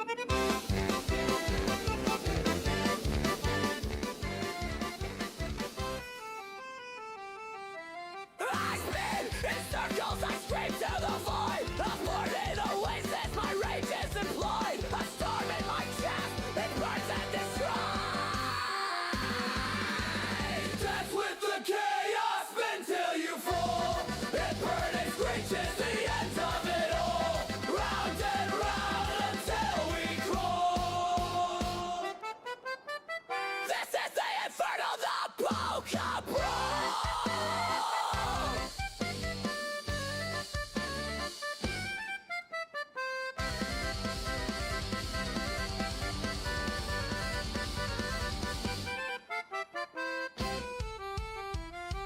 I spin in circles, I scream to the void. I'm born in oasis, my rage is employed. A storm in my chest, it burns and destroys. Dance with the chaos, spin till you fall. It burning screeches, the end of it all. Round and round until we crawl. This is the inferno, the polka brawl.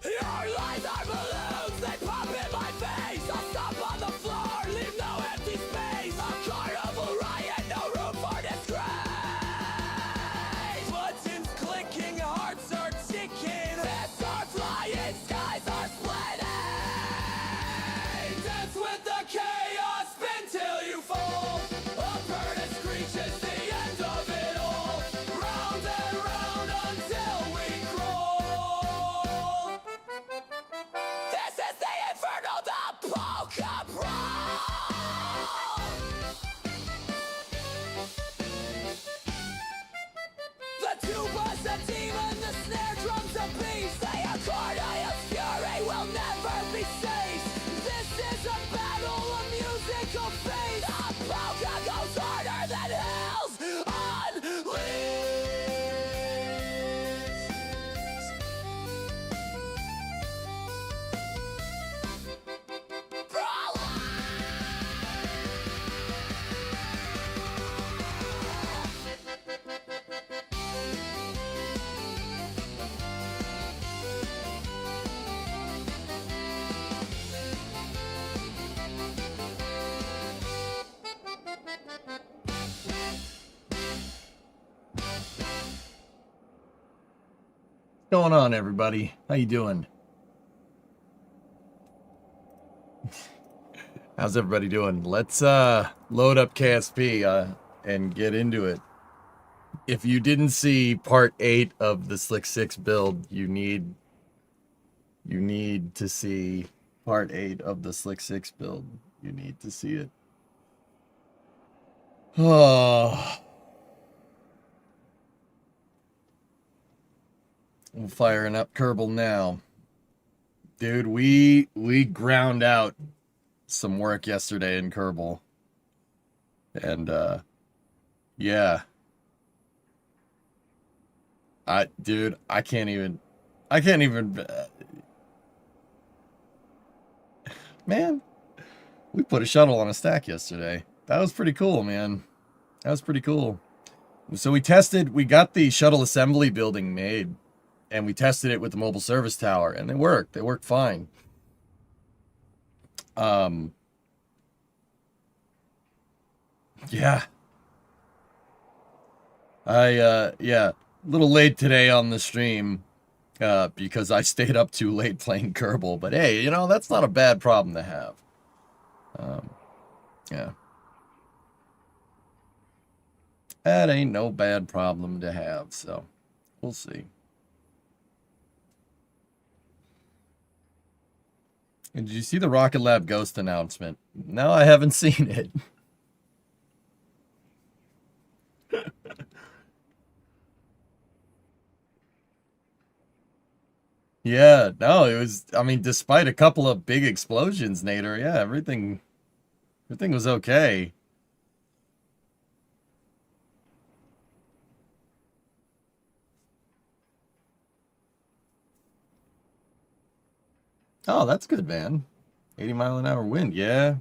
Your lies are balloons, they pop in my face. I'll stop on the floor, leave no empty space. A carnival riot, no room for disgrace. Buttons clicking, hearts are ticking. Heads are flying, skies are splitting. Dance with the chaos, spin till you fall. A burn and screech is the end of it all. Round and round until we crawl. This is the inferno, the polka brawl. The tuba's a demon, the snare drum's a beast. The accordion of fury will never be ceased. This is a battle of musical faith. The polka goes harder than hell's unleashed. What's going on, everybody? How you doing? How's everybody doing? Let's load up KSP and get into it. If you didn't see part 8 of the SLC-6 build, you need to see part 8 of the SLC-6 build. You need to see it. Oh. I'm firing up Kerbal now. Dude, we ground out some work yesterday in Kerbal. And yeah. I can't even man, we put a shuttle on a stack yesterday. That was pretty cool, man. That was pretty cool. So we got the shuttle assembly building made. And we tested it with the mobile service tower, and they worked. They worked fine. Yeah. Yeah, a little late today on the stream because I stayed up too late playing Kerbal. But hey, you know, that's not a bad problem to have. Yeah. That ain't no bad problem to have, so we'll see. And did you see the Rocket Lab Ghost announcement? No, I haven't seen it. Yeah, no, it was, I mean, despite a couple of big explosions, Nader, yeah, everything was okay. Oh, that's good, man. 80-mile-an-hour wind, yeah.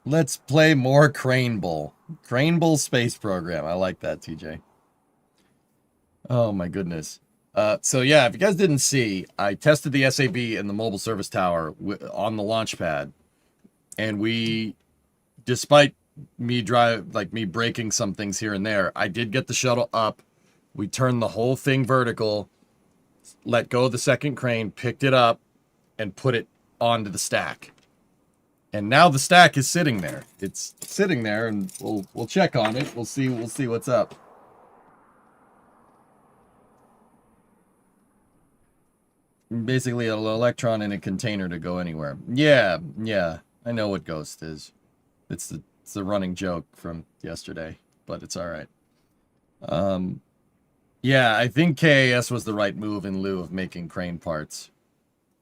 Let's play more Crane Bowl. Crane Bowl space program. I like that, TJ. Oh, my goodness. So, yeah, if you guys didn't see, I tested the SAB and the mobile service tower on the launch pad. And despite me breaking some things here and there, I did get the shuttle up. We turned the whole thing vertical, let go of the second crane, picked it up, and put it onto the stack. And now the stack is sitting there. It's sitting there, and we'll check on it. We'll see what's up. Basically, an electron in a container to go anywhere. Yeah. I know what Ghost is. It's the running joke from yesterday, but it's all right. Yeah, I think KAS was the right move in lieu of making crane parts.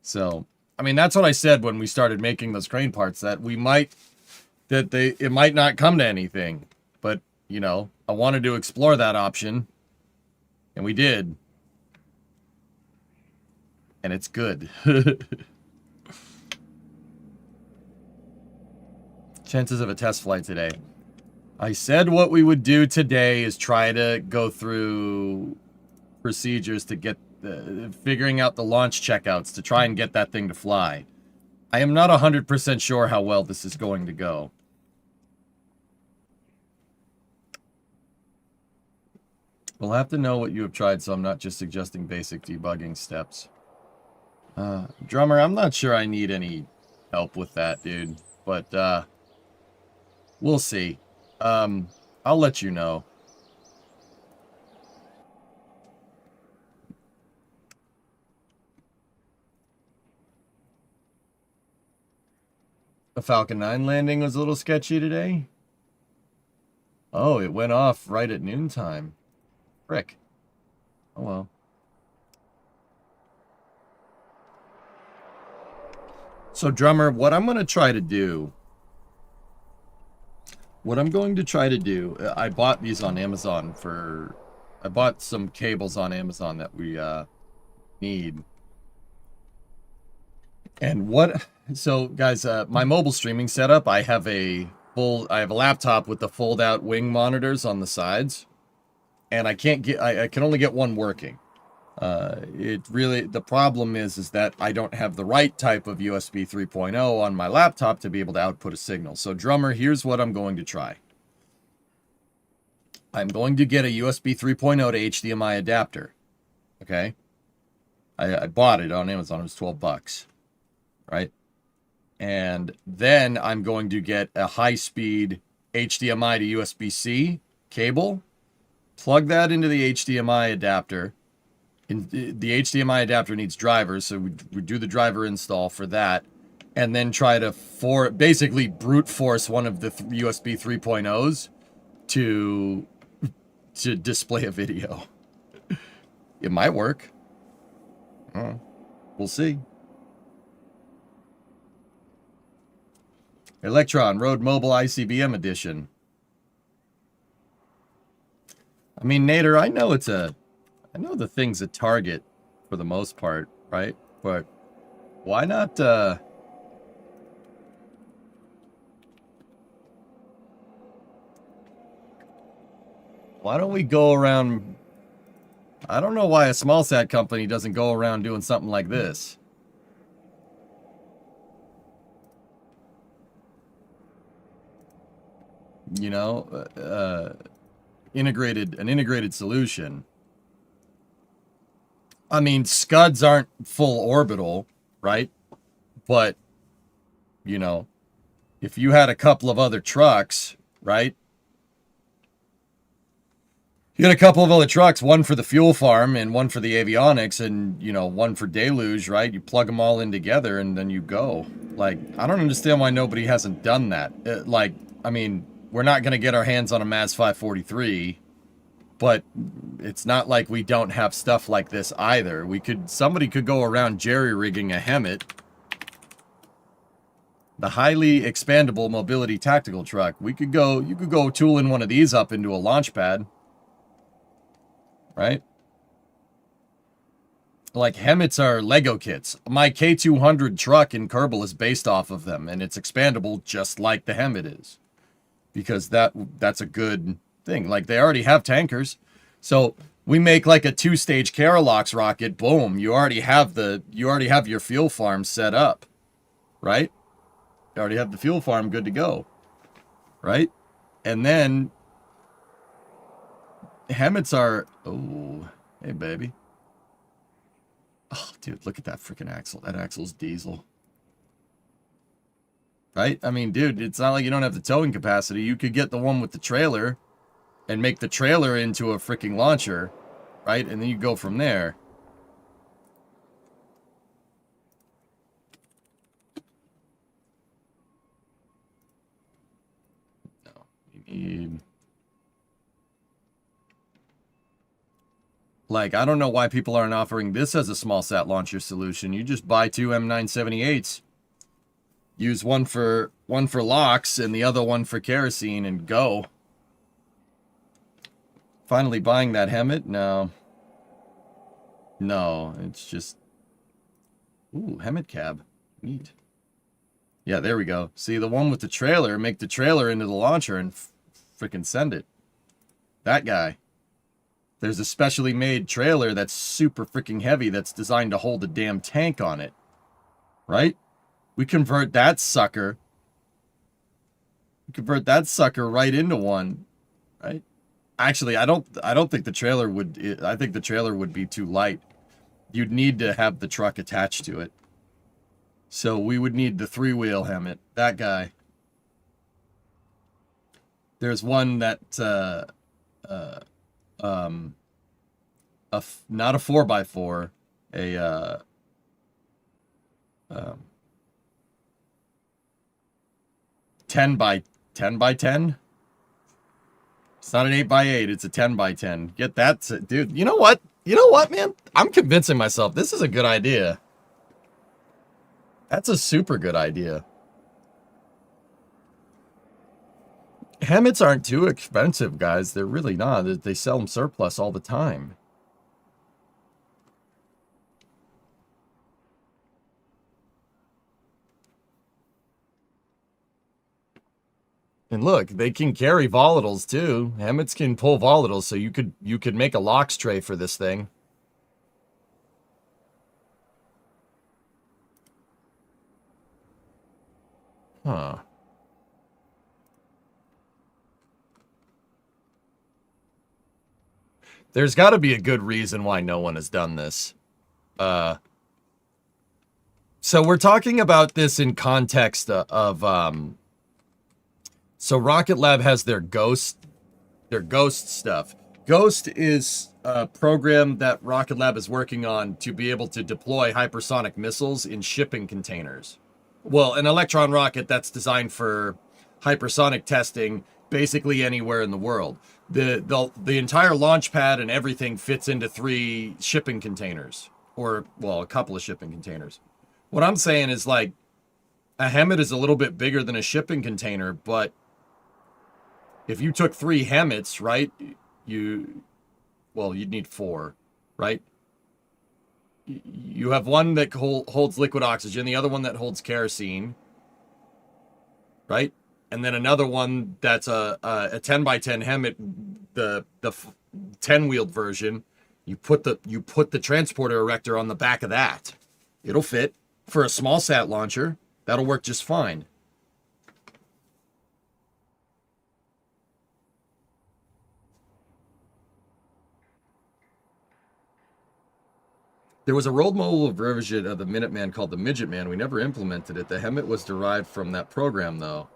So, I mean, that's what I said when we started making those crane parts, that it might not come to anything. But, you know, I wanted to explore that option, and we did. And it's good. Chances of a test flight today. I said what we would do today is try to go through procedures to get figuring out the launch checkouts to try and get that thing to fly. I am not 100% sure how well this is going to go. We'll have to know what you have tried, so I'm not just suggesting basic debugging steps. Drummer, I'm not sure I need any help with that, dude. But, we'll see. I'll let you know. The Falcon 9 landing was a little sketchy today. Oh, it went off right at noontime. Frick. Oh well. So, Drummer, what I'm going to try to do... I bought these on Amazon for... I bought some cables on Amazon that we need. And what... So, guys, my mobile streaming setup, I have a laptop with the fold-out wing monitors on the sides. And I can only get one working. The problem is that I don't have the right type of USB 3.0 on my laptop to be able to output a signal. So, Drummer, here's what I'm going to try. I'm going to get a USB 3.0 to HDMI adapter. Okay? I bought it on Amazon. It was $12. Right? And then I'm going to get a high-speed HDMI to USB-C cable. Plug that into the HDMI adapter. The HDMI adapter needs drivers, so we do the driver install for that, and then try to basically brute force one of the USB 3.0s to display a video. It might work. We'll see. Electron Road Mobile ICBM Edition. I mean, Nader, I know the thing's a target for the most part, right? But why not, why don't we go around... I don't know why a small sat company doesn't go around doing something like this. You know, an integrated solution. I mean, Scuds aren't full orbital, right? But, you know, if you had a couple of other trucks, right? You had a couple of other trucks, one for the fuel farm and one for the avionics and, you know, one for Deluge, right? You plug them all in together and then you go. Like, I don't understand why nobody hasn't done that. I mean, we're not going to get our hands on a MAZ 543, but it's not like we don't have stuff like this either. Somebody could go around jerry-rigging a HEMTT. The highly expandable mobility tactical truck. You could go tooling one of these up into a launch pad. Right? Like, HEMTTs are Lego kits. My K200 truck in Kerbal is based off of them, and it's expandable just like the HEMTT is. Because that's a good thing. Like, they already have tankers. So we make like a 2-stage Carolox rocket, boom, you already have your fuel farm set up. Right? You already have the fuel farm good to go. Right? And then HEMTTs are... Oh, hey, baby. Oh, dude, look at that freaking axle. That axle's diesel. right? I mean, dude, it's not like you don't have the towing capacity. You could get the one with the trailer and make the trailer into a freaking launcher, right? And then you go from there. No, you need... Like, I don't know why people aren't offering this as a small sat launcher solution. You just buy two M978s. Use one for locks and the other one for kerosene and go. Finally buying that Hemet? No. No, it's just... Ooh, Hemet cab. Neat. Yeah, there we go. See, the one with the trailer, make the trailer into the launcher and freaking send it. That guy. There's a specially made trailer that's super freaking heavy that's designed to hold a damn tank on it. Right? We convert that sucker. We convert that sucker right into one. Right? Actually, I don't think the trailer would... I think the trailer would be too light. You'd need to have the truck attached to it. So we would need the three-wheel Hemet. That guy. There's one that... not a 4x4, a 10 by 10. It's not an 8x8, it's a 10x10. Get that, dude. You know what? You know what, man? I'm convincing myself this is a good idea. That's a super good idea. Hemets aren't too expensive, guys. They're really not. They sell them surplus all the time. And look, they can carry volatiles too. Hemets can pull volatiles, so you could make a locks tray for this thing. Huh. There's got to be a good reason why no one has done this. So we're talking about this in context of so Rocket Lab has their Ghost stuff. Ghost is a program that Rocket Lab is working on to be able to deploy hypersonic missiles in shipping containers. Well, an Electron rocket that's designed for hypersonic testing basically anywhere in the world. The entire launch pad and everything fits into 3 shipping containers. Or, well, a couple of shipping containers. What I'm saying is, like, a Hemet is a little bit bigger than a shipping container, but if you took 3 Hemets, right, you'd need 4, right? You have one that holds liquid oxygen, the other one that holds kerosene, right? And then another one that's a 10x10 Hemet, the 10-wheeled version. You put the transporter erector on the back of that. It'll fit. For a small sat launcher, that'll work just fine. There was a rolled-mobile version of the Minuteman called the Midget Man. We never implemented it. The Hemet was derived from that program, though.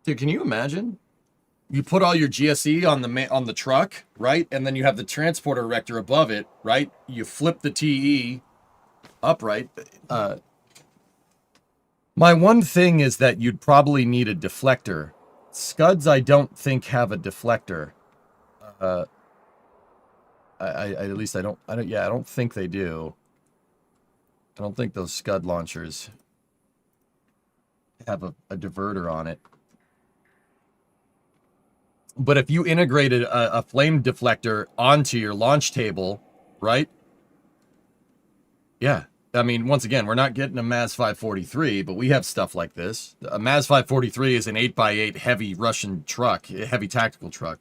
Dude, can you imagine? You put all your GSE on the truck, right? And then you have the transporter erector above it, right? You flip the TE upright. My one thing is that you'd probably need a deflector. Scuds, I don't think have a deflector. At least I don't. Yeah, I don't think they do. I don't think those Scud launchers have a diverter on it. But if you integrated a flame deflector onto your launch table, right? Yeah. I mean, once again, we're not getting a MAZ 543, but we have stuff like this. A MAZ 543 is an 8x8 heavy Russian truck, a heavy tactical truck.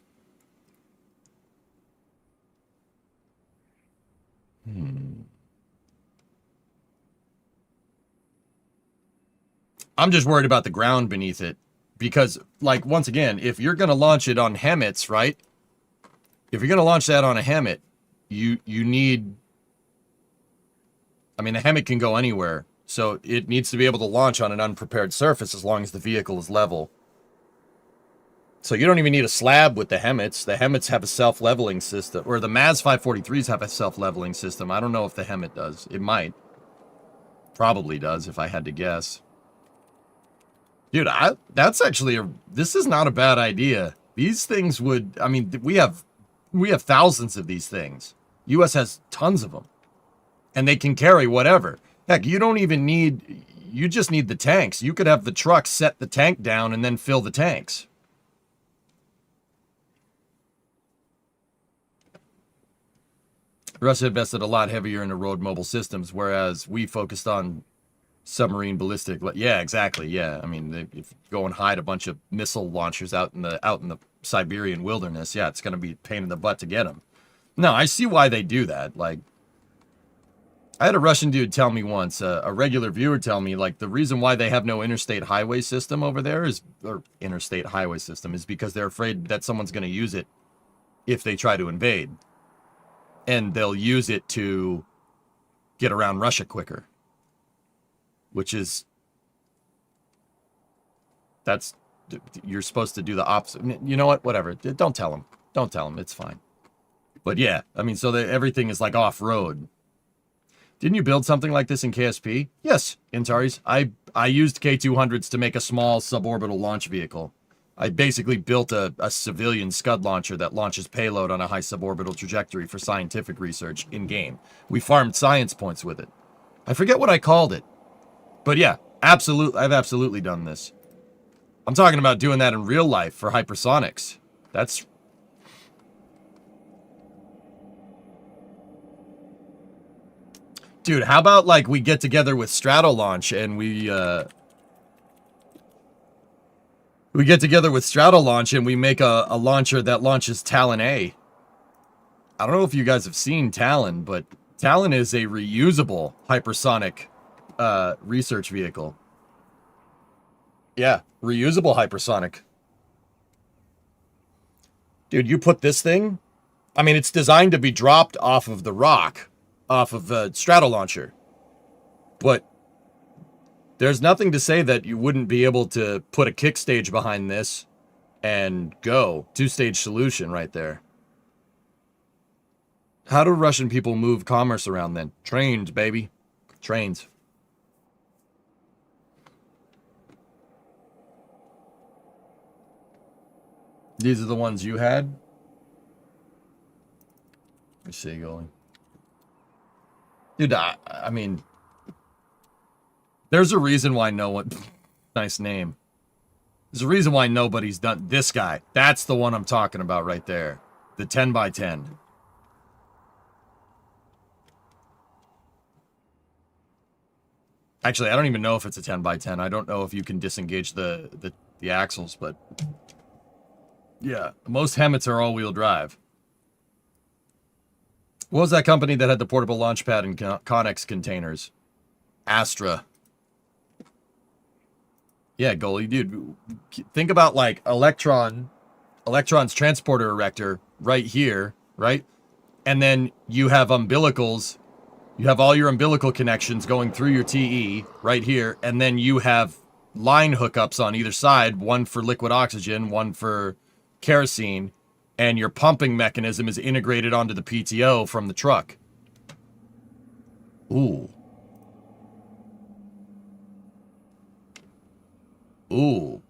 I'm just worried about the ground beneath it. Because, like, once again, if you're going to launch it on Hemets, right? If you're going to launch that on a Hemet, you need, I mean, the HEMTT can go anywhere, so it needs to be able to launch on an unprepared surface as long as the vehicle is level. So you don't even need a slab with the HEMTTs. The HEMTTs have a self-leveling system, or the MAZ 543s have a self-leveling system. I don't know if the HEMTT does. It might. Probably does, if I had to guess. Dude, that's actually this is not a bad idea. These things would, I mean, we have thousands of these things. US has tons of them. And they can carry whatever. Heck, you don't even need, you just need the tanks. You could have the truck set the tank down and then fill the tanks. Russia invested a lot heavier into road mobile systems, whereas we focused on submarine ballistic. Yeah, exactly. Yeah, I mean, if you go and hide a bunch of missile launchers out in the Siberian wilderness, yeah, it's going to be a pain in the butt to get them. No, I see why they do that. Like, I had a Russian dude tell me once, a regular viewer tell me, like, the reason why they have no interstate highway system over there is, or interstate highway system, is because they're afraid that someone's going to use it if they try to invade. And they'll use it to get around Russia quicker. Which is, you're supposed to do the opposite. You know what? Whatever. Don't tell them. Don't tell them. It's fine. But yeah, I mean, so everything is like off-road. Didn't you build something like this in KSP? Yes, Intaris. I used K200s to make a small suborbital launch vehicle. I basically built a civilian Scud launcher that launches payload on a high suborbital trajectory for scientific research in-game. We farmed science points with it. I forget what I called it. But yeah, absolutely, I've absolutely done this. I'm talking about doing that in real life for hypersonics. That's... Dude, how about, like, we get together with Shuttle Launch and we get together with Shuttle Launch and we make a launcher that launches Talon A. I don't know if you guys have seen Talon, but Talon is a reusable hypersonic research vehicle. Yeah, reusable hypersonic. Dude, you put this thing... I mean, it's designed to be dropped off of the rock, off of the Shuttle launcher. But there's nothing to say that you wouldn't be able to put a kick stage behind this and go. Two-stage solution right there. How do Russian people move commerce around then? Trains, baby. Trains. These are the ones you had? Let me see, goalie. Dude, I mean... There's a reason why no one... Nice name. There's a reason why nobody's done... This guy. That's the one I'm talking about right there. The 10x10. Actually, I don't even know if it's a 10x10. I don't know if you can disengage the axles, but... Yeah, most HEMTTs are all-wheel drive. What was that company that had the portable launch pad and Connex containers? Astra. Yeah, goalie, dude. Think about, like, Electron's transporter erector right here, right? And then you have umbilicals. You have all your umbilical connections going through your TE right here. And then you have line hookups on either side. One for liquid oxygen, one for kerosene. And your pumping mechanism is integrated onto the PTO from the truck. Ooh. Ooh.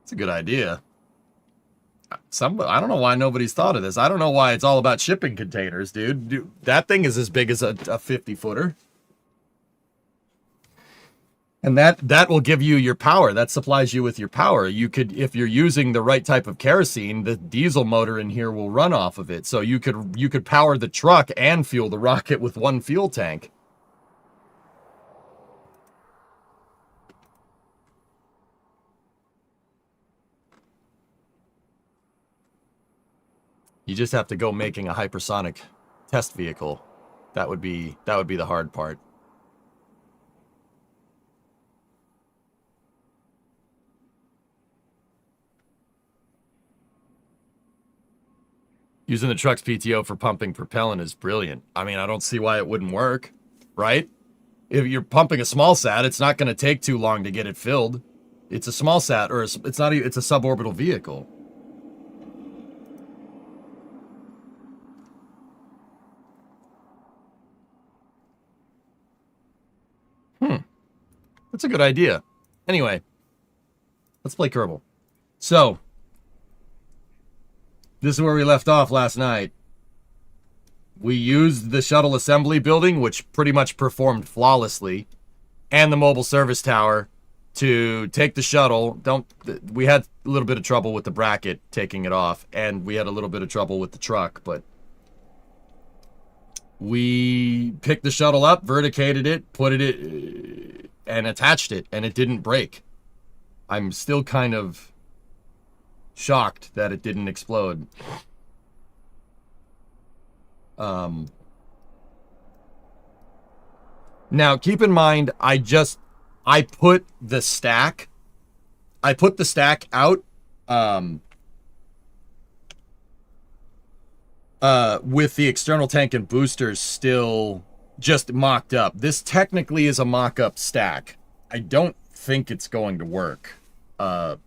It's a good idea. I don't know why nobody's thought of this. I don't know why it's all about shipping containers, dude. That thing is as big as a 50-footer. And that will give you your power. That supplies you with your power. You could, if you're using the right type of kerosene, the diesel motor in here will run off of it. So you could power the truck and fuel the rocket with one fuel tank. You just have to go making a hypersonic test vehicle. That would be the hard part. Using the truck's PTO for pumping propellant is brilliant. I mean, I don't see why it wouldn't work, right? If you're pumping a small sat, it's not going to take too long to get it filled. It's a small sat, or it's not. It's a suborbital vehicle. That's a good idea. Anyway, let's play Kerbal. So, this is where we left off last night. We used the shuttle assembly building, which pretty much performed flawlessly, and the mobile service tower to take the shuttle. We had a little bit of trouble with the bracket taking it off, and we had a little bit of trouble with the truck, but we picked the shuttle up, verticated it, put it, and attached it, and it didn't break. I'm still kind of shocked that it didn't explode. Now, keep in mind, I put the stack out, with the external tank and boosters still just mocked up. This technically is a mock-up stack. I don't think it's going to work, but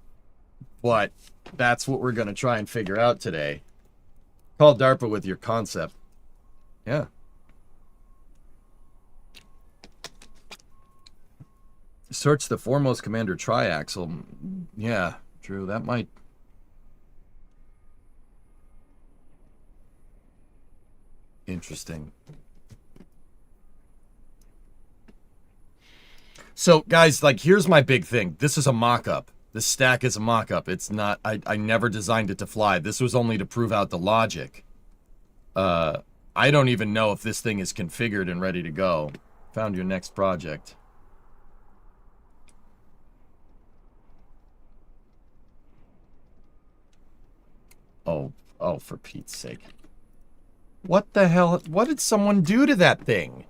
that's what we're going to try and figure out today. Call DARPA with your concept. Yeah. Search the foremost commander triaxle. Yeah, Drew, that might... Interesting. So, guys, like, here's my big thing. This is a mock-up. This stack is a mock-up. It's not... I never designed it to fly. This was only to prove out the logic. I don't even know if this thing is configured and ready to go. Found your next project. Oh, for Pete's sake. What the hell? What did someone do to that thing?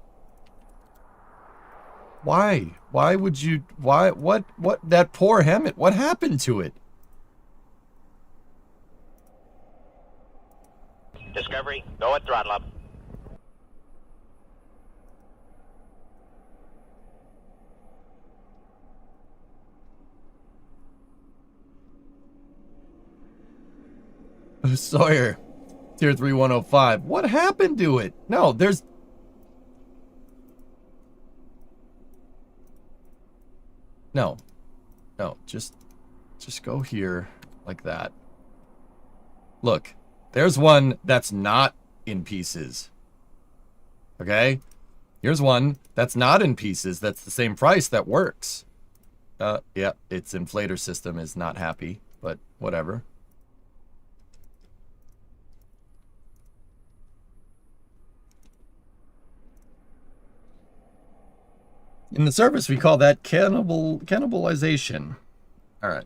Why? Why would you... Why? What? That poor Hemet. What happened to it? Discovery, go at throttle up. Sawyer, Tier 3105. What happened to it? No, there's... No, just go here like that. Look, there's one that's not in pieces. Okay? Here's one that's not in pieces. That's the same price that works. Yeah, its inflator system is not happy, but whatever. In the service, we call that cannibalization. All right.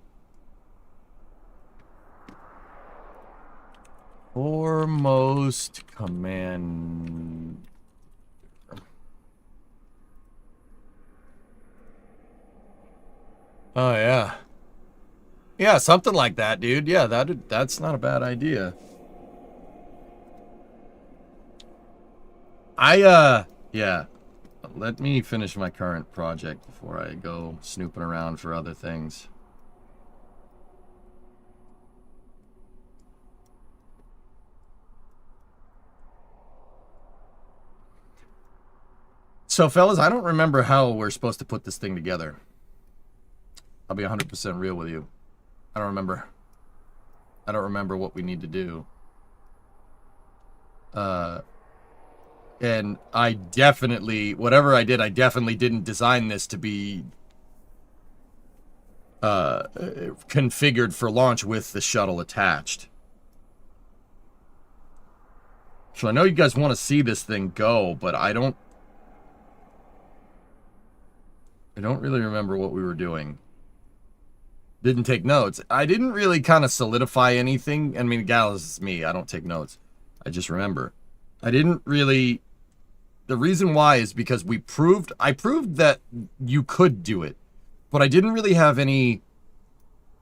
Foremost command. Oh yeah. Yeah, something like that, dude. Yeah, that's not a bad idea. Yeah. Let me finish my current project before I go snooping around for other things. So, fellas, I don't remember how we're supposed to put this thing together. I'll be 100% real with you. I don't remember. I don't remember what we need to do. And I definitely, whatever I did, I definitely didn't design this to be configured for launch with the shuttle attached. So I know you guys want to see this thing go, but I don't really remember what we were doing. Didn't take notes. I didn't really kind of solidify anything. I mean, gals, it's me. I don't take notes. I just remember. I didn't really... The reason why is because I proved that you could do it, but I didn't really have any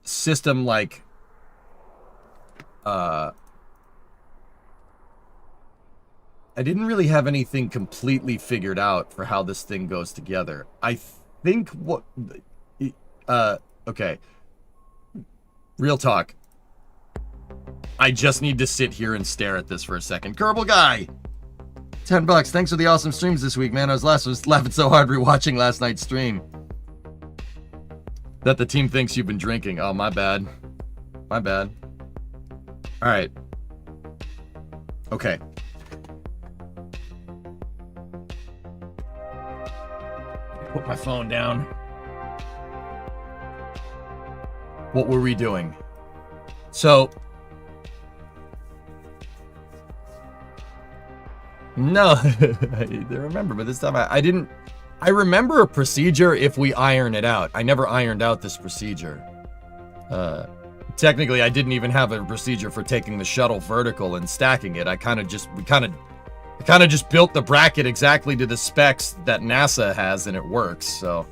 system like I didn't really have anything completely figured out for how this thing goes together. I think what... okay. Real talk. I just need to sit here and stare at this for a second. Kerbal Guy! $10. Thanks for the awesome streams this week, man. I was laughing so hard rewatching last night's stream. That the team thinks you've been drinking. Oh, my bad. My bad. Alright. Okay. Put my phone down. What were we doing? So... No, I remember, but this time I didn't... I remember a procedure if we iron it out. I never ironed out this procedure. Technically, I didn't even have a procedure for taking the shuttle vertical and stacking it. I kind of just built the bracket exactly to the specs that NASA has, and it works, so...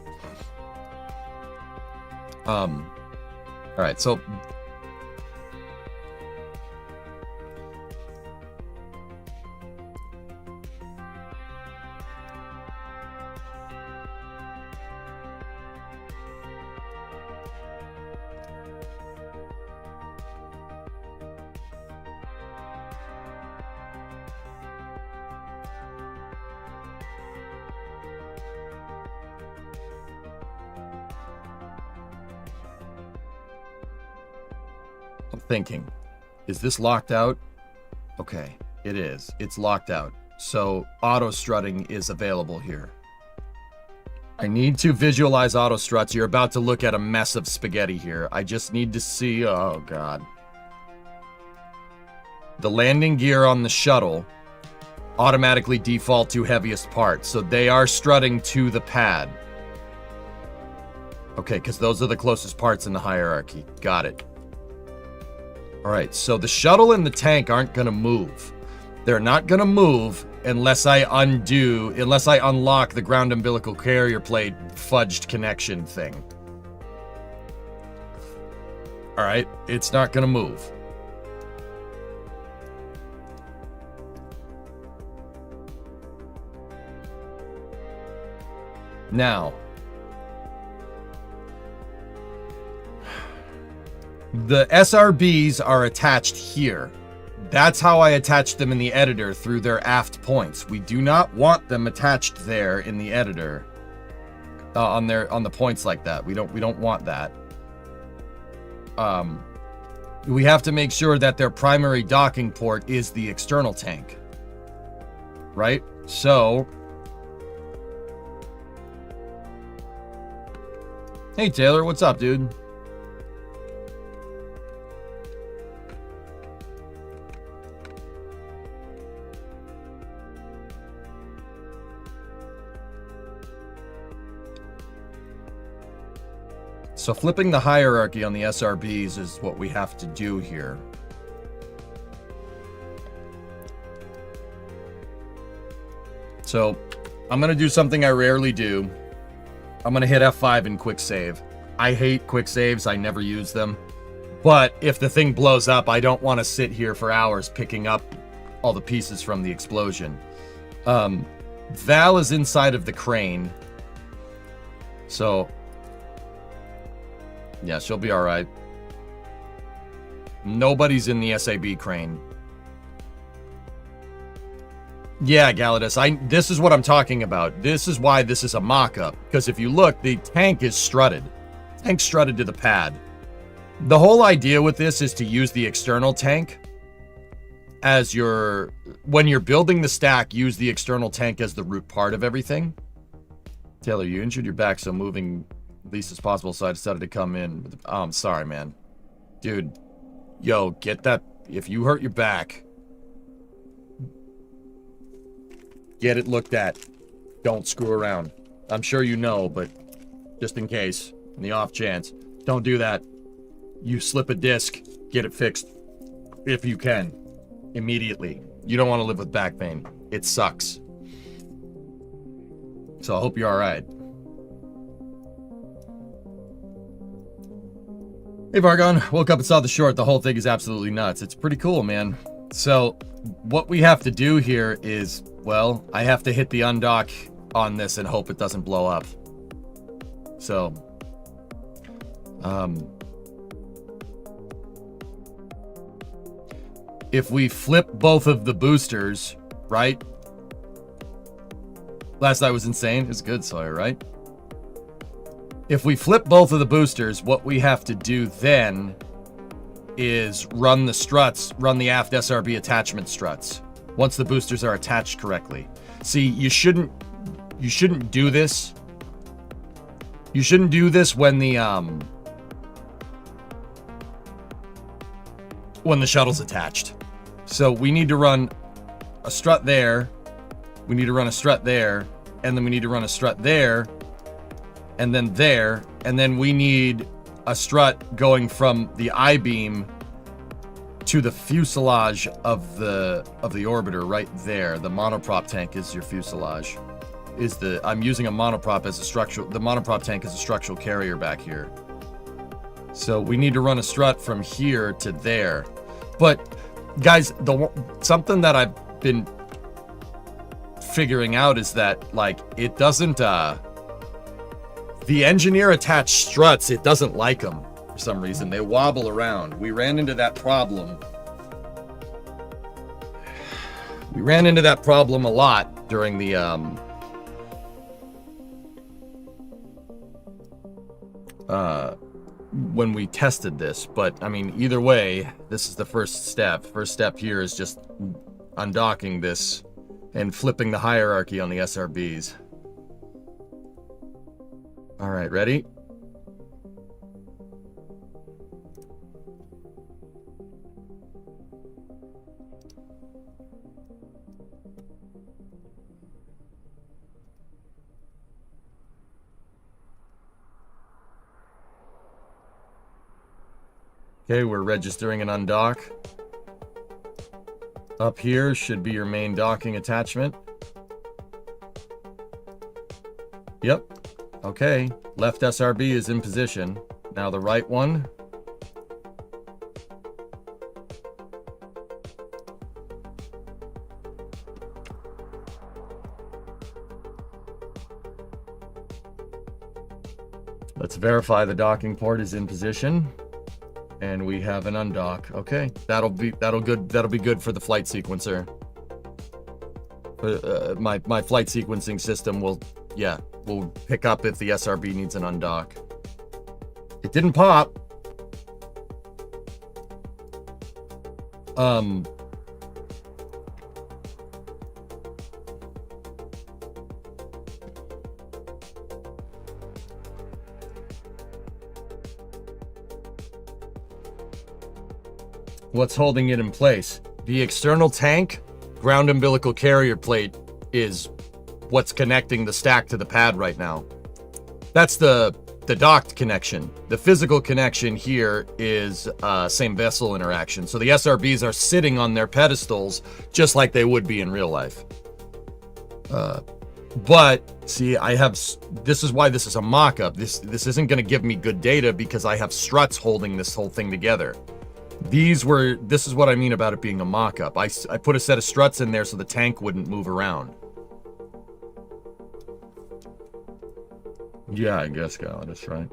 Alright, so... I'm thinking, is this locked out? Okay, it is. It's locked out. So auto strutting is available here. I need to visualize auto struts. You're about to look at a mess of spaghetti here. I just need to see, oh God. The landing gear on the shuttle automatically default to heaviest part. So they are strutting to the pad. Okay, because those are the closest parts in the hierarchy. Got it. Alright, so the shuttle and the tank aren't going to move. They're not going to move unless I unlock the ground umbilical carrier plate fudged connection thing. Alright, it's not going to move. Now, the SRBs are attached here. That's how I attach them in the editor through their aft points. We do not want them attached there in the editor on the points like that. We don't want that. We have to make sure that their primary docking port is the external tank. Right? So, hey Taylor, what's up, dude? So flipping the hierarchy on the SRBs is what we have to do here. So I'm going to do something I rarely do. I'm going to hit F5 and quick save. I hate quick saves. I never use them. But if the thing blows up, I don't want to sit here for hours picking up all the pieces from the explosion. Val is inside of the crane. So... yeah, she'll be alright. Nobody's in the SAB crane. Yeah, Galadus, this is what I'm talking about. This is why this is a mock-up. Because if you look, the tank is strutted. Tank strutted to the pad. The whole idea with this is to use the external tank as your... when you're building the stack, use the external tank as the root part of everything. Taylor, you injured your back, so moving... least as possible, so I decided to come in. Oh, I'm sorry, man. Dude, yo, get that. If you hurt your back, get it looked at. Don't screw around. I'm sure you know, but just in case, in the off chance, don't do that. You slip a disc, get it fixed if you can, immediately. You don't want to live with back pain. It sucks. So I hope you're alright. Hey Vargon, woke up and saw the short. The whole thing is absolutely nuts. It's pretty cool, man. So what we have to do here is, well, I have to hit the undock on this and hope it doesn't blow up. So, if we flip both of the boosters, right? Last night was insane. It's good, Sawyer, right? If we flip both of the boosters, what we have to do then is run the struts, run the aft SRB attachment struts once the boosters are attached correctly. See, you shouldn't do this. You shouldn't do this when the shuttle's attached. So we need to run a strut there. We need to run a strut there, and then we need to run a strut there, and then we need a strut going from the I-beam to the fuselage of the orbiter right there. The monoprop tank is your fuselage. I'm using a monoprop as a structural. The monoprop tank is a structural carrier back here. So we need to run a strut from here to there. But guys, something that I've been figuring out is that like it doesn't. The engineer attached struts, it doesn't like them for some reason. They wobble around. We ran into that problem. We ran into that problem a lot during the when we tested this, but I mean, either way, this is the first step. First step here is just undocking this and flipping the hierarchy on the SRBs. All right, ready? Okay, we're registering an undock. Up here should be your main docking attachment. Yep. Okay, left SRB is in position. Now the right one. Let's verify the docking port is in position. And we have an undock. Okay, that'll be good for the flight sequencer. My flight sequencing system will pick up if the SRB needs an undock. It didn't pop. What's holding it in place? The external tank ground umbilical carrier plate is what's connecting the stack to the pad right now. That's the docked connection. The physical connection here is same vessel interaction. So the SRBs are sitting on their pedestals just like they would be in real life. But see, this is why this is a mock-up. This isn't going to give me good data because I have struts holding this whole thing together. This is what I mean about it being a mock-up. I put a set of struts in there so the tank wouldn't move around. Yeah, I guess, Kyle, that's right.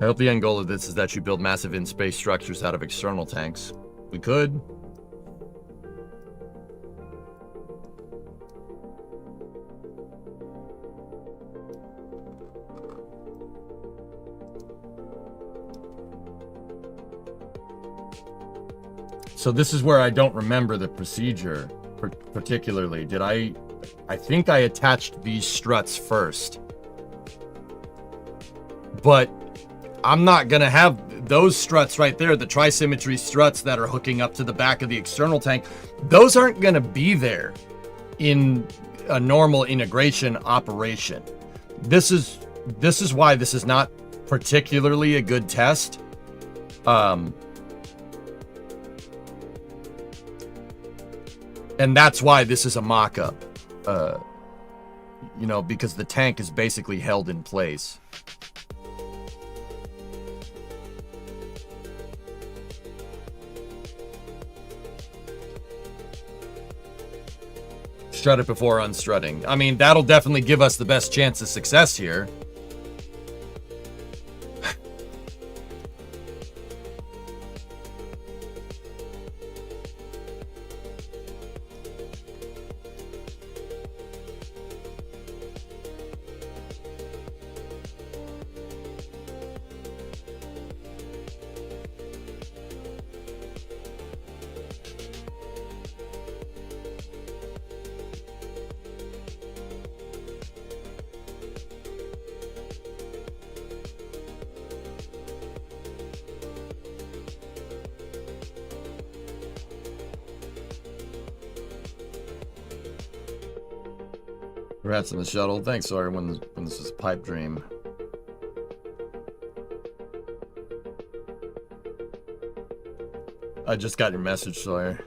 I hope the end goal of this is that you build massive in-space structures out of external tanks. We could. So this is where I don't remember the procedure particularly. I think I attached these struts first. But I'm not going to have those struts right there, the tri-symmetry struts that are hooking up to the back of the external tank. Those aren't going to be there in a normal integration operation. This is why this is not particularly a good test. And that's why this is a mock-up. You know, because the tank is basically held in place. Strut it before unstrutting. I mean, that'll definitely give us the best chance of success here. Congrats on the shuttle. Thanks, sorry, when this was a pipe dream. I just got your message, Sawyer.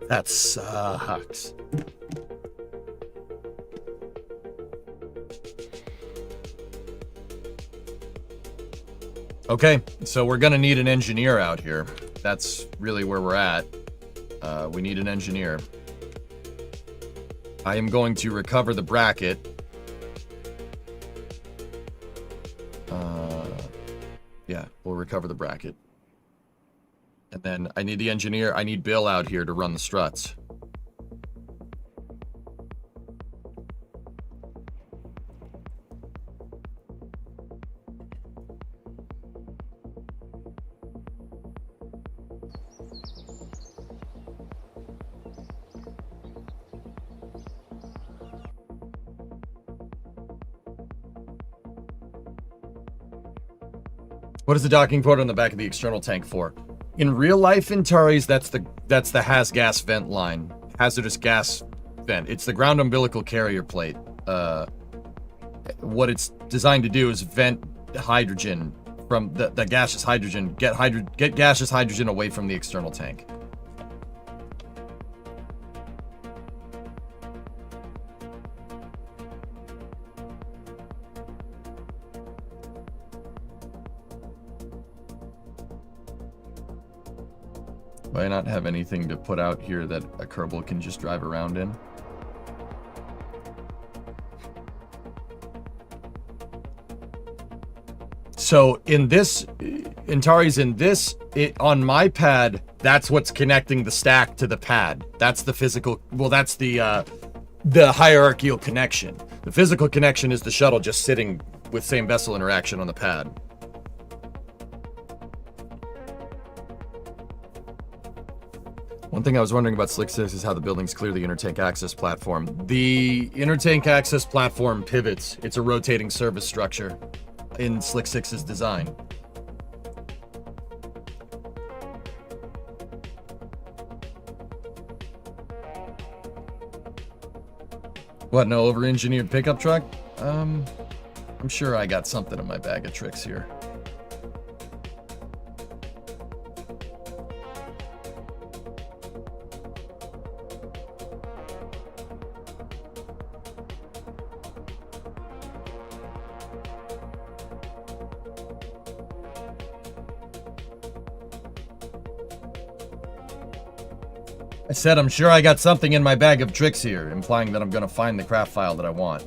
That sucks. Okay, so we're gonna need an engineer out here. That's really where we're at. We need an engineer. I am going to recover the bracket. Yeah, we'll recover the bracket. And then I need the engineer. I need Bill out here to run the struts. What is the docking port on the back of the external tank for? In real life Antares, that's the has gas vent line. Hazardous gas vent. It's the ground umbilical carrier plate. What it's designed to do is vent hydrogen from the gaseous hydrogen, get gaseous hydrogen away from the external tank. Do I not have anything to put out here that a Kerbal can just drive around in? So in this, Antares, on my pad, that's what's connecting the stack to the pad. That's the physical, well, that's the hierarchical connection. The physical connection is the shuttle just sitting with same vessel interaction on the pad. One thing I was wondering about SLC-6 is how the buildings clear the intertank access platform. The intertank access platform pivots. It's a rotating service structure in SLC-6's design. What, no over-engineered pickup truck? I'm sure I got something in my bag of tricks here. I said I'm sure I got something in my bag of tricks here, implying that I'm going to find the craft file that I want.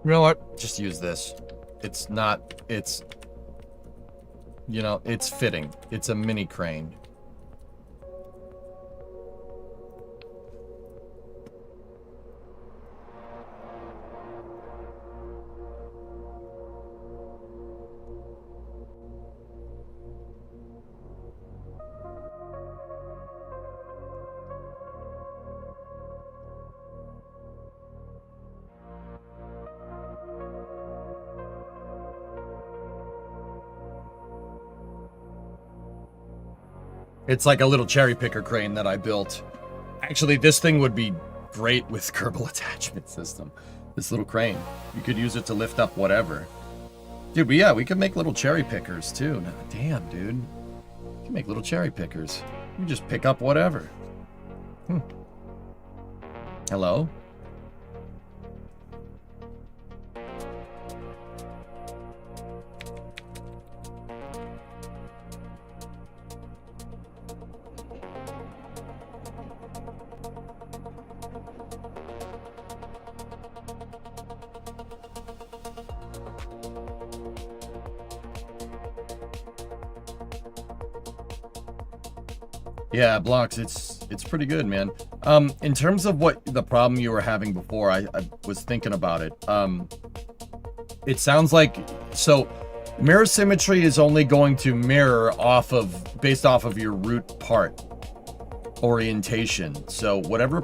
You know what? Just use this. It's not, you know, it's fitting. It's a mini crane. It's like a little cherry picker crane that I built. Actually, this thing would be great with Kerbal attachment system. This little crane. You could use it to lift up whatever. Dude, but yeah, we could make little cherry pickers too. Now, damn, dude. You can make little cherry pickers. You just pick up whatever. Hello? Yeah, blocks, it's pretty good, man. In terms of what the problem you were having before, I was thinking about it. It sounds like, so mirror symmetry is only going to mirror based off of your root part orientation. So whatever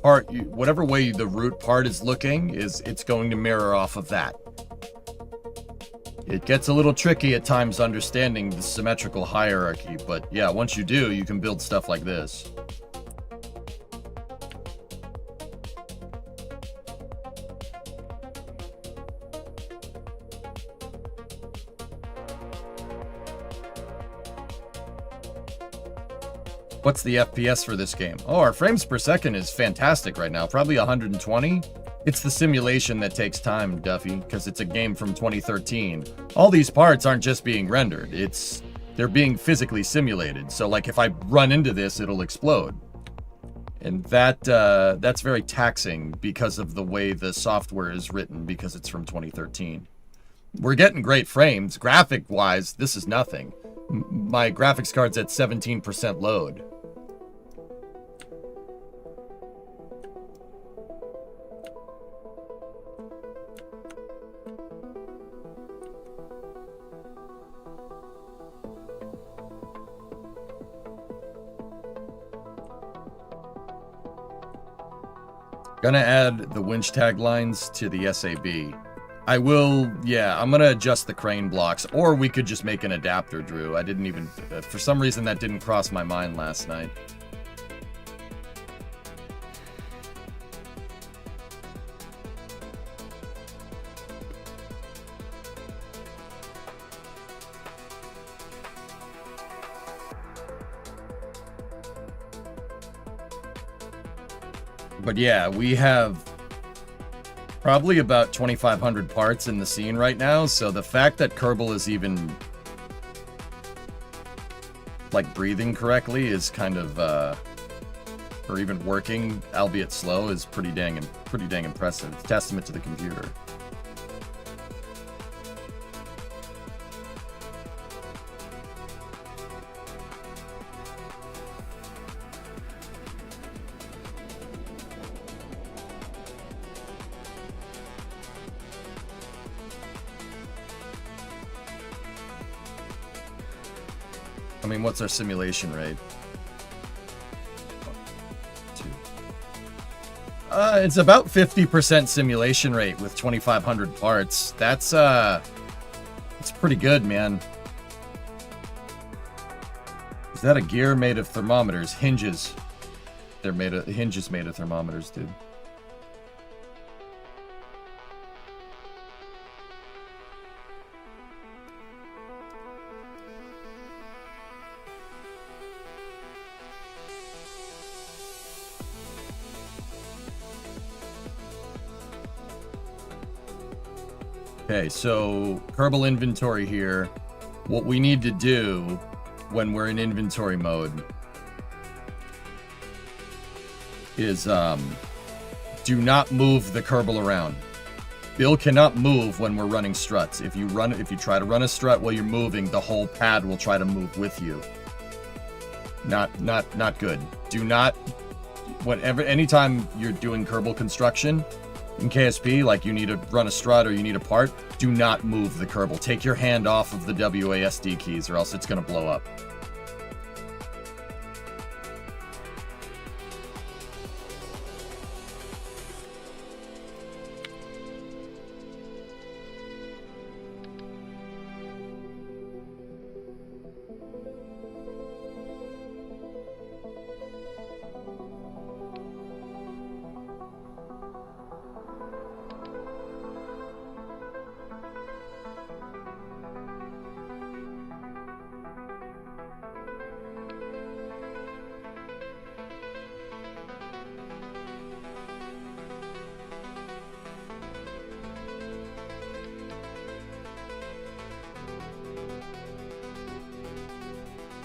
way the root part is looking, it's going to mirror off of that. It gets a little tricky at times understanding the symmetrical hierarchy, but yeah, once you do, you can build stuff like this. What's the FPS for this game? Oh, our frames per second is fantastic right now, probably 120. It's the simulation that takes time, Duffy, because it's a game from 2013. All these parts aren't just being rendered, they're being physically simulated. So like if I run into this, it'll explode. And that's very taxing because of the way the software is written, because it's from 2013. We're getting great frames. Graphic-wise, this is nothing. My graphics card's at 17% load. Gonna add the winch taglines to the SAB. I will, yeah, I'm gonna adjust the crane blocks, or we could just make an adapter, Drew. I didn't even, for some reason that didn't cross my mind last night. But yeah, we have probably about 2,500 parts in the scene right now, so the fact that Kerbal is even like breathing correctly is kind of or even working, albeit slow, is pretty dang impressive. It's a testament to the computer. I mean, what's our simulation rate? It's about 50% simulation rate with 2,500 parts. That's pretty good, man. Is that a gear made of thermometers? Hinges. Hinges made of thermometers, dude. Okay, so Kerbal inventory here. What we need to do when we're in inventory mode is do not move the Kerbal around. Bill cannot move when we're running struts. If you try to run a strut while you're moving, the whole pad will try to move with you. Not good. Do not, anytime you're doing Kerbal construction in KSP, like you need to run a strut or you need a part, do not move the Kerbal. Take your hand off of the WASD keys or else it's going to blow up.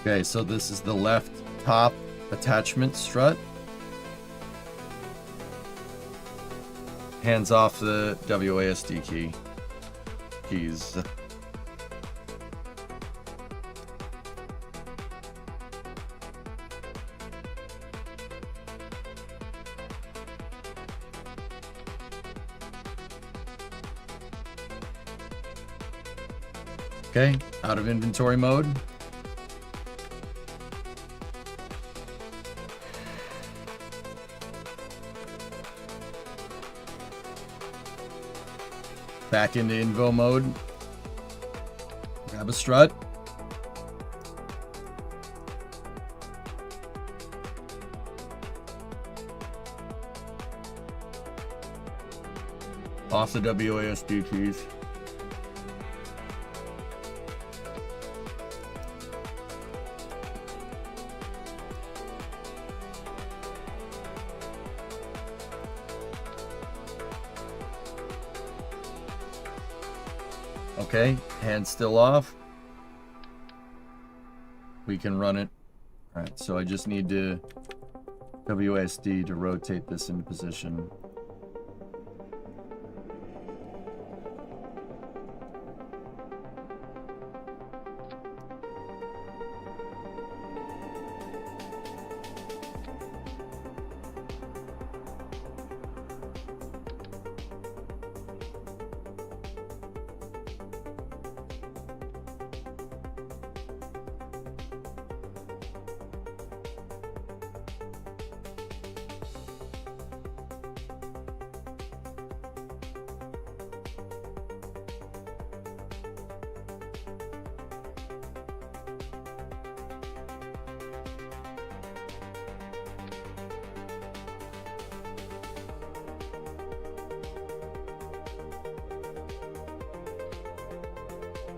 Okay, so this is the left top attachment strut. Hands off the WASD keys. Okay, out of inventory mode. Back into invo mode. Grab a strut. Off the WASD keys. Okay, hands still off. We can run it. All right, so I just need to WASD to rotate this into position.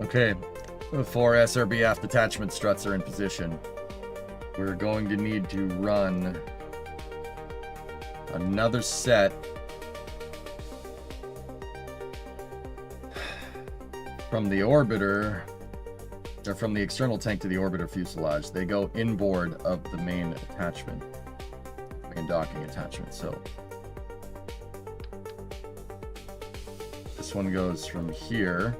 Okay, the 4 SRB aft attachment struts are in position. We're going to need to run another set from the orbiter, or from the external tank to the orbiter fuselage. They go inboard of the main attachment, main docking attachment. So this one goes from here.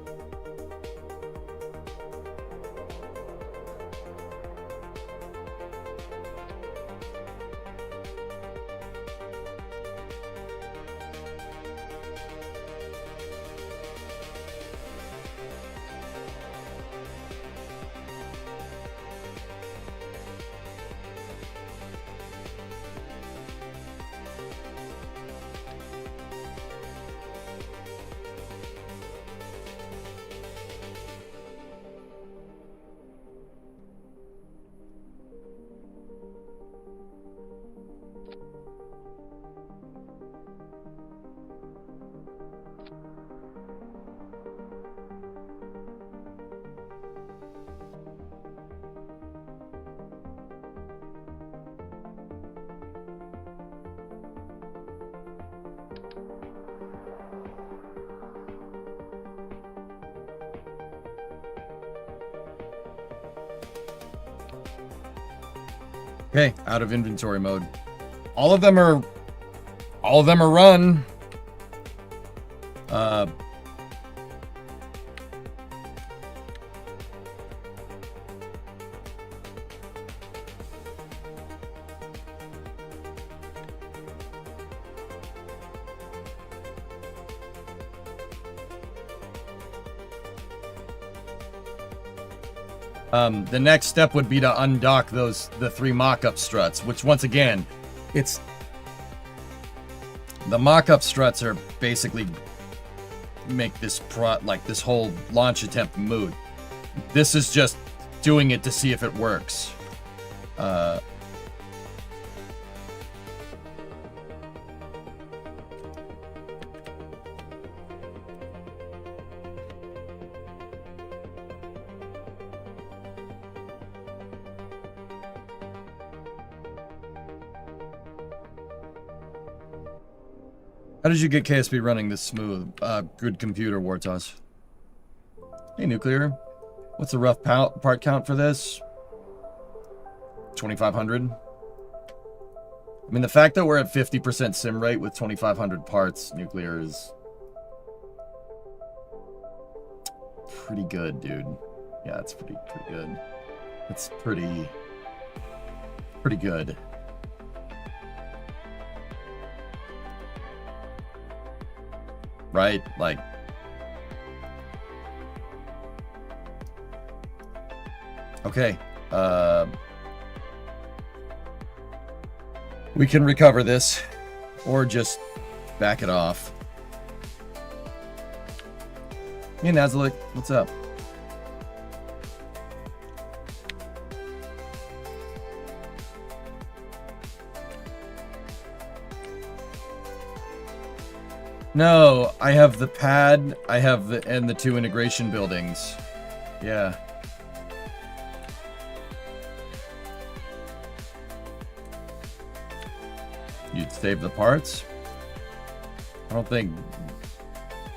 Okay, out of inventory mode. All of them are run. The next step would be to undock the 3 mock-up struts, which once again, the mock-up struts are basically make this whole launch attempt moot. This is just doing it to see if it works. How did you get KSP running this smooth? Good computer, Wartos. Hey, Nuclear. What's the rough part count for this? 2,500. I mean, the fact that we're at 50% sim rate with 2,500 parts nuclear is pretty good, dude. Yeah, it's pretty good. It's pretty good. Right? Like, okay. We can recover this or just back it off. Hey, Nazalik, what's up? No, I have the pad, I have the 2 integration buildings. Yeah. You'd save the parts? I don't think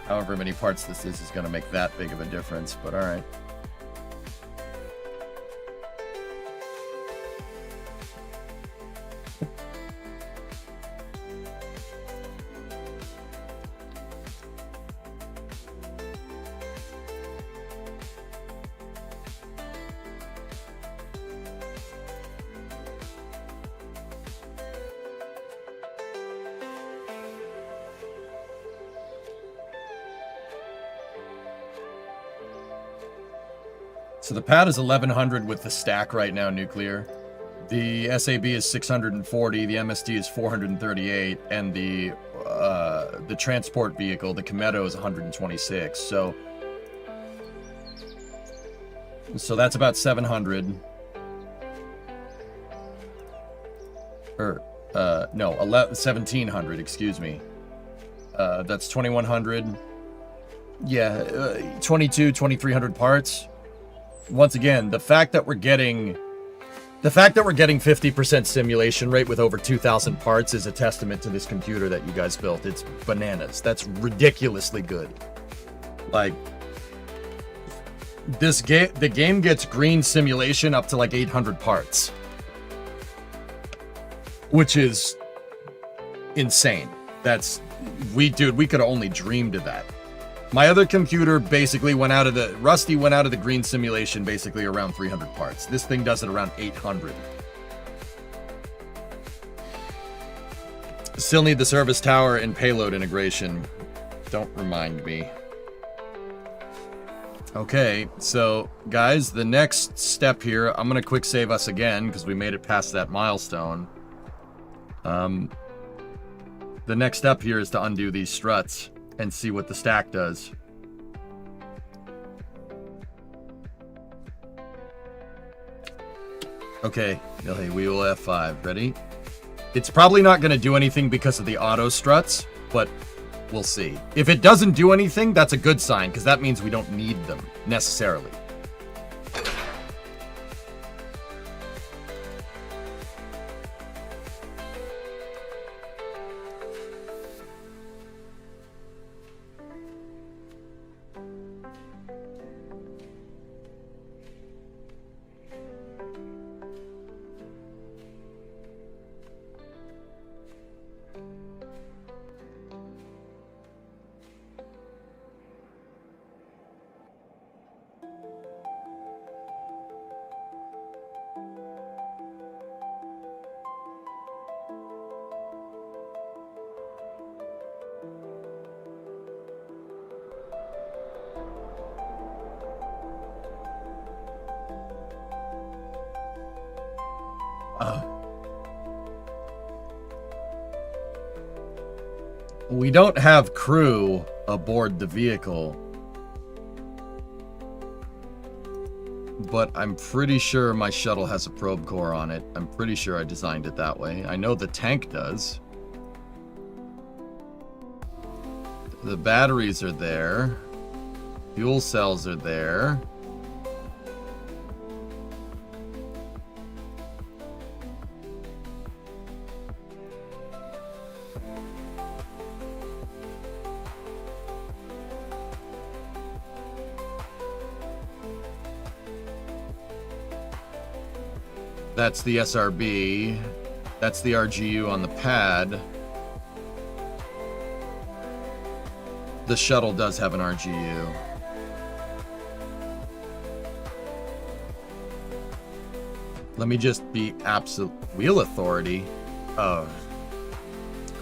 however many parts this is going to make that big of a difference, but alright. So the pad is 1100 with the stack right now, nuclear. The SAB is 640, the MSD is 438, and the transport vehicle, the Kometo, is 126. So that's about 700. Or no, 1700. Excuse me. That's 2100. Yeah, 2300 parts. Once again, the fact that we're getting 50% simulation rate with over 2,000 parts is a testament to this computer that you guys built. It's bananas. That's ridiculously good. Like, the game gets green simulation up to like 800 parts, which is insane. We could have only dreamed of that. My other computer basically Rusty went out of the green simulation basically around 300 parts. This thing does it around 800. Still need the service tower and payload integration. Don't remind me. Okay, so guys, the next step here, I'm gonna quick save us again because we made it past that milestone. The next step here is to undo these struts and see what the stack does. Okay, we will F5. Ready? It's probably not going to do anything because of the auto struts, but we'll see. If it doesn't do anything, that's a good sign, because that means we don't need them, necessarily. We don't have crew aboard the vehicle, but I'm pretty sure my shuttle has a probe core on it. I'm pretty sure I designed it that way. I know the tank does. The batteries are there. Fuel cells are there. That's the SRB. That's the RGU on the pad. The shuttle does have an RGU. Let me just be absolute. Wheel authority? Oh.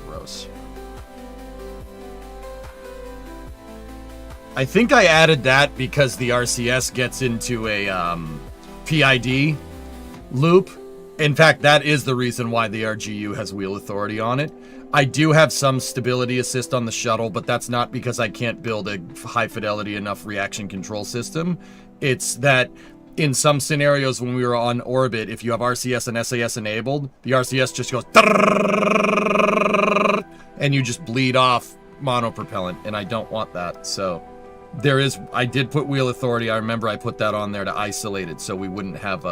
Gross. I think I added that because the RCS gets into a PID loop. In fact, that is the reason why the RGU has wheel authority on it. I do have some stability assist on the shuttle, but that's not because I can't build a high fidelity enough reaction control system. It's that in some scenarios when we were on orbit, if you have RCS and SAS enabled, the RCS just goes and you just bleed off monopropellant, and I don't want that. So there is, I did put wheel authority. I remember I put that on there to isolate it so we wouldn't have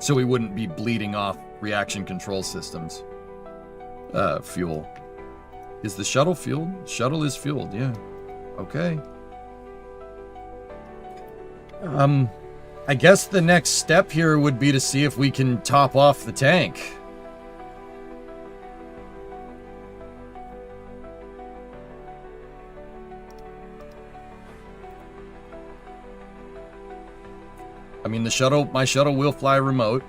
so we wouldn't be bleeding off reaction control systems. Fuel. Is the shuttle fueled? Shuttle is fueled, yeah. Okay. I guess the next step here would be to see if we can top off the tank. I mean, the shuttle, my shuttle will fly remote.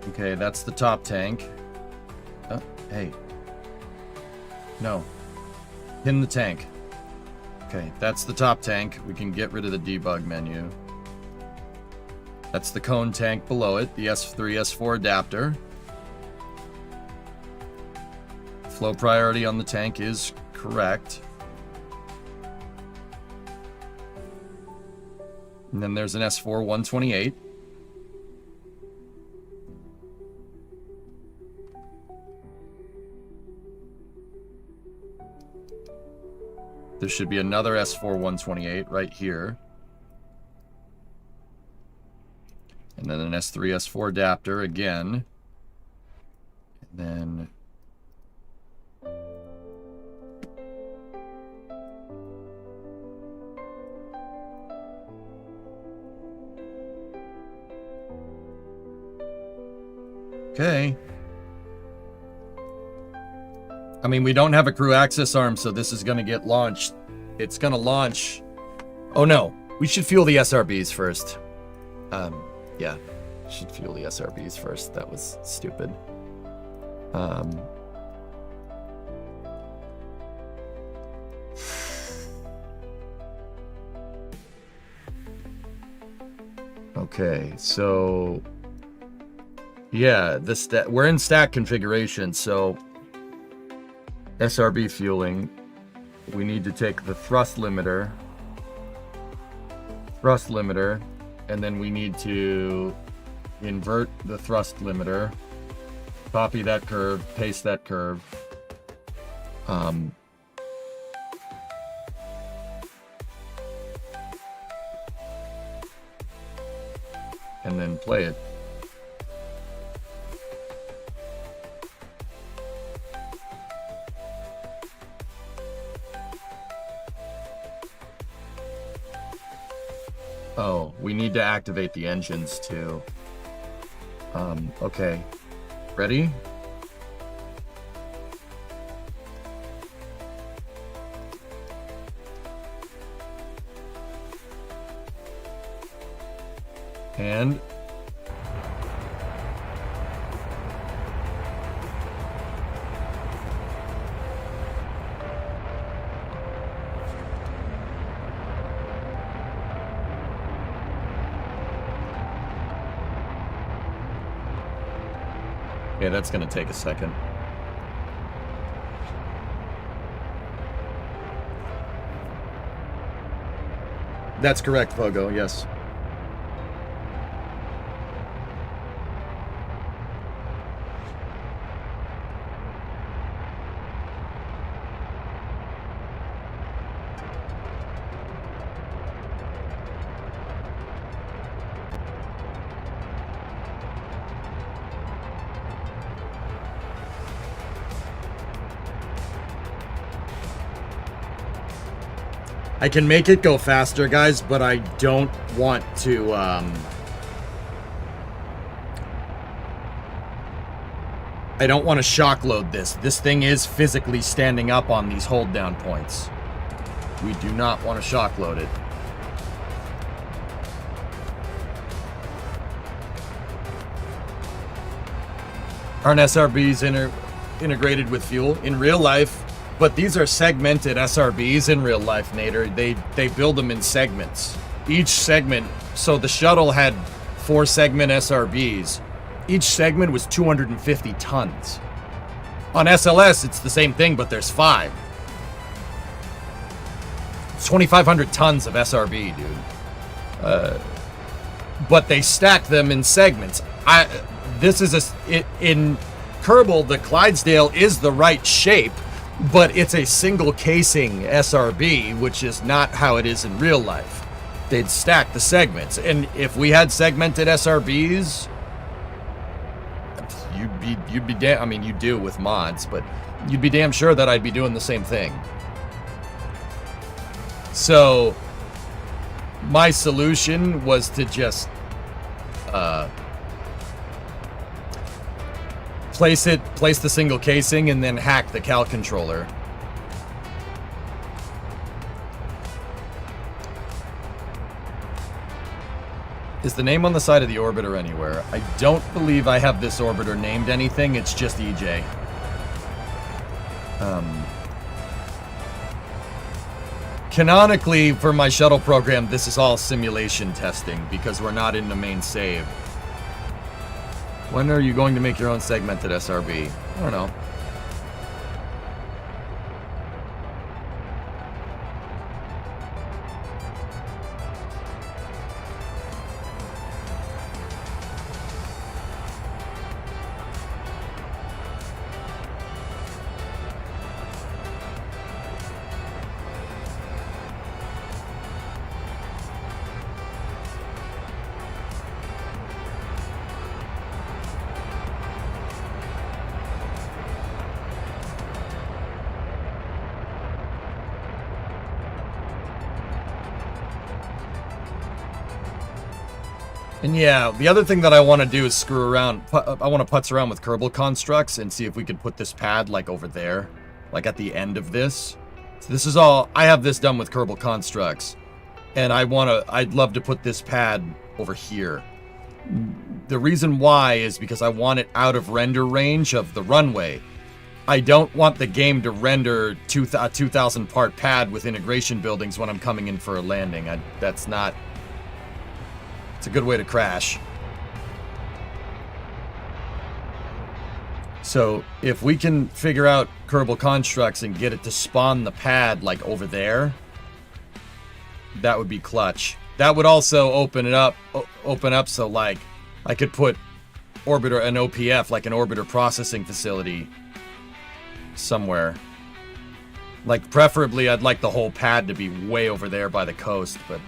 Okay, that's the top tank. Oh, hey. No. Pin the tank. Okay, that's the top tank. We can get rid of the debug menu. That's the cone tank below it, the S3, S4 adapter. Flow priority on the tank is correct. And then there's an S4 128. There should be another S4 128 right here. And then an S3, S4 adapter again. And then... Okay. I mean, we don't have a crew access arm, so this is going to get launched. It's going to launch. Oh, no. We should fuel the SRBs first. Yeah. Should fuel the SRBs first. That was stupid. Okay, so... Yeah, we're in stack configuration, so... SRB fueling, we need to take the thrust limiter, and then we need to invert the thrust limiter, copy that curve, paste that curve, and then play it. Oh, we need to activate the engines too. Okay. Ready? And... Okay, that's going to take a second. That's correct, Fogo, yes. I can make it go faster, guys, but I don't want to, I don't want to shock load this. This thing is physically standing up on these hold down points. We do not want to shock load it. Aren't SRBs integrated with fuel? In real life, but these are segmented SRBs in real life, Nader. They build them in segments. Each segment, so the shuttle had 4 segment SRBs. Each segment was 250 tons. On SLS, it's the same thing, but there's 5. It's 2,500 tons of SRB, dude. But they stack them in segments. In Kerbal, the Clydesdale is the right shape, but it's a single casing SRB, which is not how it is in real life. They'd stack the segments, and if we had segmented SRBs, you'd be damn. I mean, you do with mods, but you'd be damn sure that I'd be doing the same thing. So my solution was to just place the single casing and then hack the cal controller. Is the name on the side of the orbiter anywhere? I don't believe I have this orbiter named anything. It's just EJ. Canonically, for my shuttle program, this is all simulation testing because we're not in the main save. When are you going to make your own segmented SRB? I don't know. And yeah, the other thing that I want to do is screw around. I want to putz around with Kerbal constructs and see if we could put this pad like over there, like at the end of this. So this is all, I have this done with Kerbal constructs, and I'd love to put this pad over here. The reason why is because I want it out of render range of the runway. I don't want the game to render a 2,000 part pad with integration buildings when I'm coming in for a landing. That's not... It's a good way to crash. So if we can figure out Kerbal constructs and get it to spawn the pad like over there, that would be clutch. That would also open up so like I could put an OPF, like an orbiter processing facility somewhere. Like preferably I'd like the whole pad to be way over there by the coast, but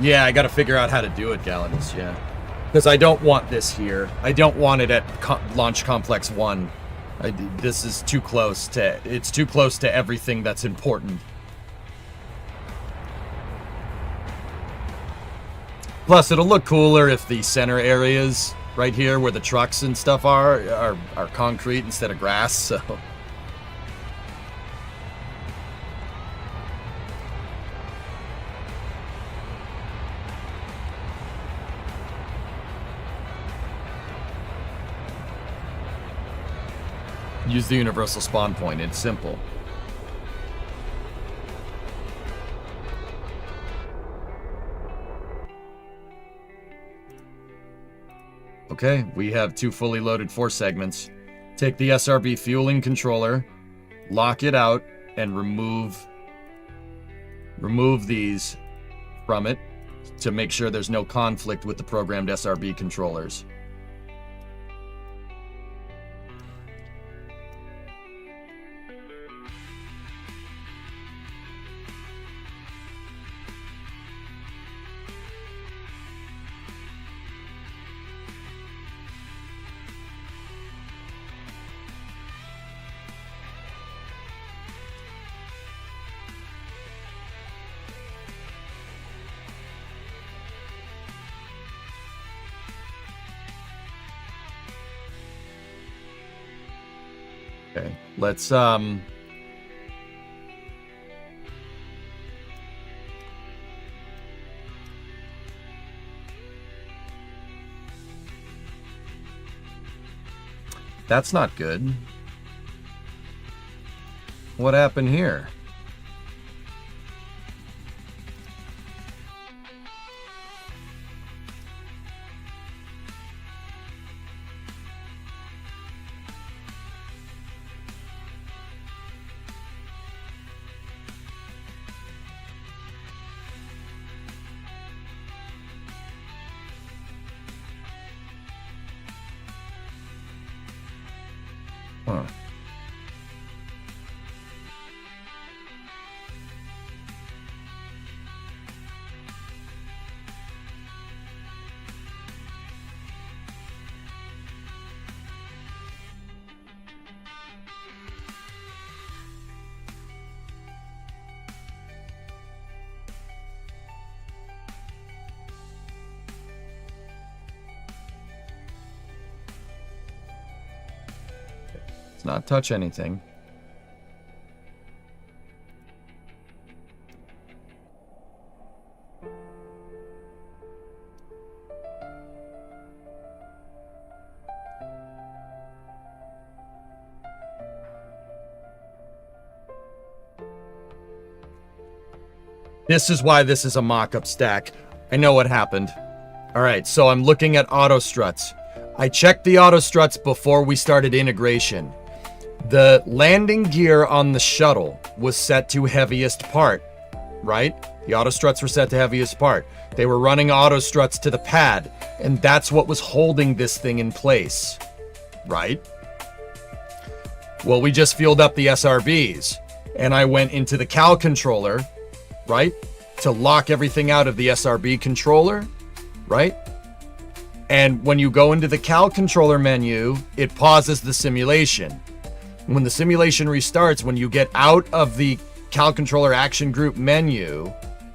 yeah, I gotta figure out how to do it, Galanus, yeah. Because I don't want this here. I don't want it at Launch Complex 1. This is too close to... It's too close to everything that's important. Plus, it'll look cooler if the center areas right here where the trucks and stuff are concrete instead of grass, so... Use the universal spawn point. It's simple. Okay, we have 2 fully loaded 4 segments. Take the SRB fueling controller, lock it out, and remove these from it to make sure there's no conflict with the programmed SRB controllers. Okay, let's that's not good. What happened here? Huh. Let's not touch anything. This is why this is a mock-up stack. I know what happened. All right, so I'm looking at auto struts. I checked the auto struts before we started integration. The landing gear on the shuttle was set to heaviest part, right? The auto struts were set to heaviest part. They were running auto struts to the pad, and that's what was holding this thing in place, right? Well, we just fueled up the SRBs, and I went into the CAL controller, right? To lock everything out of the SRB controller, right? And when you go into the CAL controller menu, it pauses the simulation. When the simulation restarts, when you get out of the CAL controller action group menu,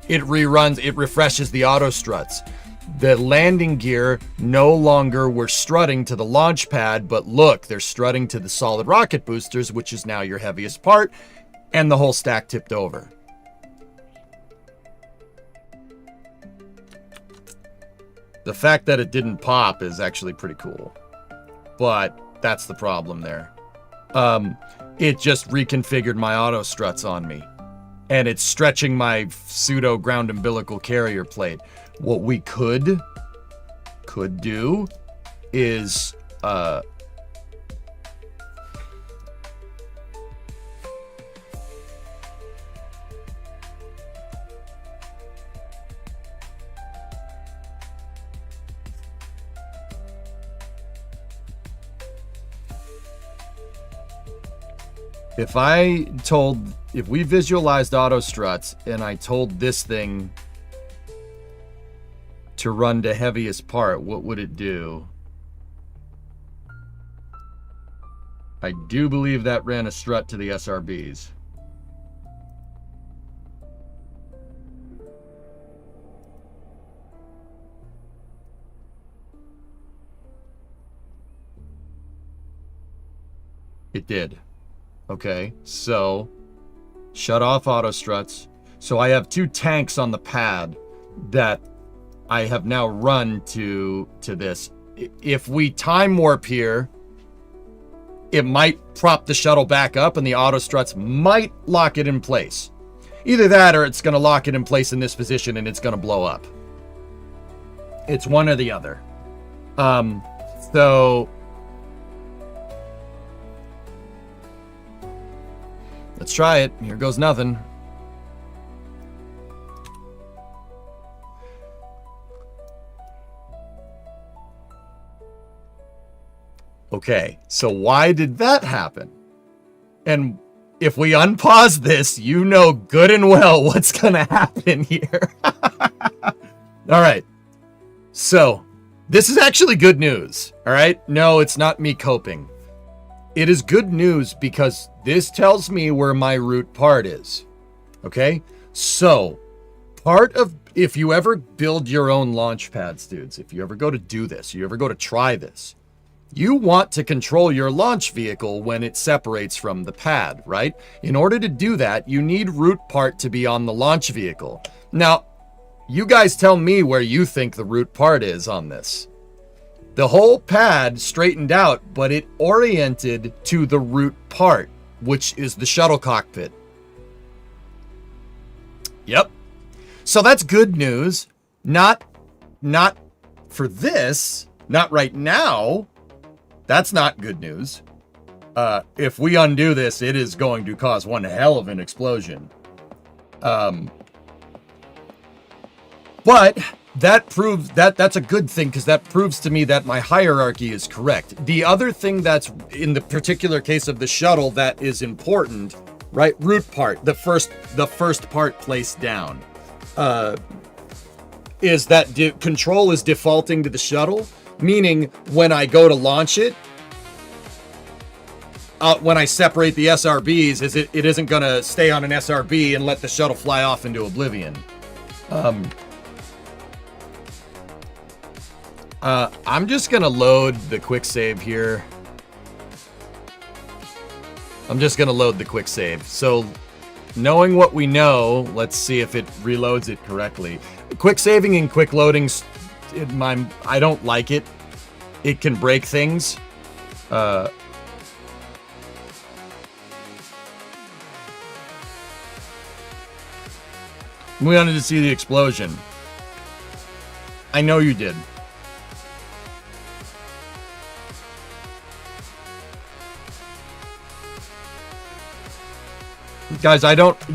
it reruns, it refreshes the auto struts. The landing gear no longer were strutting to the launch pad, but look, they're strutting to the solid rocket boosters, which is now your heaviest part, and the whole stack tipped over. The fact that it didn't pop is actually pretty cool, but that's the problem there. It just reconfigured my auto struts on me, and it's stretching my pseudo ground umbilical carrier plate. What we could do is if we visualized auto struts and I told this thing to run to heaviest part, what would it do? I do believe that ran a strut to the SRBs. It did. Okay, so shut off auto struts. So I have two tanks on the pad that I have now run to this. If we time warp here, it might prop the shuttle back up and the auto struts might lock it in place. Either that or it's going to lock it in place in this position and it's going to blow up. It's one or the other. So let's try it. Here goes nothing. Okay, so why did that happen? And if we unpause this, you know good and well what's gonna happen here. All right, so this is actually good news, all right? No, it's not me coping. It is good news because this tells me where my root part is, okay? So, part of, if you ever build your own launch pads, dudes, if you ever go to do this, you ever go to try this, You want to control your launch vehicle when it separates from the pad, right? In order to do that, you need root part to be on the launch vehicle. Now, you guys tell me where you think the root part is on this. The whole pad straightened out, but it oriented to the root part, which is the shuttle cockpit. Yep. So that's good news. Not for this, not right now. That's not good news. If we undo this, it is going to cause one hell of an explosion. But that proves that's a good thing, because that proves to me that my hierarchy is correct. The other thing that's in the particular case of the shuttle that is important, right? Root part, the first part placed down, is that control is defaulting to the shuttle, meaning when I go to launch it, when I separate the SRBs, it isn't gonna stay on an SRB and let the shuttle fly off into oblivion. I'm just gonna load the quick save here. I'm just gonna load the quick save. So, knowing what we know, let's see if it reloads it correctly. Quick saving and quick loading, I don't like it. It can break things. We wanted to see the explosion. I know you did. Guys,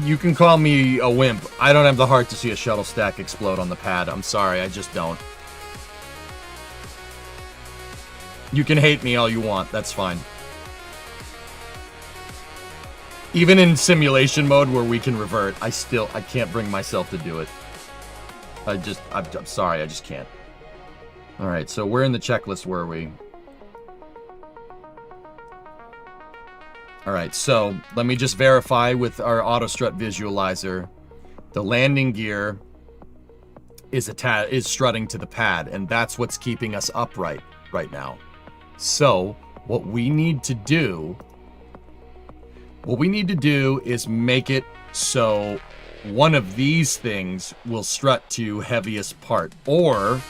you can call me a wimp. I don't have the heart to see a shuttle stack explode on the pad. I'm sorry, I just don't. You can hate me all you want, that's fine. Even in simulation mode where we can revert, I can't bring myself to do it. I'm sorry, I just can't. Alright, so where in the checklist were we? Alright, so let me just verify with our auto strut visualizer. The landing gear is strutting to the pad, and that's what's keeping us upright right now. So, what we need to do is make it so one of these things will strut to heaviest part. Or,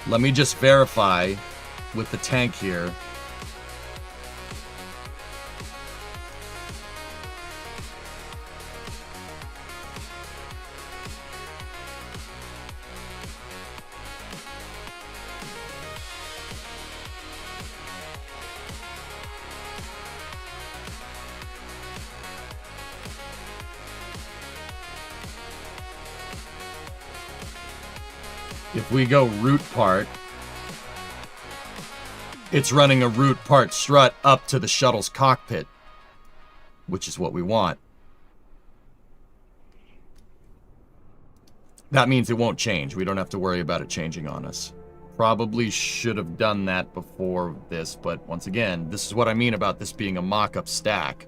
let me just verify with the tank here. If we go root part, it's running a root part strut up to the shuttle's cockpit, which is what we want. That means it won't change. We don't have to worry about it changing on us. Probably should have done that before this, but once again, this is what I mean about this being a mock-up stack.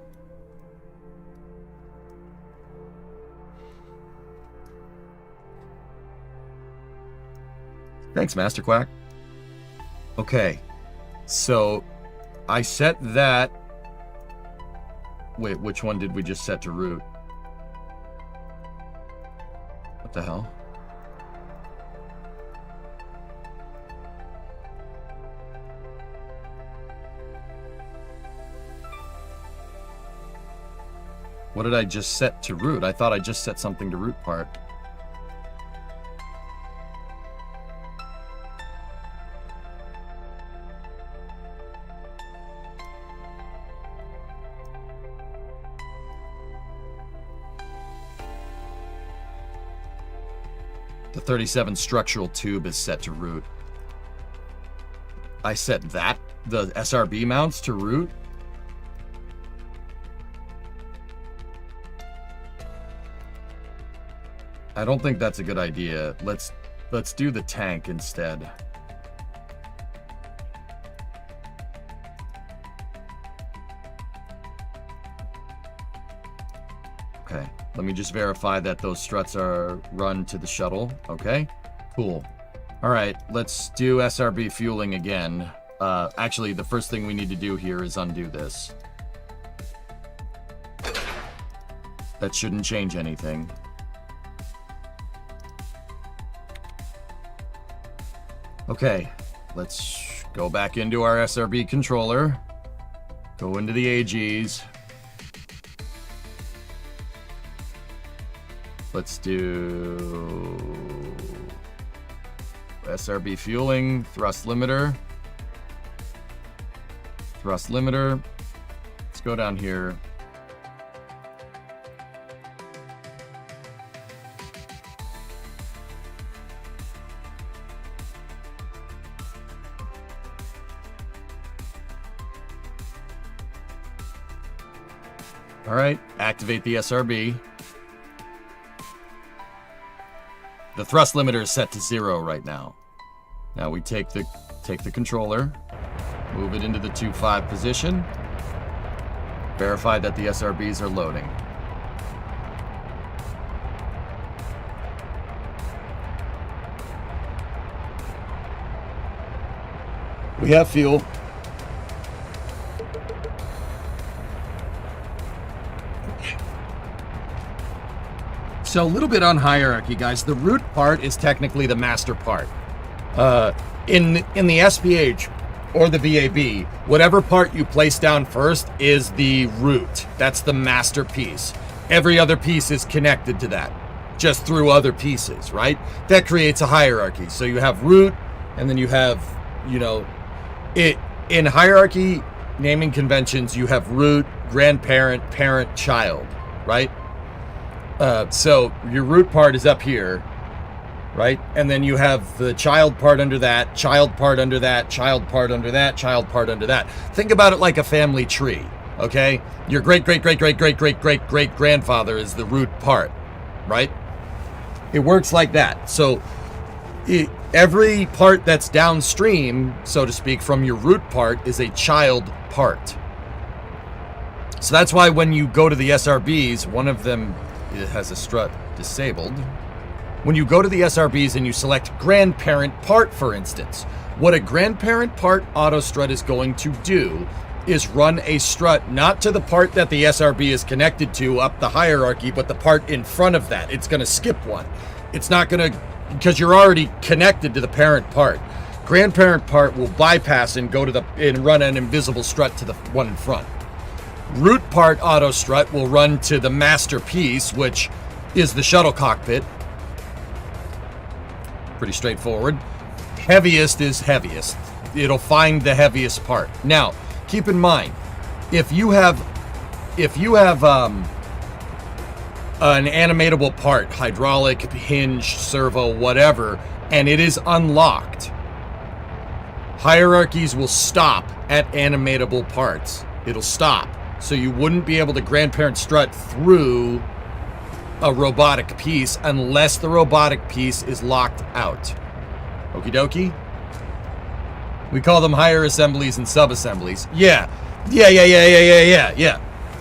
Thanks, Master Quack. Okay, so I set that. Wait, which one did we just set to root? What the hell? What did I just set to root? I thought I just set something to root part. The 37 structural tube is set to root. I set that, the SRB mounts, to root. I don't think that's a good idea. Let's do the tank instead. Okay, let me just verify that those struts are run to the shuttle. Okay, cool. All right, let's do SRB fueling again. Actually, the first thing we need to do here is undo this. That shouldn't change anything. Okay, let's go back into our SRB controller. Go into the AGs. Let's do SRB fueling, thrust limiter. Thrust limiter. Let's go down here. All right, activate the SRB. The thrust limiter is set to 0 right now. Now we take the controller, move it into the 2.5 position, verify that the SRBs are loading. We have fuel. So a little bit on hierarchy, guys. The root part is technically the master part. In the SPH or the VAB, whatever part you place down first is the root. That's the master piece. Every other piece is connected to that, just through other pieces, right? That creates a hierarchy. So you have root, and then you have, in hierarchy naming conventions, you have root, grandparent, parent, child, right? So your root part is up here, right? And then you have the child part under that, child part under that, child part under that, child part under that. Think about it like a family tree, okay? Your great-great-great-great-great-great-great-grandfather is the root part, right? It works like that. So every part that's downstream, so to speak, from your root part is a child part. So that's why when you go to the SRBs, one of them has a strut disabled. When you go to the SRBs and you select grandparent part, for instance, what a grandparent part auto strut is going to do is run a strut not to the part that the SRB is connected to up the hierarchy, but the part in front of that. It's going to skip one. It's not going to, because you're already connected to the parent part. Grandparent part will bypass and go to and run an invisible strut to the one in front. Root part auto strut will run to the master piece, which is the shuttle cockpit. Pretty straightforward. Heaviest is heaviest. It'll find the heaviest part. Now, keep in mind, if you have an animatable part, hydraulic, hinge, servo, whatever, and it is unlocked, hierarchies will stop at animatable parts. It'll stop. So you wouldn't be able to grandparent strut through a robotic piece unless the robotic piece is locked out. Okie dokie? We call them higher assemblies and sub-assemblies. Yeah.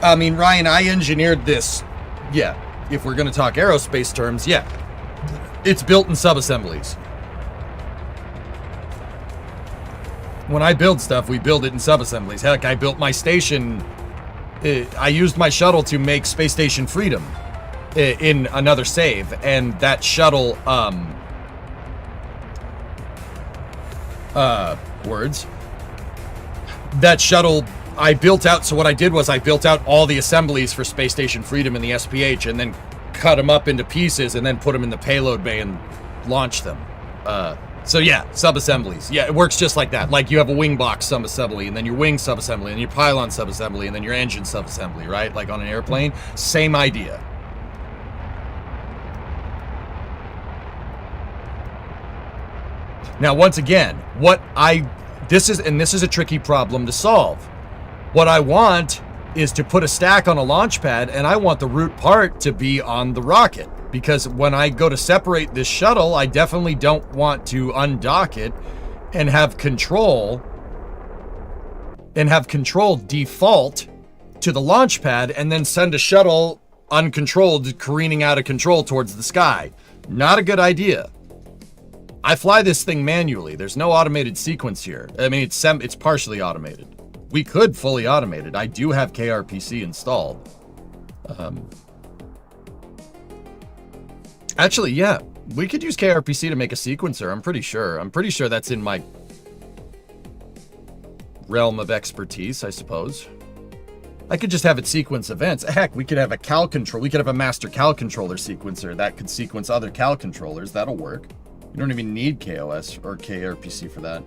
I mean, Ryan, I engineered this. Yeah. If we're going to talk aerospace terms, yeah. It's built in sub-assemblies. When I build stuff, we build it in sub-assemblies. Heck, I built my station. I used my shuttle to make Space Station Freedom in another save, and that shuttle, that shuttle I built out. So what I did was I built out all the assemblies for Space Station Freedom in the SPH, and then cut them up into pieces, and then put them in the payload bay and launched them. So yeah, sub-assemblies. Yeah, it works just like that. Like you have a wing box sub-assembly, and then your wing sub-assembly, and your pylon sub-assembly, and then your engine sub-assembly, right? Like on an airplane. Same idea. Now, once again, this is a tricky problem to solve. What I want is to put a stack on a launch pad, and I want the root part to be on the rocket. Because when I go to separate this shuttle, I definitely don't want to undock it and have control default to the launch pad and then send a shuttle uncontrolled careening out of control towards the sky. Not a good idea. I fly this thing manually. There's no automated sequence here. I mean, it's partially automated. We could fully automate it. I do have KRPC installed. Actually, yeah, we could use KRPC to make a sequencer. I'm pretty sure. I'm pretty sure that's in my realm of expertise, I suppose. I could just have it sequence events. Heck, we could have a cal control. We could have a master cal controller sequencer that could sequence other cal controllers. That'll work. You don't even need KOS or KRPC for that.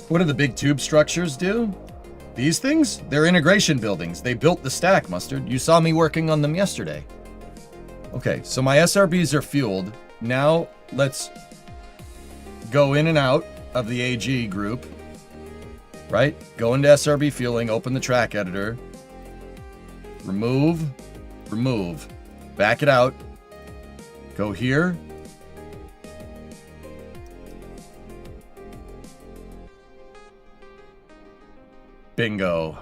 What do the big tube structures do? These things? They're integration buildings. They built the stack, Mustard. You saw me working on them yesterday. Okay, so my SRBs are fueled. Now let's go in and out of the AG group. Right? Go into SRB fueling, open the track editor. Remove, remove. Back it out. Go here. Bingo.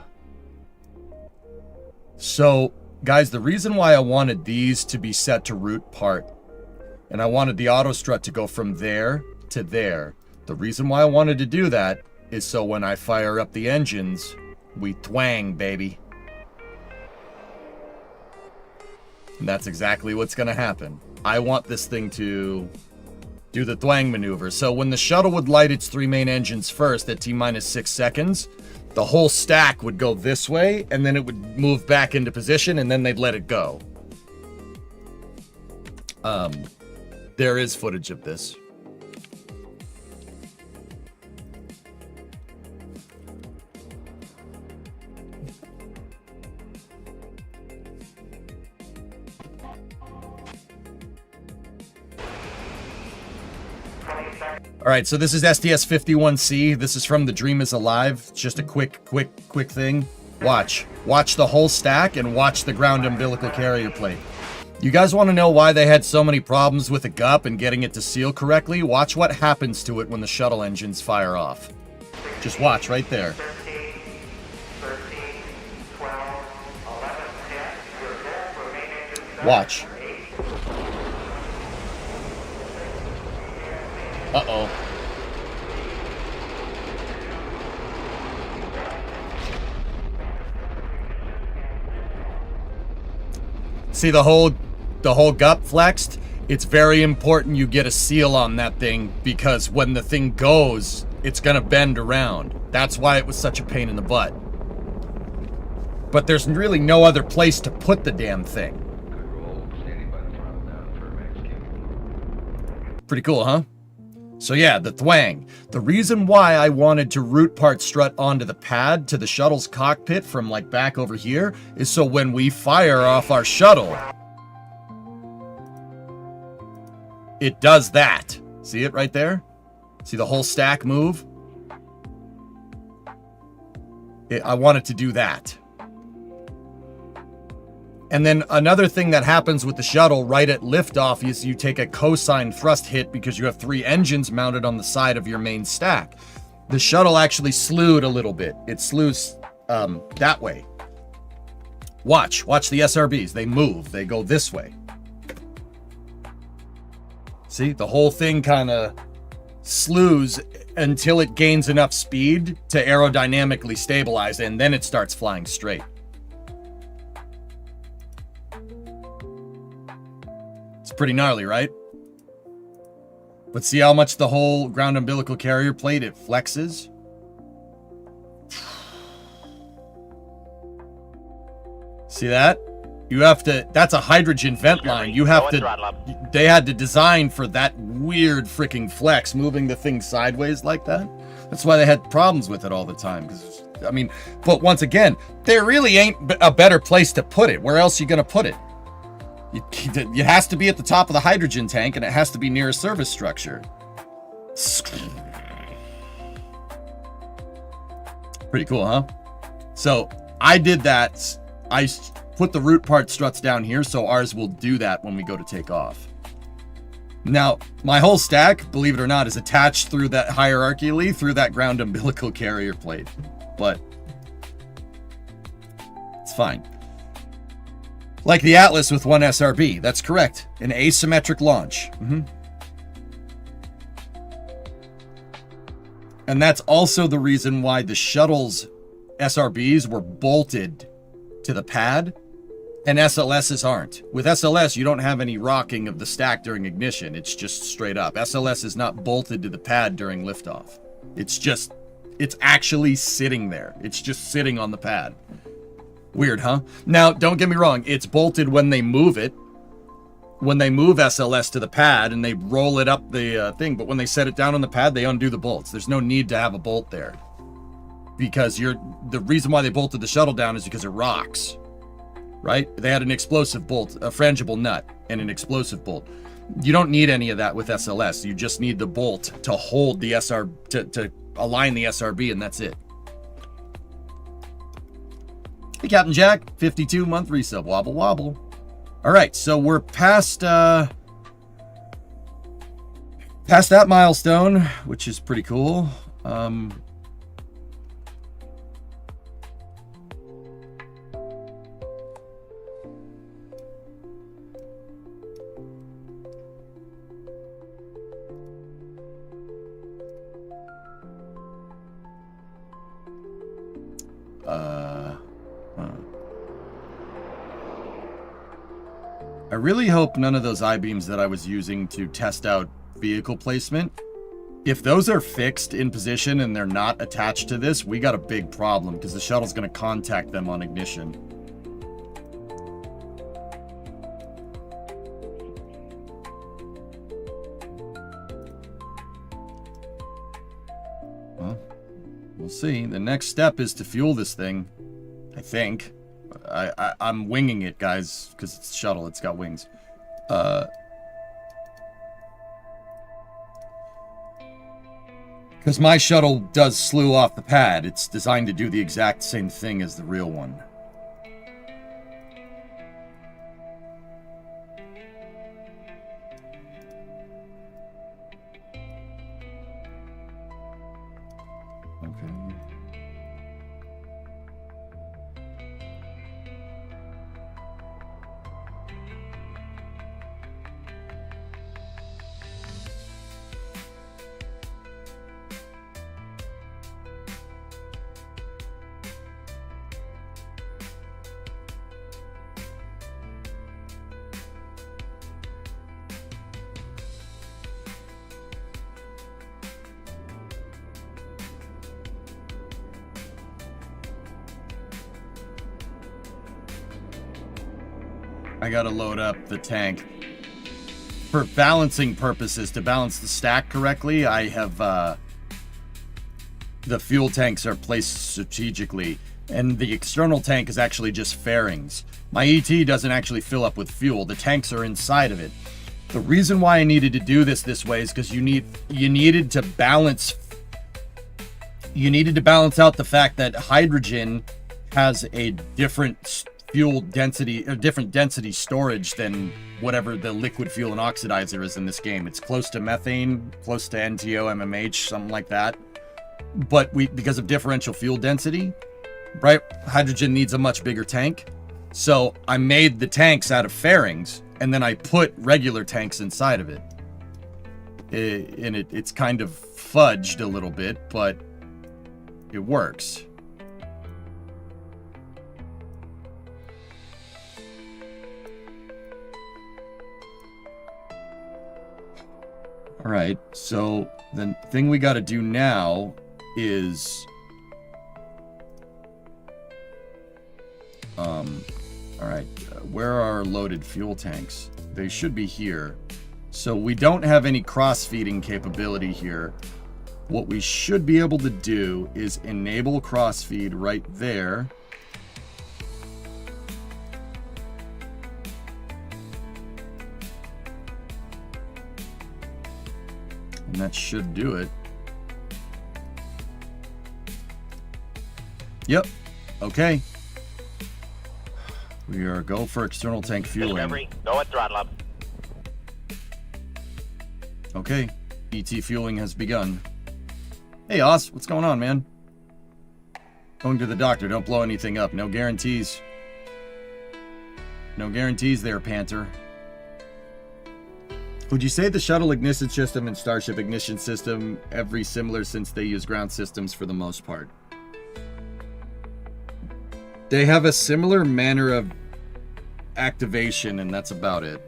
So, guys, the reason why I wanted these to be set to root part, and I wanted the auto strut to go from there to there, the reason why I wanted to do that is so when I fire up the engines, we twang, baby. And that's exactly what's going to happen. I want this thing to do the twang maneuver. So when the shuttle would light its 3 main engines first at T-minus 6 seconds, the whole stack would go this way, and then it would move back into position, and then they'd let it go. There is footage of this. All right, so this is STS-51C. This is from The Dream is Alive. It's just a quick thing. Watch the whole stack and watch the ground umbilical carrier plate. You guys want to know why they had so many problems with the GUP and getting it to seal correctly? Watch what happens to it when the shuttle engines fire off. Just watch right there. 13, 12, 11, 10. Your goal remain engine Watch. Uh-oh. See the whole GUP flexed? It's very important you get a seal on that thing because when the thing goes, it's gonna bend around. That's why it was such a pain in the butt. But there's really no other place to put the damn thing. Pretty cool, huh? So yeah, the thwang. The reason why I wanted to root part strut onto the pad to the shuttle's cockpit from like back over here is so when we fire off our shuttle, it does that. See it right there? See the whole stack move? I wanted to do that. And then another thing that happens with the shuttle right at liftoff is you take a cosine thrust hit because you have 3 engines mounted on the side of your main stack. The shuttle actually slewed a little bit. It slews that way. Watch the SRBs. They move. They go this way. See, the whole thing kind of slews until it gains enough speed to aerodynamically stabilize, and then it starts flying straight. It's pretty gnarly, right? But see how much the whole ground umbilical carrier plate, it flexes? See that? You have to, that's a hydrogen vent line. You have to, they had to design for that weird freaking flex, moving the thing sideways like that. That's why they had problems with it all the time. Because, I mean, but once again, there really ain't a better place to put it. Where else are you going to put it? It has to be at the top of the hydrogen tank, and it has to be near a service structure. Pretty cool, huh? So I did that. I put the root part struts down here, so ours will do that when we go to take off. Now, my whole stack, believe it or not, is attached through that hierarchically through that ground umbilical carrier plate. But it's fine. Like the Atlas with one SRB. That's correct. An asymmetric launch. And that's also the reason why the shuttle's SRBs were bolted to the pad and SLSs aren't. With SLS, you don't have any rocking of the stack during ignition. It's just straight up. SLS is not bolted to the pad during liftoff. It's actually sitting there. It's just sitting on the pad. Weird, huh? Now, don't get me wrong. It's bolted when they move it. When they move SLS to the pad and they roll it up the thing. But when they set it down on the pad, they undo the bolts. There's no need to have a bolt there. Because the reason why they bolted the shuttle down is because it rocks. Right? They had an explosive bolt, a frangible nut, and an explosive bolt. You don't need any of that with SLS. You just need the bolt to hold the to align the SRB, and that's it. Hey, Captain Jack, 52-month resub. Wobble, wobble. All right, so we're past that milestone, which is pretty cool. I really hope none of those I-beams that I was using to test out vehicle placement, if those are fixed in position and they're not attached to this, we got a big problem because the shuttle's going to contact them on ignition. Well, we'll see. The next step is to fuel this thing, I think. I'm winging it, guys, because it's a shuttle. It's got wings. Because my shuttle does slew off the pad. It's designed to do the exact same thing as the real one. Okay. I gotta load up the tank. For balancing purposes, to balance the stack correctly, I have, the fuel tanks are placed strategically, and the external tank is actually just fairings. My ET doesn't actually fill up with fuel. The tanks are inside of it. The reason why I needed to do this way is because you needed to balance out the fact that hydrogen has a different fuel density, or different density storage than whatever the liquid fuel and oxidizer is in this game. It's close to methane, close to NTO, MMH, something like that. But because of differential fuel density, right, hydrogen needs a much bigger tank. So I made the tanks out of fairings, and then I put regular tanks inside of it. And it's kind of fudged a little bit, but it works. All right, so the thing we got to do now is, all right, where are our loaded fuel tanks? They should be here. So we don't have any cross-feeding capability here. What we should be able to do is enable cross-feed right there. And that should do it. Yep. Okay. We are go for external tank fueling. Discovery, go at throttle up. Okay, ET fueling has begun. Hey, Oz, what's going on, man? Going to the doctor, don't blow anything up. No guarantees. No guarantees there, Panther. Would you say the shuttle ignition system and Starship ignition system every similar since they use ground systems for the most part? They have a similar manner of activation, and that's about it.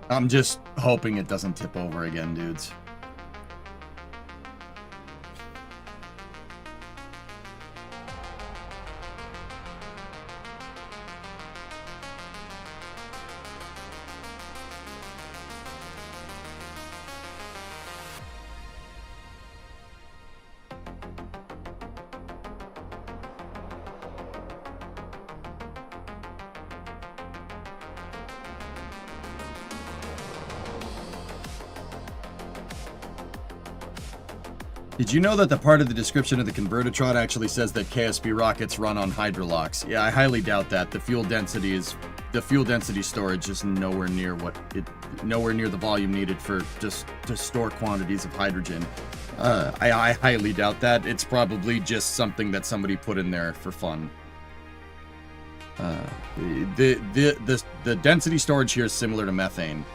I'm just hoping it doesn't tip over again, dudes. Did you know that the part of the description of the Convertitron actually says that KSP rockets run on hydrolocks? Yeah, I highly doubt that. The fuel density storage is nowhere near the volume needed for just to store quantities of hydrogen. I highly doubt that. It's probably just something that somebody put in there for fun. The density storage here is similar to methane.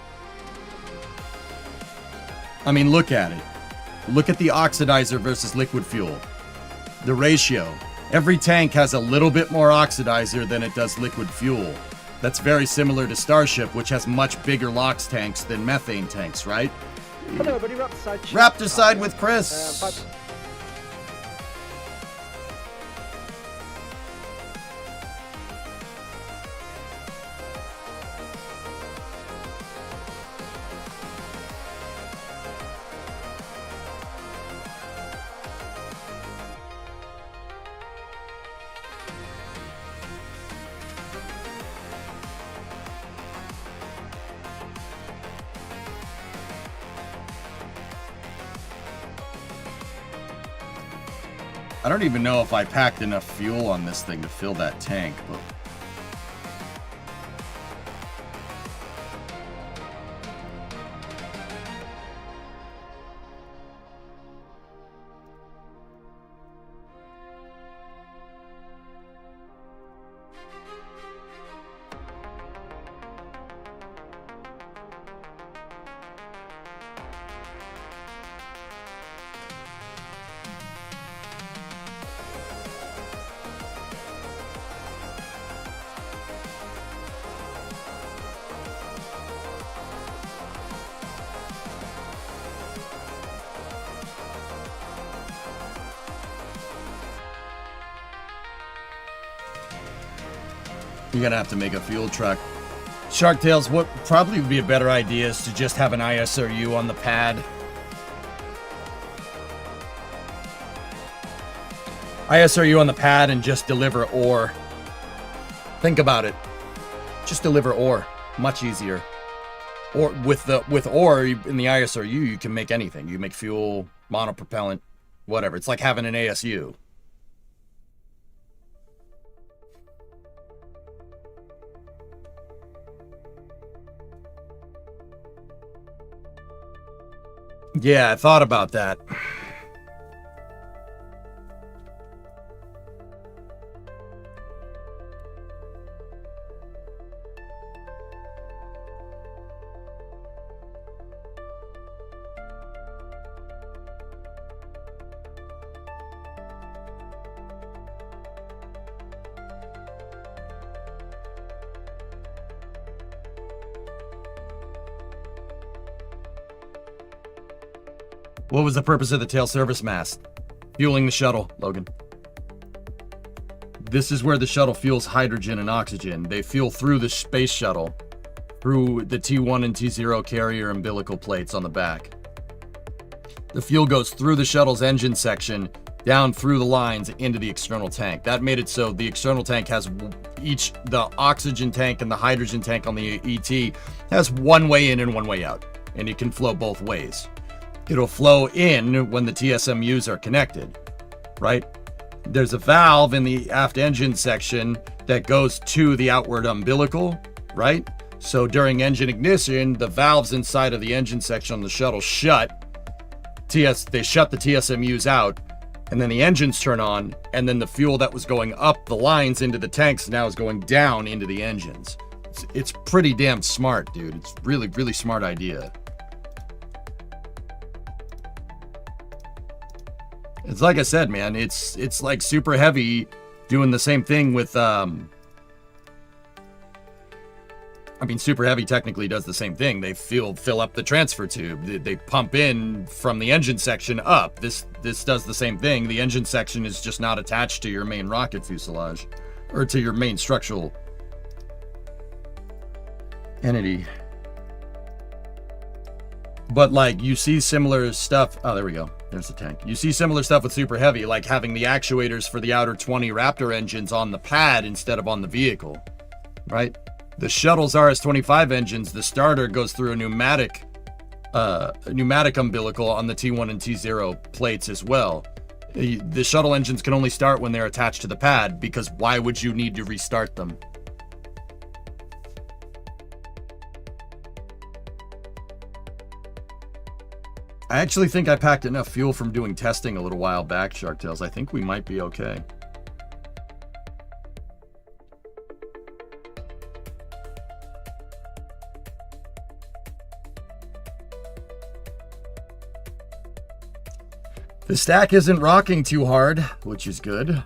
I mean, look at it. Look at the oxidizer versus liquid fuel. The ratio. Every tank has a little bit more oxidizer than it does liquid fuel. That's very similar to Starship, which has much bigger LOX tanks than methane tanks, right? Hello, everybody. Raptorside with Chris. I don't even know if I packed enough fuel on this thing to fill that tank, but... You're gonna have to make a fuel truck. Sharktails, what probably would be a better idea is to just have an ISRU on the pad. ISRU on the pad and just deliver ore. Think about it. Just deliver ore. Much easier. Or with ore in the ISRU, you can make anything. You make fuel, monopropellant, whatever. It's like having an ASU. Yeah, I thought about that. What was the purpose of the tail service mast? Fueling the shuttle, Logan. This is where the shuttle fuels hydrogen and oxygen. They fuel through the space shuttle, through the T1 and T0 carrier umbilical plates on the back. The fuel goes through the shuttle's engine section, down through the lines into the external tank. That made it so the external tank has the oxygen tank and the hydrogen tank on the ET has one way in and one way out, and it can flow both ways. It'll flow in when the TSMUs are connected, right? There's a valve in the aft engine section that goes to the outward umbilical, right? So during engine ignition, the valves inside of the engine section on the shuttle shut. They shut the TSMUs out, and then the engines turn on, and then the fuel that was going up the lines into the tanks now is going down into the engines. It's pretty damn smart, dude. It's really, really smart idea. It's like I said, man, it's like Super Heavy doing the same thing with, I mean, Super Heavy technically does the same thing. They fill up the transfer tube. They pump in from the engine section up. This does the same thing. The engine section is just not attached to your main rocket fuselage or to your main structural entity. But like you see similar stuff. Oh, there we go. There's the tank. You see similar stuff with Super Heavy, like having the actuators for the outer 20 Raptor engines on the pad instead of on the vehicle, right? The shuttle's RS-25 engines, the starter goes through a pneumatic umbilical on the T1 and T0 plates as well. The shuttle engines can only start when they're attached to the pad, because why would you need to restart them? I actually think I packed enough fuel from doing testing a little while back, Sharktails. I think we might be okay. The stack isn't rocking too hard, which is good.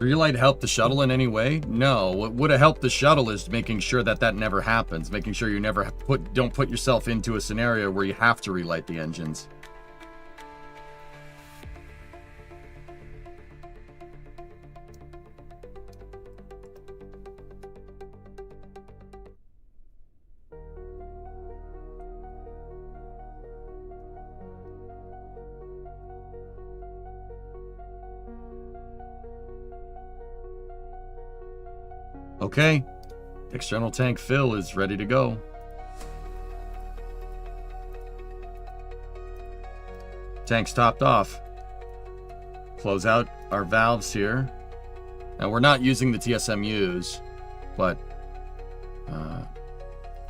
Relight help the shuttle in any way? No. What would have helped the shuttle is making sure that never happens. Making sure you never don't put yourself into a scenario where you have to relight the engines. Okay, external tank fill is ready to go. Tank's topped off. Close out our valves here. Now we're not using the TSMUs, but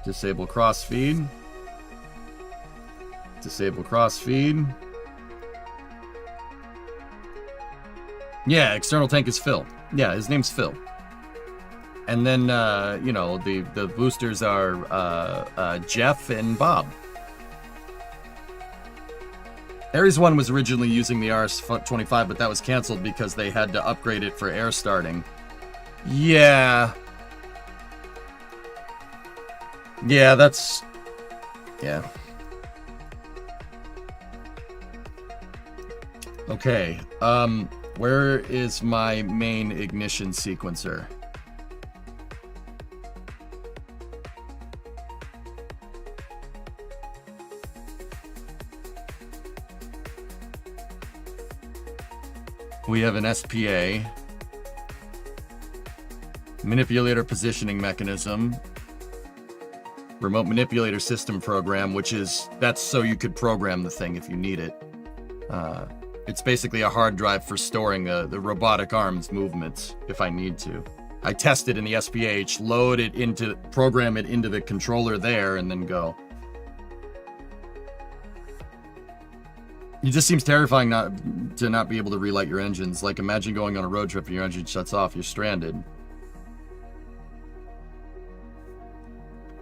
disable cross feed. Disable cross feed. Yeah, external tank is Phil. Yeah, his name's Phil. And then, you know, the boosters are Jeff and Bob. Ares 1 was originally using the RS-25, but that was canceled because they had to upgrade it for air starting. Yeah. Yeah, that's... Yeah. Okay, where is my main ignition sequencer? We have an SPA, manipulator positioning mechanism, remote manipulator system program, that's so you could program the thing if you need it. It's basically a hard drive for storing the robotic arms movements if I need to. I test it in the SPH, program it into the controller there, and then go. It just seems terrifying to not be able to relight your engines. Like, imagine going on a road trip and your engine shuts off, you're stranded.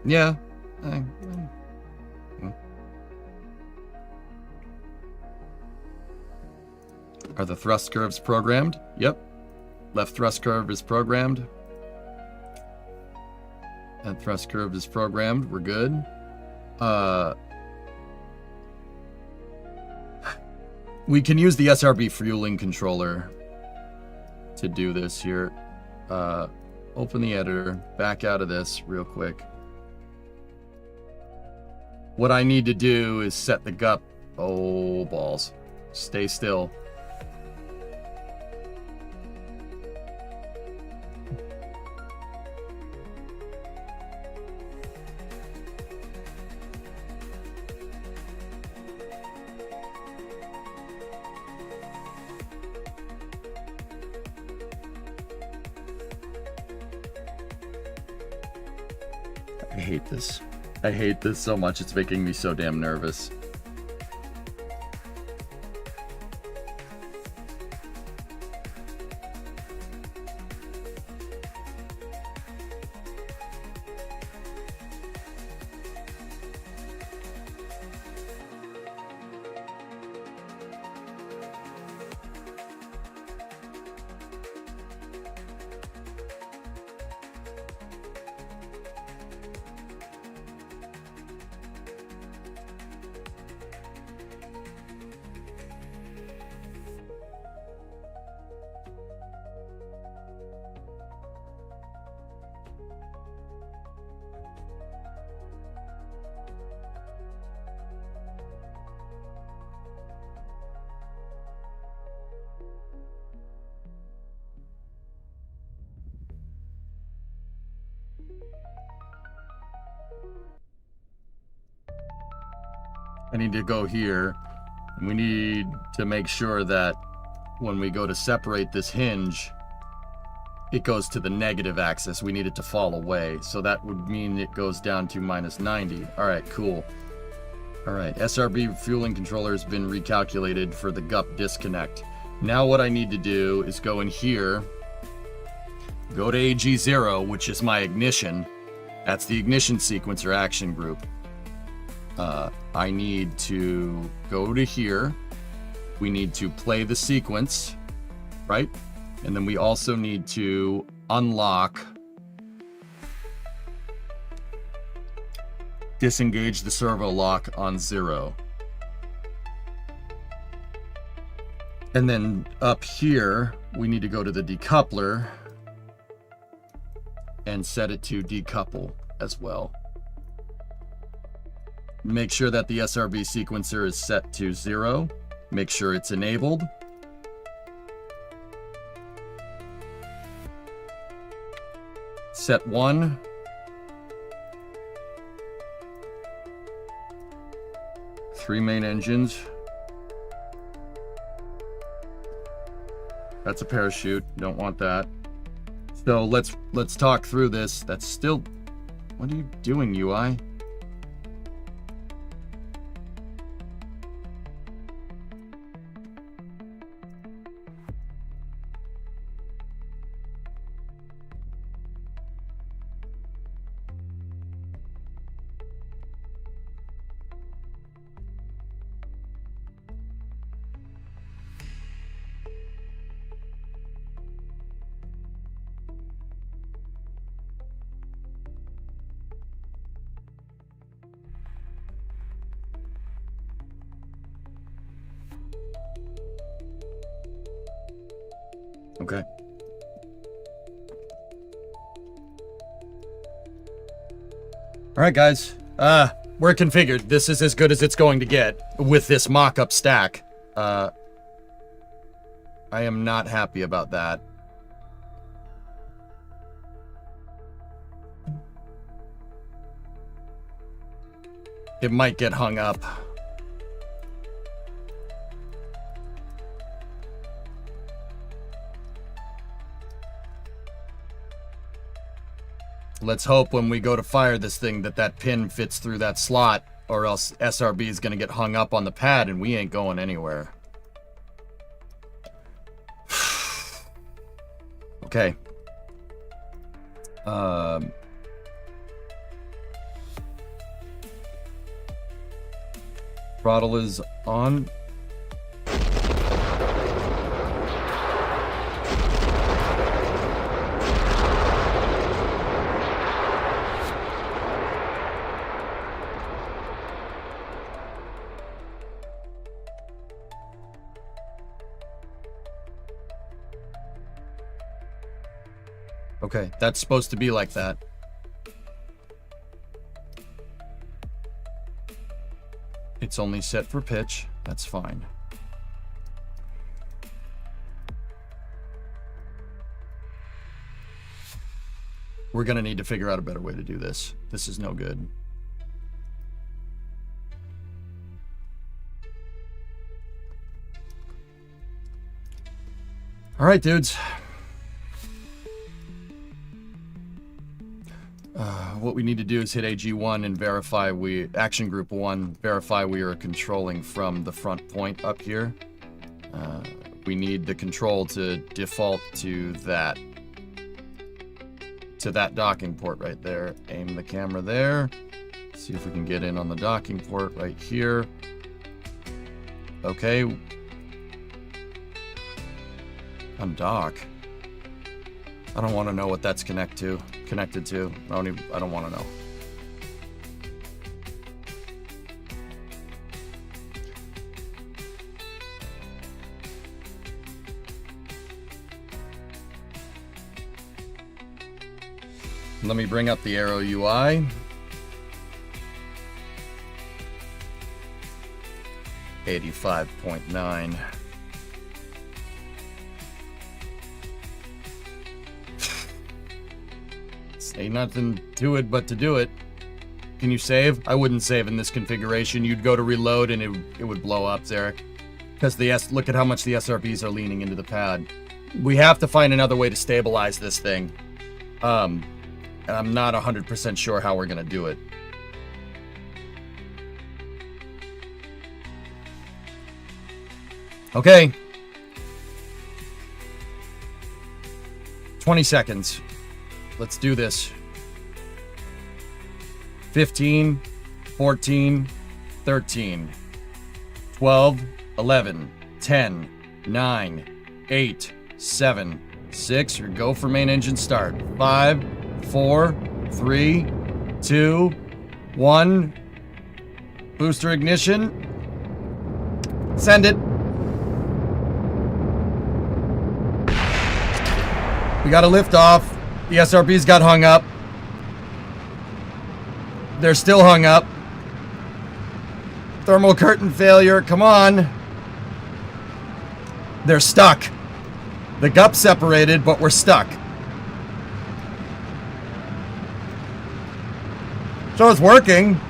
Yeah. Are the thrust curves programmed? Yep. Left thrust curve is programmed. That thrust curve is programmed. We're good. We can use the SRB fueling controller to do this here. Open the editor, back out of this real quick. What I need to do is set the GUP. Oh, balls. Stay still. I hate this. I hate this so much. It's making me so damn nervous. I need to go here. We need to make sure that when we go to separate this hinge, it goes to the negative axis. We need it to fall away. So that would mean it goes down to -90. All right, cool. All right, SRB fueling controller has been recalculated for the GUP disconnect. Now what I need to do is go in here, go to AG0, which is my ignition. That's the ignition sequencer action group. I need to go to here. We need to play the sequence, right? And then we also need to unlock, disengage the servo lock on 0. And then up here, we need to go to the decoupler and set it to decouple as well. Make sure that the SRB sequencer is set to 0. Make sure it's enabled. Set 1. Three main engines. That's a parachute. Don't want that. So let's talk through this. That's still... What are you doing, UI? Okay. All right, guys. We're configured. This is as good as it's going to get with this mock-up stack. I am not happy about that. It might get hung up. Let's hope when we go to fire this thing that pin fits through that slot, or else SRB is going to get hung up on the pad and we ain't going anywhere. Okay. Throttle is on. Okay, that's supposed to be like that. It's only set for pitch. That's fine. We're gonna need to figure out a better way to do this. This is no good. All right, dudes. What we need to do is hit AG1 and verify Action Group 1, verify we are controlling from the front point up here. We need the control to default to that docking port right there. Aim the camera there. See if we can get in on the docking port right here. Okay. Undock. I don't want to know what that's connected to. I don't want to know. Let me bring up the Aero UI. $85.9. Ain't nothing to it but to do it. Can you save? I wouldn't save in this configuration. You'd go to reload and it would blow up, Zarek. Because look at how much the SRBs are leaning into the pad. We have to find another way to stabilize this thing. And I'm not 100% sure how we're gonna do it. Okay. 20 seconds. Let's do this. 15, 14, 13, 12, 11, 10, 9, 8, 7, 6. Go for main engine start. 5, 4, 3, 2, 1. Booster ignition. Send it. We got a lift off. The SRBs got hung up. They're still hung up. Thermal curtain failure. Come on. They're stuck. The gup separated, but we're stuck. So it's working.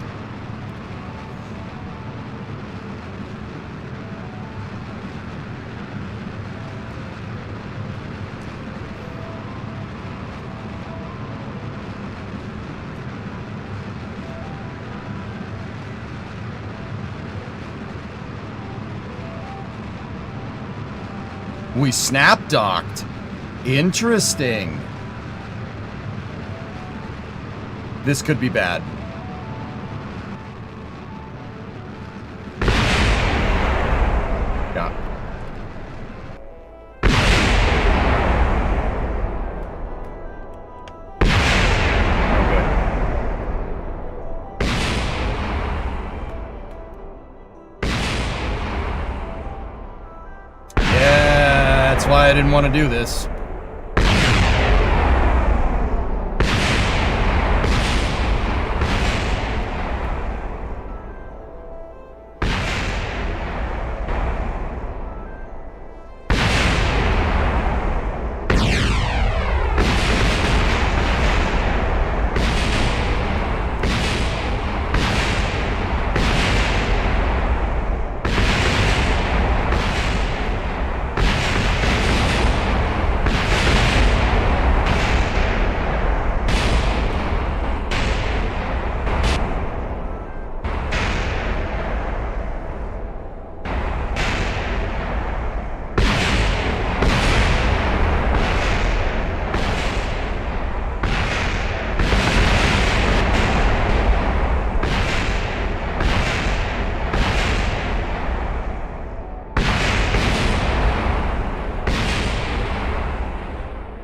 We snap docked. Interesting. This could be bad. Yeah. That's why I didn't want to do this.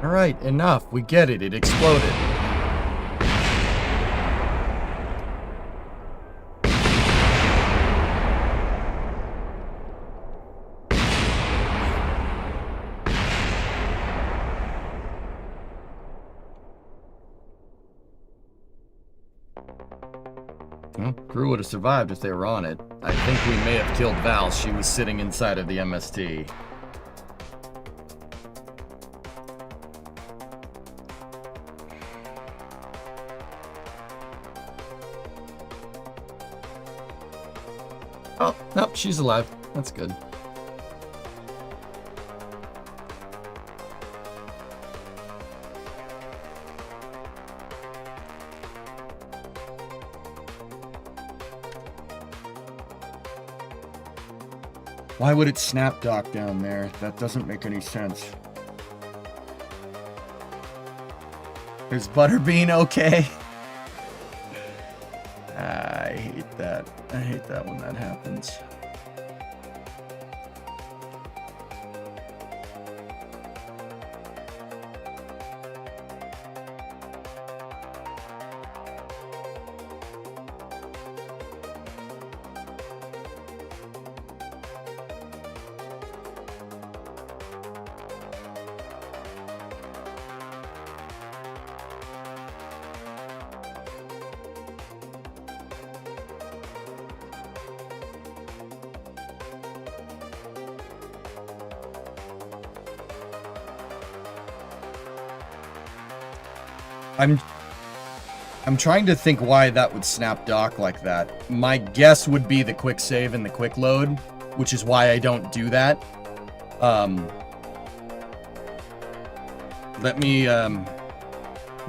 All right, enough. We get it. It exploded. Well, crew would have survived if they were on it. I think we may have killed Val. She was sitting inside of the MST. Oh, nope, she's alive. That's good. Why would it snap dock down there? That doesn't make any sense. Is Butterbean okay? I hate that. I hate that when that happens. I'm trying to think why that would snap dock like that. My guess would be the quick save and the quick load, which is why I don't do that. Let me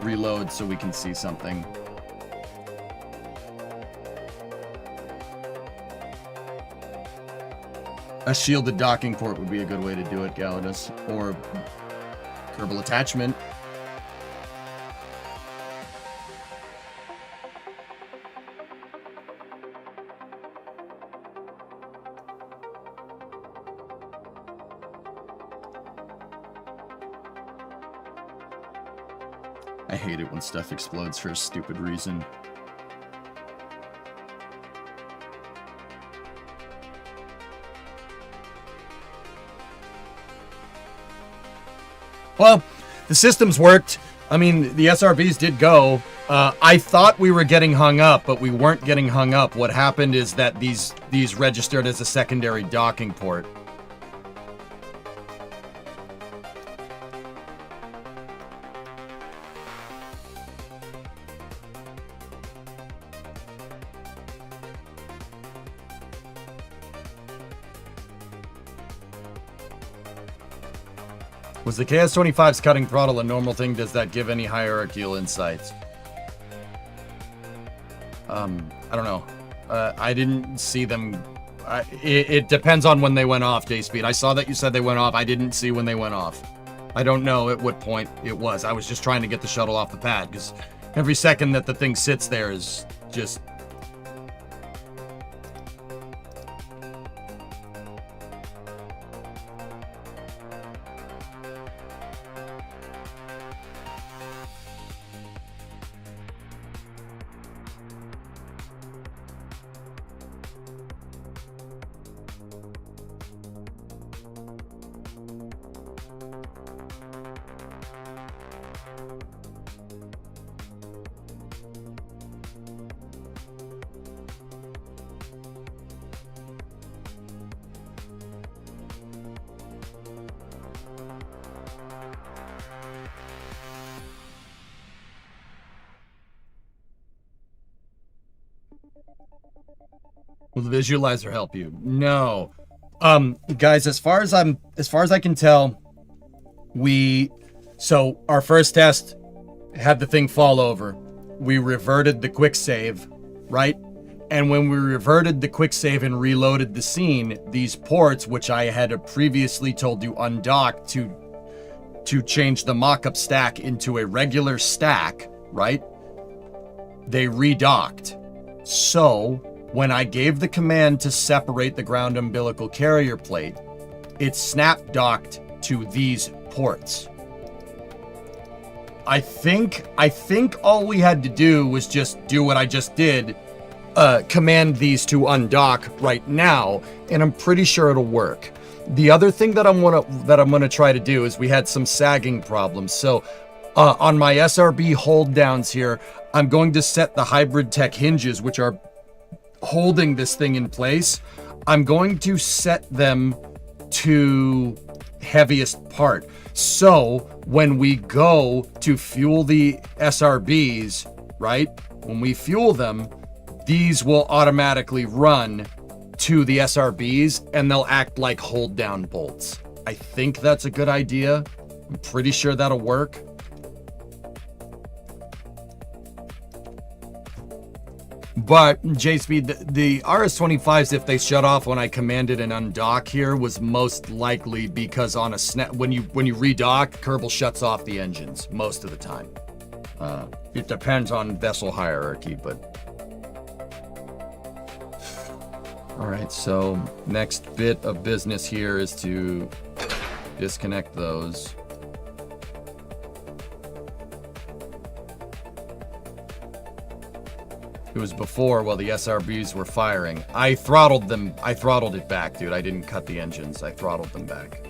reload so we can see something. A shielded docking port would be a good way to do it, Galadus. Or Kerbal attachment. I hate it when stuff explodes for a stupid reason. Well, the systems worked. I mean, the SRBs did go. I thought we were getting hung up, but we weren't getting hung up. What happened is that these registered as a secondary docking port. Was the KS-25's cutting throttle a normal thing? Does that give any hierarchical insights? I don't know. I didn't see them. It depends on when they went off, J-Speed. I saw that you said they went off. I didn't see when they went off. I don't know at what point it was. I was just trying to get the shuttle off the pad, because every second that the thing sits there is just... Will the visualizer help you? No. Guys, as far as I can tell, so our first test had the thing fall over. We reverted the quick save, right? And when we reverted the quick save and reloaded the scene, these ports, which I had previously told you undock to change the mock-up stack into a regular stack, right? They redocked. So when I gave the command to separate the ground umbilical carrier plate, it snap docked to these ports. I think all we had to do was just do what I just did. Command these to undock right now, and I'm pretty sure it'll work. The other thing that I'm gonna try to do is we had some sagging problems. So on my SRB hold downs here, I'm going to set the hybrid tech hinges, which are holding this thing in place. I'm going to set them to heaviest part. So when we go to fuel the SRBs, right? When we fuel them, these will automatically run to the SRBs and they'll act like hold down bolts. I think that's a good idea. I'm pretty sure that'll work. But JSpeed, the RS-25s, if they shut off when I commanded an undock here, was most likely because on a snap, when you redock, Kerbal shuts off the engines most of the time. It depends on vessel hierarchy, but. All right, so next bit of business here is to disconnect those. It was before while the SRBs were firing. I throttled them. I throttled it back, dude. I didn't cut the engines. I throttled them back.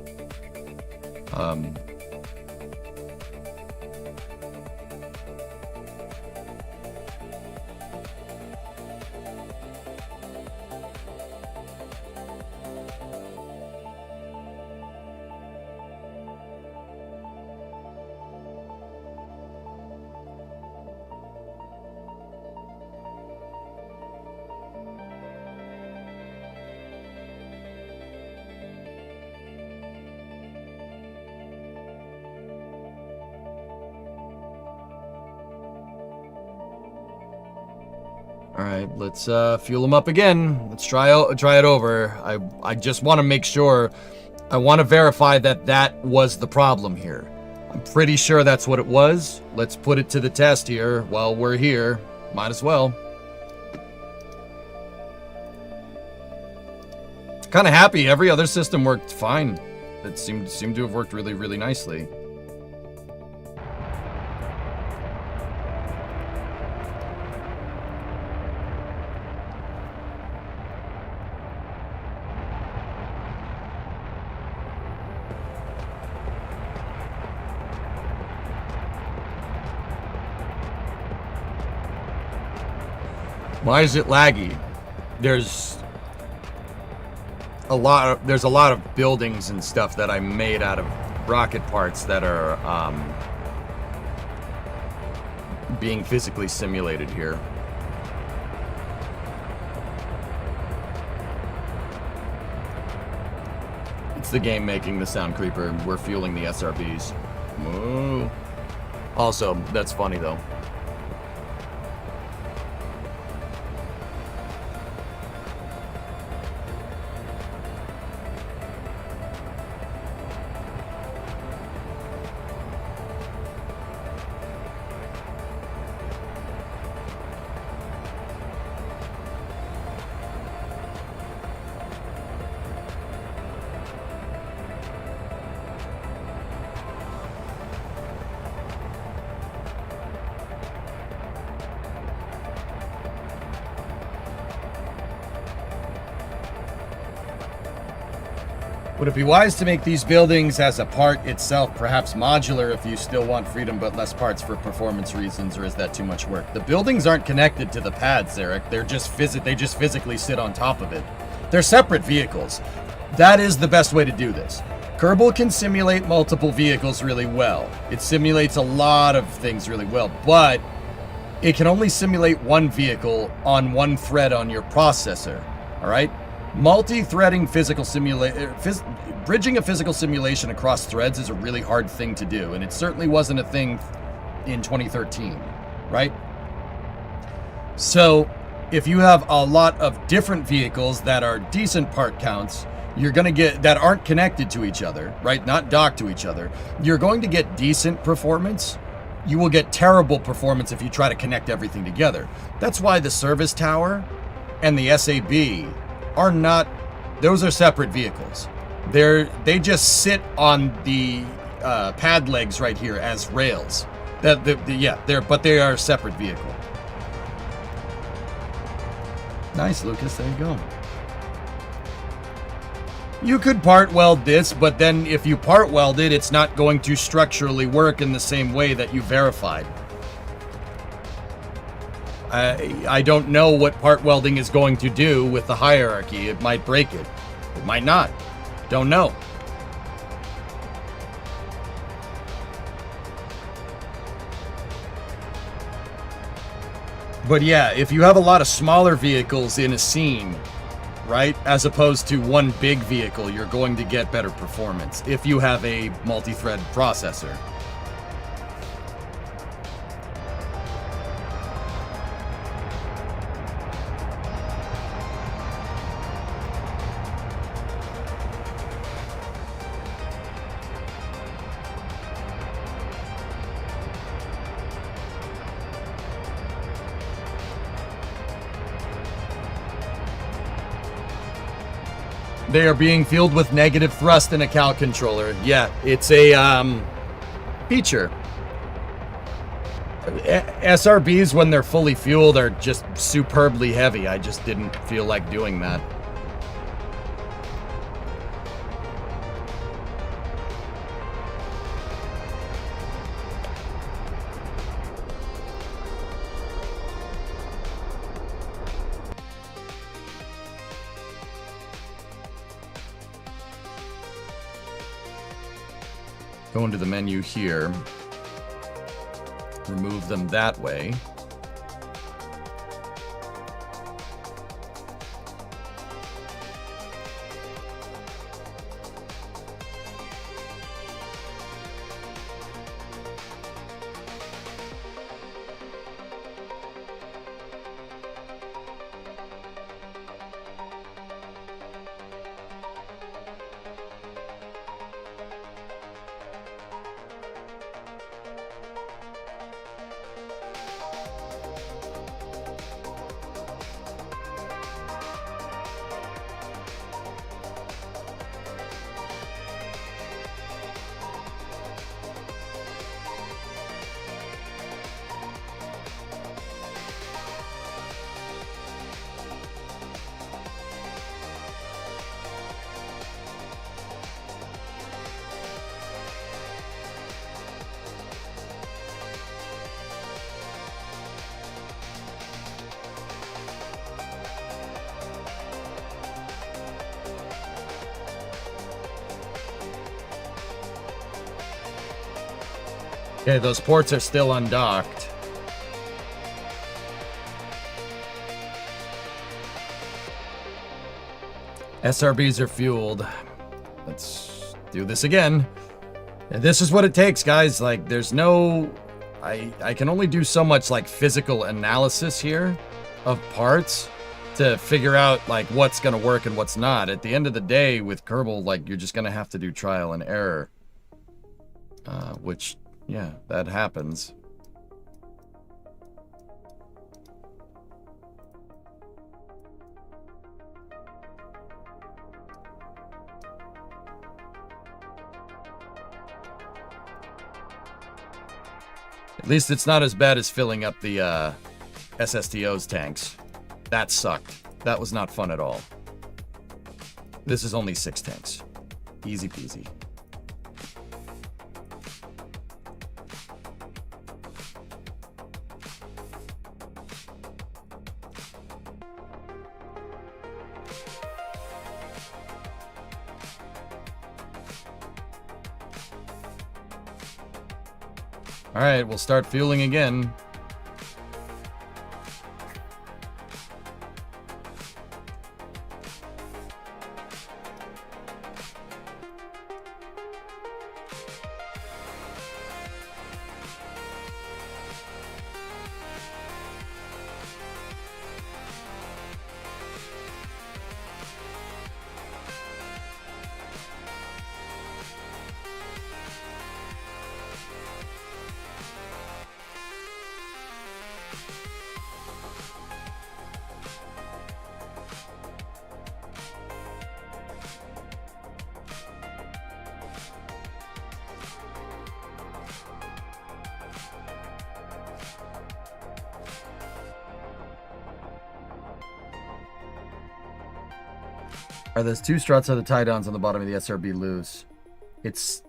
All right, let's fuel them up again. Let's try it over. I just want to make sure. I want to verify that was the problem here. I'm pretty sure that's what it was. Let's put it to the test here while we're here. Might as well. Kind of happy. Every other system worked fine. It seemed to have worked really, really nicely. Why is it laggy? There's a lot of buildings and stuff that I made out of rocket parts that are being physically simulated here. It's the game making the sound creeper. We're fueling the SRBs. Whoa. Also, that's funny though. Would it be wise to make these buildings as a part itself, perhaps modular if you still want freedom but less parts for performance reasons, or is that too much work? The buildings aren't connected to the pads, Eric. They just physically sit on top of it. They're separate vehicles. That is the best way to do this. Kerbal can simulate multiple vehicles really well. It simulates a lot of things really well, but it can only simulate one vehicle on one thread on your processor, all right? Multi-threading physical bridging a physical simulation across threads is a really hard thing to do, and it certainly wasn't a thing in 2013, right? So if you have a lot of different vehicles that are decent part counts, you're going to get that aren't connected to each other, right? Not docked to each other. You're going to get decent performance. You will get terrible performance if you try to connect everything together. That's why the service tower and the SAB are not, those are separate vehicles. They just sit on the pad legs right here as rails. Yeah, they are a separate vehicle. Nice, Lucas. There you go. You could part weld this, but then if you part weld it, it's not going to structurally work in the same way that you verified. I don't know what part welding is going to do with the hierarchy. It might break it. It might not. Don't know. But yeah, if you have a lot of smaller vehicles in a scene, right, as opposed to one big vehicle, you're going to get better performance if you have a multi-thread processor. They are being fueled with negative thrust in a Cal controller. Yeah, it's a feature. SRBs, when they're fully fueled, are just superbly heavy. I just didn't feel like doing that. Go into the menu here. Remove them that way. Okay, those ports are still undocked. SRBs are fueled. Let's do this again. And this is what it takes, guys. Like, there's no... I can only do so much, like, physical analysis here of parts to figure out, like, what's going to work and what's not. At the end of the day, with Kerbal, like, you're just going to have to do trial and error. Which... yeah, that happens. At least it's not as bad as filling up the SSTO's tanks. That sucked. That was not fun at all. This is only 6 tanks. Easy peasy. All right, we'll start fueling again. Are those two struts or the tie-downs on the bottom of the SRB loose?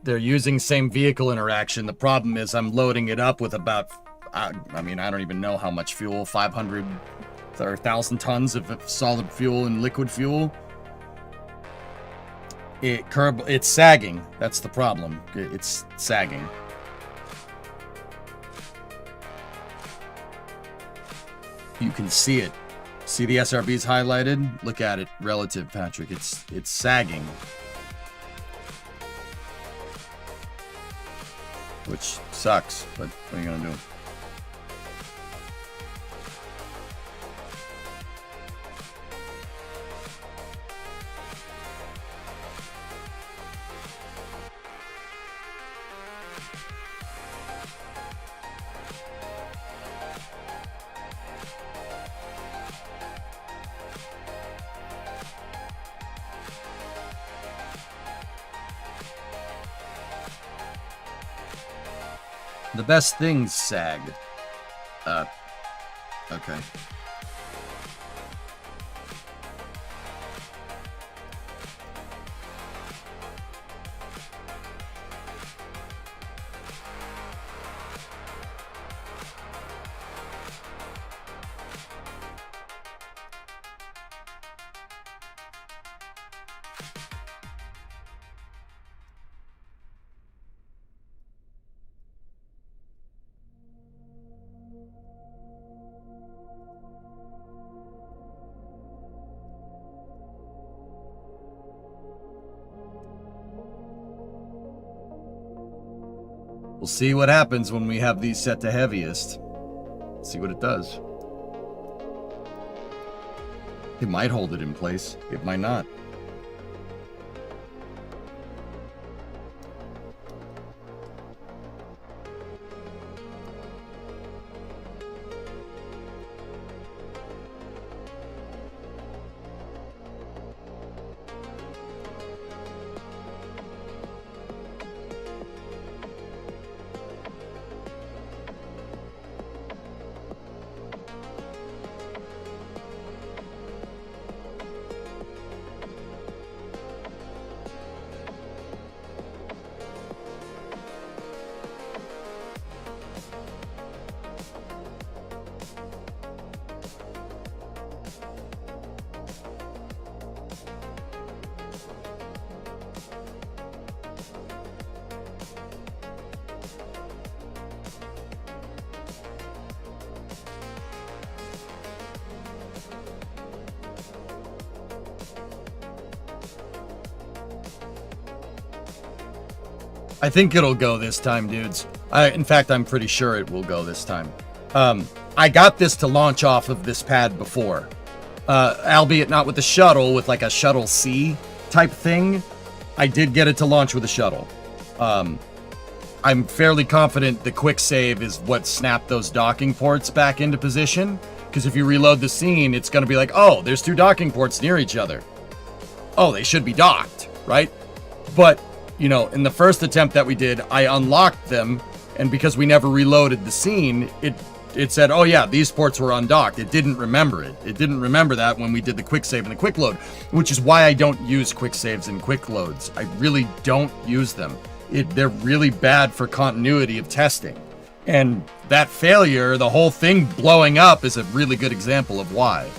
They're using same vehicle interaction. The problem is I'm loading it up with about, I don't even know how much fuel, 500 or 1,000 tons of solid fuel and liquid fuel. It's sagging. That's the problem. It's sagging. You can see it. See the SRBs highlighted? Look at it relative, Patrick. It's sagging. Which sucks, but what are you gonna do? The best things sag. Okay. We'll see what happens when we have these set to heaviest. See what it does. It might hold it in place. It might not. I think it'll go this time, dudes. In fact, I'm pretty sure it will go this time. I got this to launch off of this pad before. Albeit not with the shuttle, with like a Shuttle C type thing. I did get it to launch with a shuttle. I'm fairly confident the quick save is what snapped those docking ports back into position. Because if you reload the scene, it's going to be like, oh, there's two docking ports near each other. Oh, they should be docked, right? But, you know, in the first attempt that we did, I unlocked them, and because we never reloaded the scene, it said, oh yeah, these ports were undocked. It didn't remember it. It didn't remember that when we did the quick save and the quick load, which is why I don't use quick saves and quick loads. I really don't use them. They're really bad for continuity of testing. And that failure, the whole thing blowing up, is a really good example of why.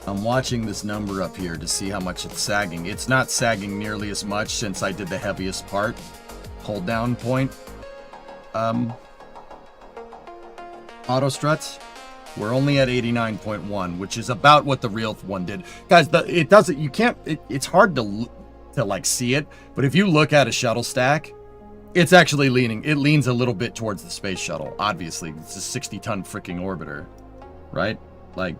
I'm watching this number up here to see how much it's sagging. It's not sagging nearly as much since I did the heaviest part. Hold down point. Auto struts. We're only at 89.1, which is about what the real one did. Guys, it doesn't, you can't, it's hard to like see it, but if you look at a shuttle stack, it's actually leaning, it leans a little bit towards the space shuttle. Obviously, it's a 60-ton freaking orbiter, right? Like,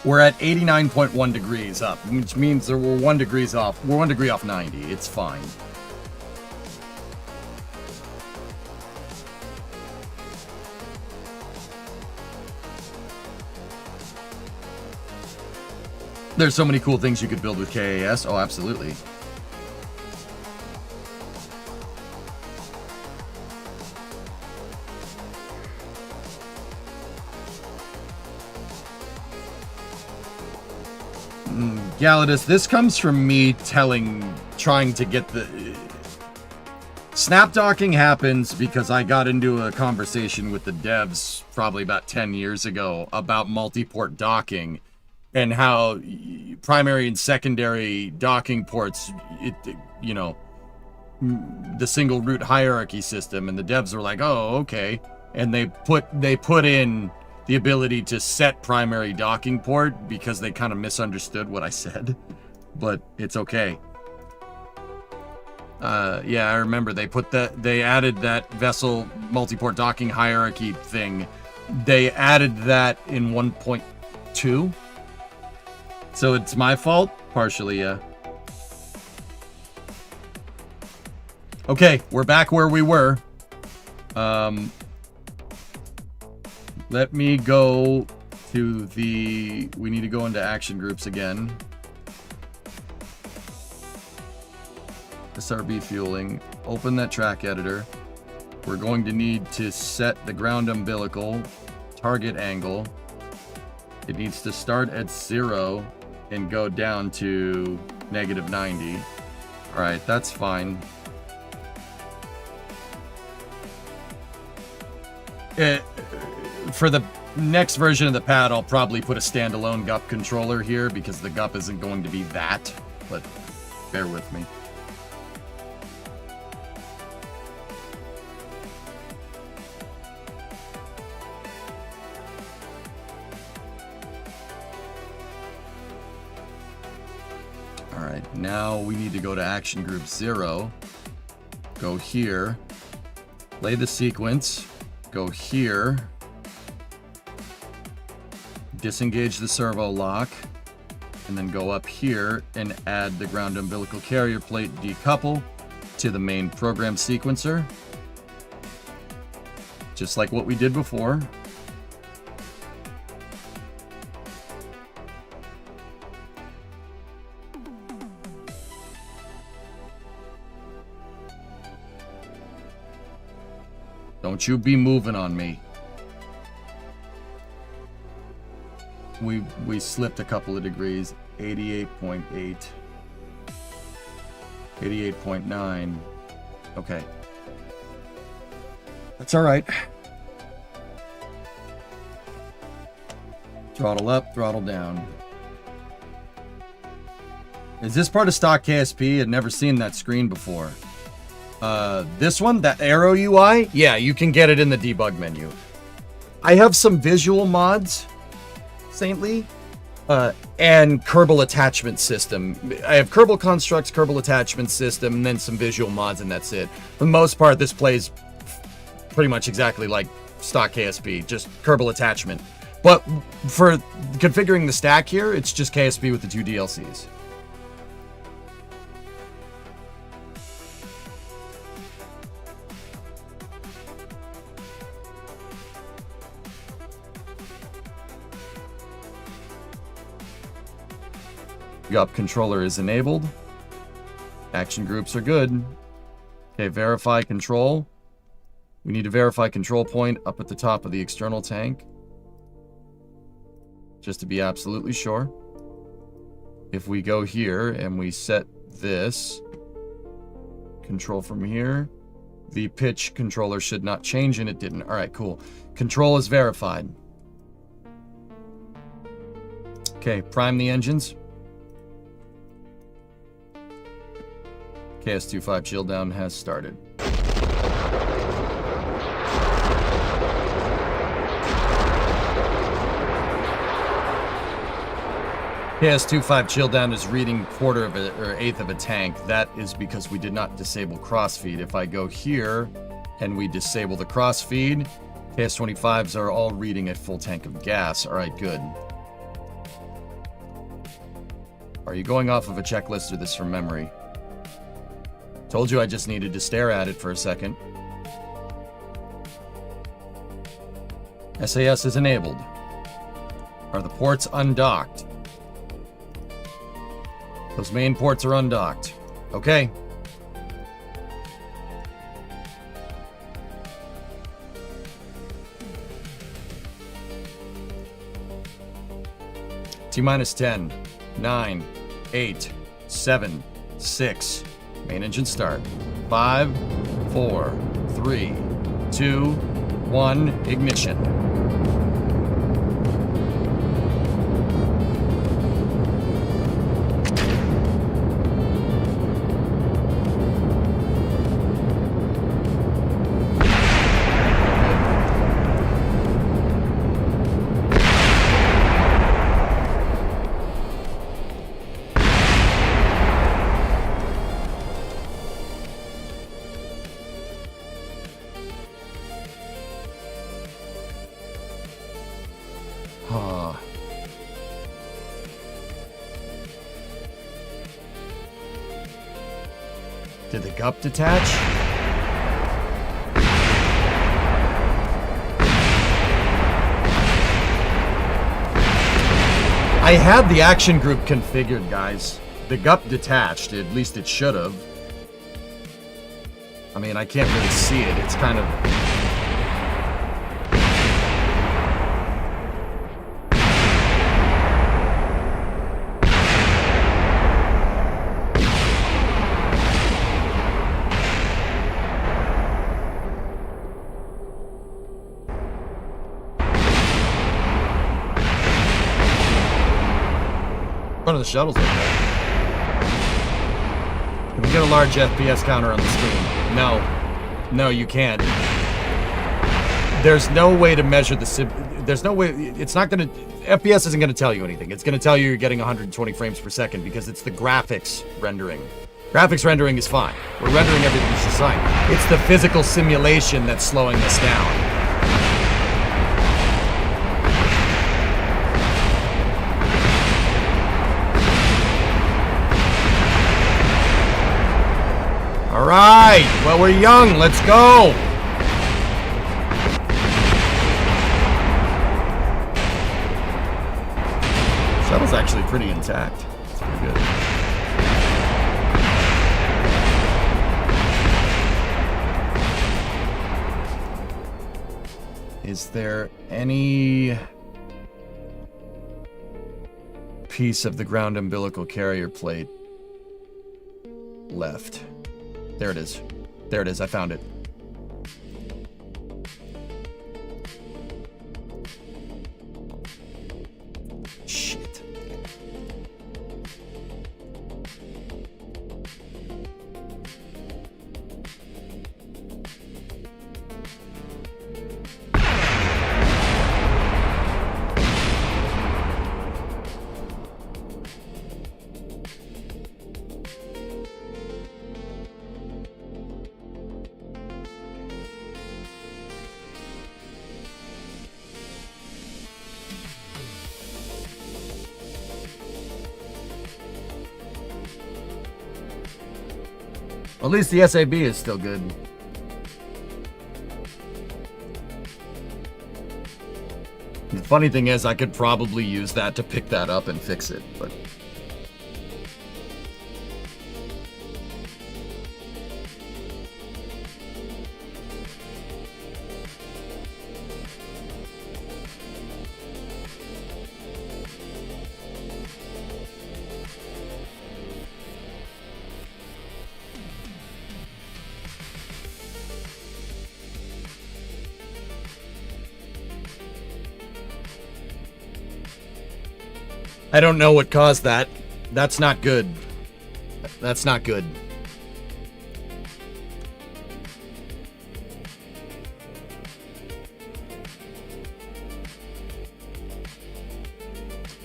we're at 89.1 degrees up, which means that we're 1 degree off. We're 1 degree off 90. It's fine. There's so many cool things you could build with KAS. Oh, absolutely. Galadus, this comes from me trying to get the... Snap docking happens because I got into a conversation with the devs probably about 10 years ago about multi-port docking and how primary and secondary docking ports, you know, the single root hierarchy system, and the devs were like, oh, okay. And they put in the ability to set primary docking port because they kind of misunderstood what I said, but it's okay. Yeah, I remember they added that vessel multi-port docking hierarchy thing. They added that in 1.2. So it's my fault? Partially, yeah. Okay, we're back where we were. Let me go to we need to go into action groups again. SRB fueling. Open that track editor. We're going to need to set the ground umbilical target angle. It needs to start at 0 and go down to -90. All right, that's fine. For the next version of the pad, I'll probably put a standalone GUP controller here because the GUP isn't going to be that, but bear with me. All right, now we need to go to action group 0. Go here, play the sequence, go here, disengage the servo lock, and then go up here and add the ground umbilical carrier plate decouple to the main program sequencer. Just like what we did before. Don't you be moving on me. We slipped a couple of degrees. 88.8. 88.9. Okay. That's all right. Throttle up, throttle down. Is this part of stock KSP? I'd never seen that screen before. This one, that arrow UI, yeah, you can get it in the debug menu. I have some visual mods, Saintly, and Kerbal attachment system. I have Kerbal constructs, Kerbal attachment system, and then some visual mods, and that's it. For the most part, this plays pretty much exactly like stock KSP, just Kerbal attachment. But for configuring the stack here, it's just KSP with the 2 DLCs. GUP controller is enabled. Action groups are good. Okay, verify control. We need to verify control point up at the top of the external tank. Just to be absolutely sure. If we go here and we set this control from here, the pitch controller should not change, and it didn't. All right, cool. Control is verified. Okay, prime the engines. KS-25 shield down has started. KS-25 chill down is reading quarter of a, or eighth of a tank. That is because we did not disable crossfeed. If I go here and we disable the crossfeed, KS-25s are all reading a full tank of gas. All right, good. Are you going off of a checklist or this from memory? Told you I just needed to stare at it for a second. SAS is enabled. Are the ports undocked? Those main ports are undocked. Okay. T-minus 10, 9, 8, 7, 6. Main engine start. 5, 4, 3, 2, 1. Ignition. Did the gup detach? I had the action group configured, guys. The gup detached, at least it should have. I mean, I can't really see it. It's kind of... One of the shuttles over there. Can we get a large FPS counter on the screen? No. No, you can't. There's no way to measure the there's no way. It's not going to... FPS isn't going to tell you anything. It's going to tell you you're getting 120 frames per second because it's the graphics rendering. Graphics rendering is fine. We're rendering everything just fine. It's the physical simulation that's slowing us down. All right, well, we're young. Let's go. Shuttle's actually pretty intact. It's pretty good. Is there any piece of the ground umbilical carrier plate left? There it is. There it is. I found it. Shit. Well, at least the SAB is still good. The funny thing is, I could probably use that to pick that up and fix it, but... I don't know what caused that. That's not good. That's not good.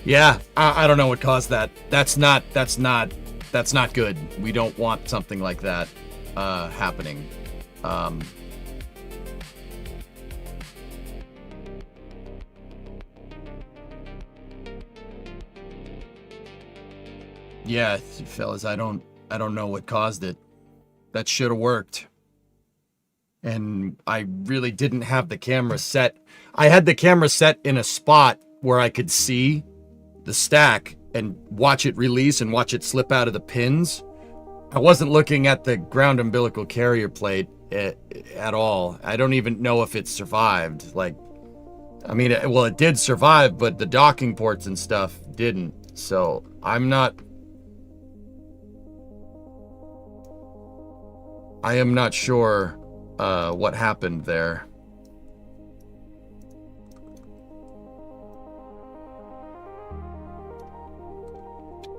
Yeah, I don't know what caused that. That's not good. We don't want something like that happening. Yeah, fellas, I don't know what caused it. That should have worked. And I really didn't have the camera set. I had the camera set in a spot where I could see the stack and watch it release and watch it slip out of the pins. I wasn't looking at the ground umbilical carrier plate at all. I don't even know if it survived. Like, I mean, well, it did survive, but the docking ports and stuff didn't. So I am not sure what happened there.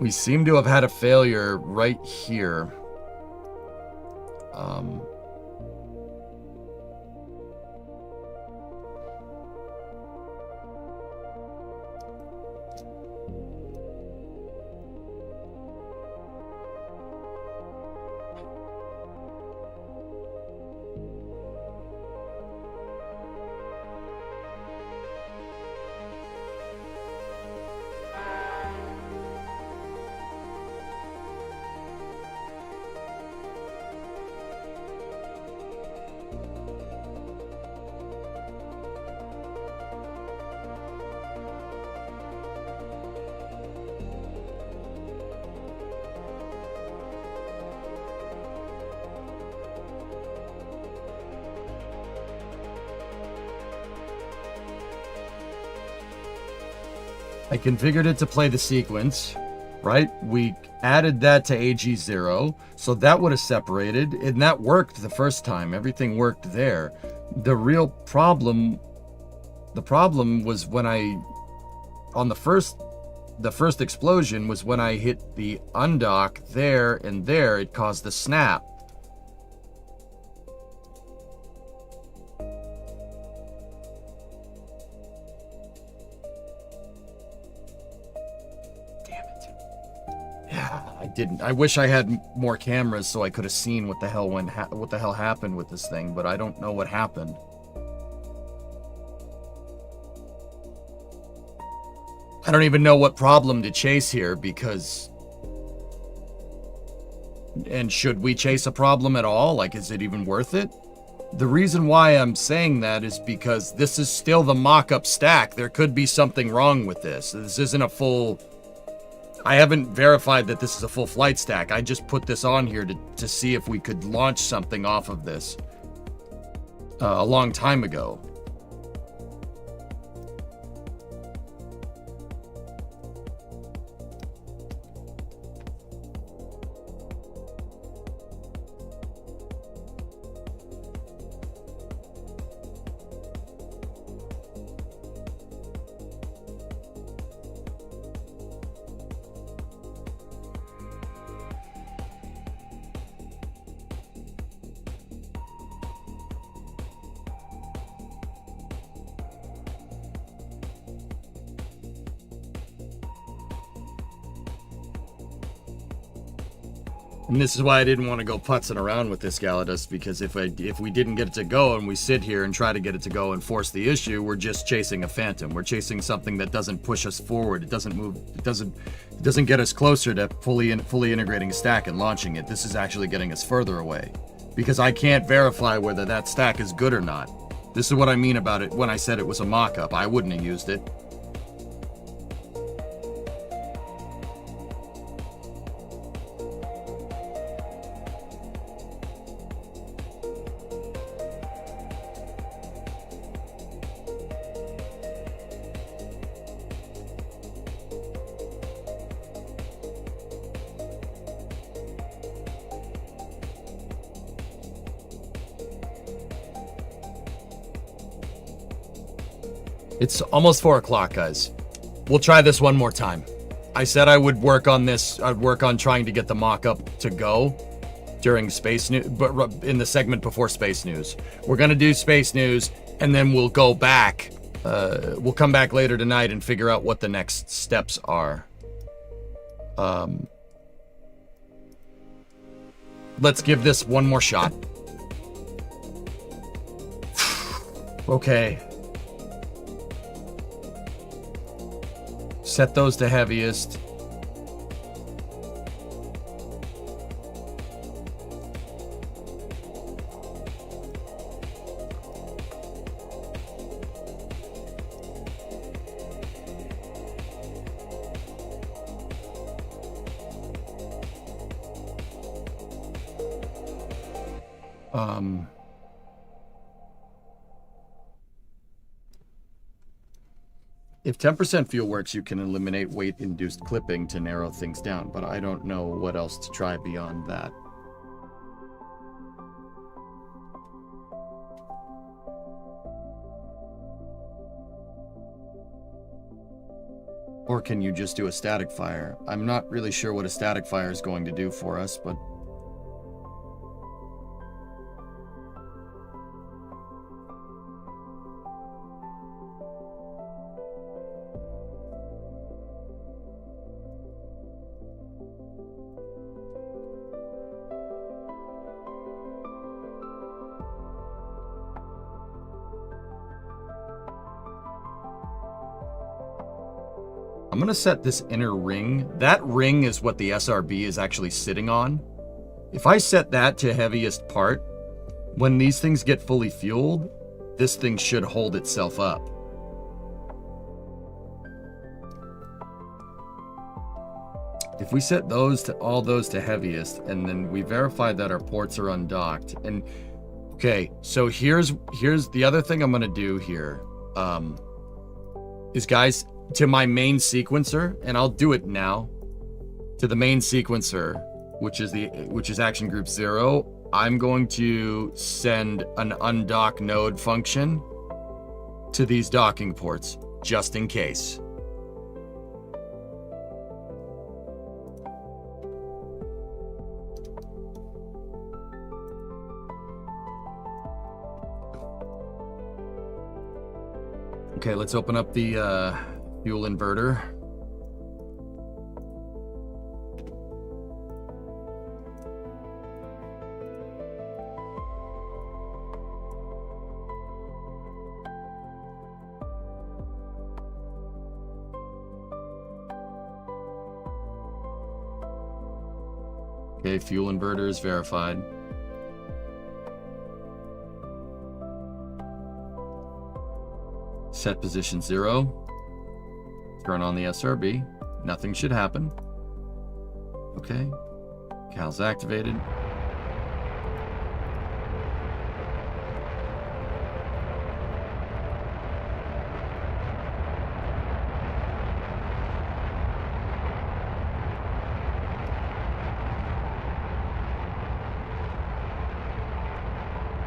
We seem to have had a failure right here. I configured it to play the sequence, right? We added that to AG0, so that would have separated, and that worked the first time. Everything worked there. The problem was when on the first explosion was when I hit the undock there and there, it caused the snap. I wish I had more cameras so I could have seen what the hell happened with this thing, but I don't know what happened. I don't even know what problem to chase here because... And should we chase a problem at all? Like, is it even worth it? The reason why I'm saying that is because this is still the mock-up stack. There could be something wrong with this. This isn't a full... I haven't verified that this is a full flight stack. I just put this on here to see if we could launch something off of this a long time ago. And this is why I didn't want to go putzing around with this Galadas, because if we didn't get it to go and we sit here and try to get it to go and force the issue, we're just chasing a phantom. We're chasing something that doesn't push us forward. It doesn't move. It doesn't get us closer to fully integrating a stack and launching it. This is actually getting us further away, because I can't verify whether that stack is good or not. This is what I mean about it when I said it was a mock-up. I wouldn't have used it. It's almost 4 o'clock, guys. We'll try this one more time. I said I would work on this. I'd work on trying to get the mock-up to go during Space News, but in the segment before Space News. We're going to do Space News, and then we'll go back. We'll come back later tonight and figure out what the next steps are. Let's give this one more shot. Okay. Set those to heaviest. If 10% fuel works, you can eliminate weight-induced clipping to narrow things down, but I don't know what else to try beyond that. Or can you just do a static fire? I'm not really sure what a static fire is going to do for us, but... I'm going to set this inner ring. That ring is what the SRB is actually sitting on. If I set that to heaviest part, when these things get fully fueled, this thing should hold itself up. If we set all those to heaviest, and then we verify that our ports are undocked, and okay, so here's the other thing I'm going to do here, is guys, to my main sequencer, and I'll do it now, to the main sequencer, which is action group 0, I'm going to send an undock node function to these docking ports, just in case. Okay, let's open up the fuel inverter. Okay, fuel inverter is verified. Set position 0. Turn on the SRB. Nothing should happen. Okay. Cal's activated.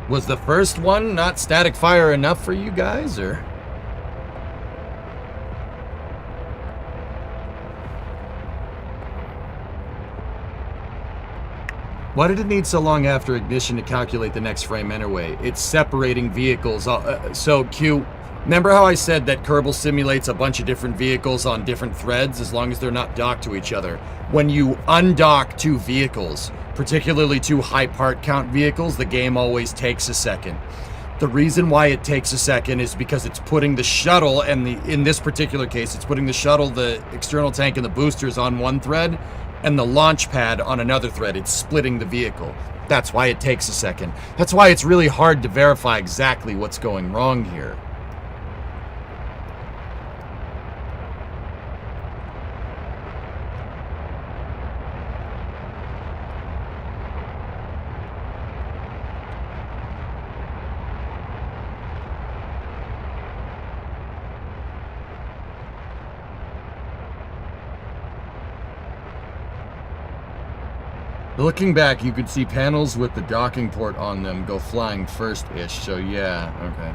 Was the first one not static fire enough for you guys, or? Why did it need so long after ignition to calculate the next frame anyway? It's separating vehicles. So, Q, remember how I said that Kerbal simulates a bunch of different vehicles on different threads as long as they're not docked to each other? When you undock two vehicles, particularly two high part count vehicles, the game always takes a second. The reason why it takes a second is because it's putting the shuttle, and in this particular case, it's putting the shuttle, the external tank, and the boosters on one thread, and the launch pad on another thread. It's splitting the vehicle. That's why it takes a second. That's why it's really hard to verify exactly what's going wrong here. Looking back, you could see panels with the docking port on them go flying first-ish, so yeah, okay.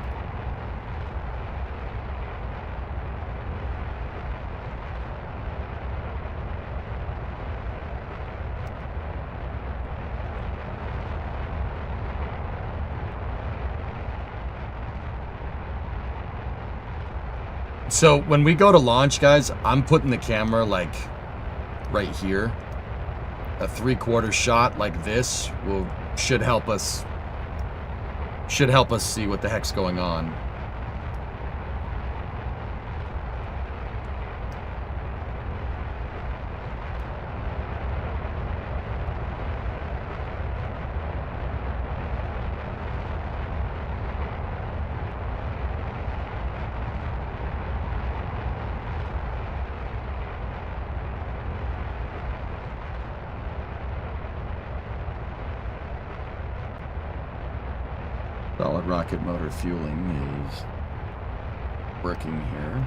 So when we go to launch, guys, I'm putting the camera like right here. A 3/4 shot like this should help us see what the heck's going on. Solid rocket motor fueling is working here.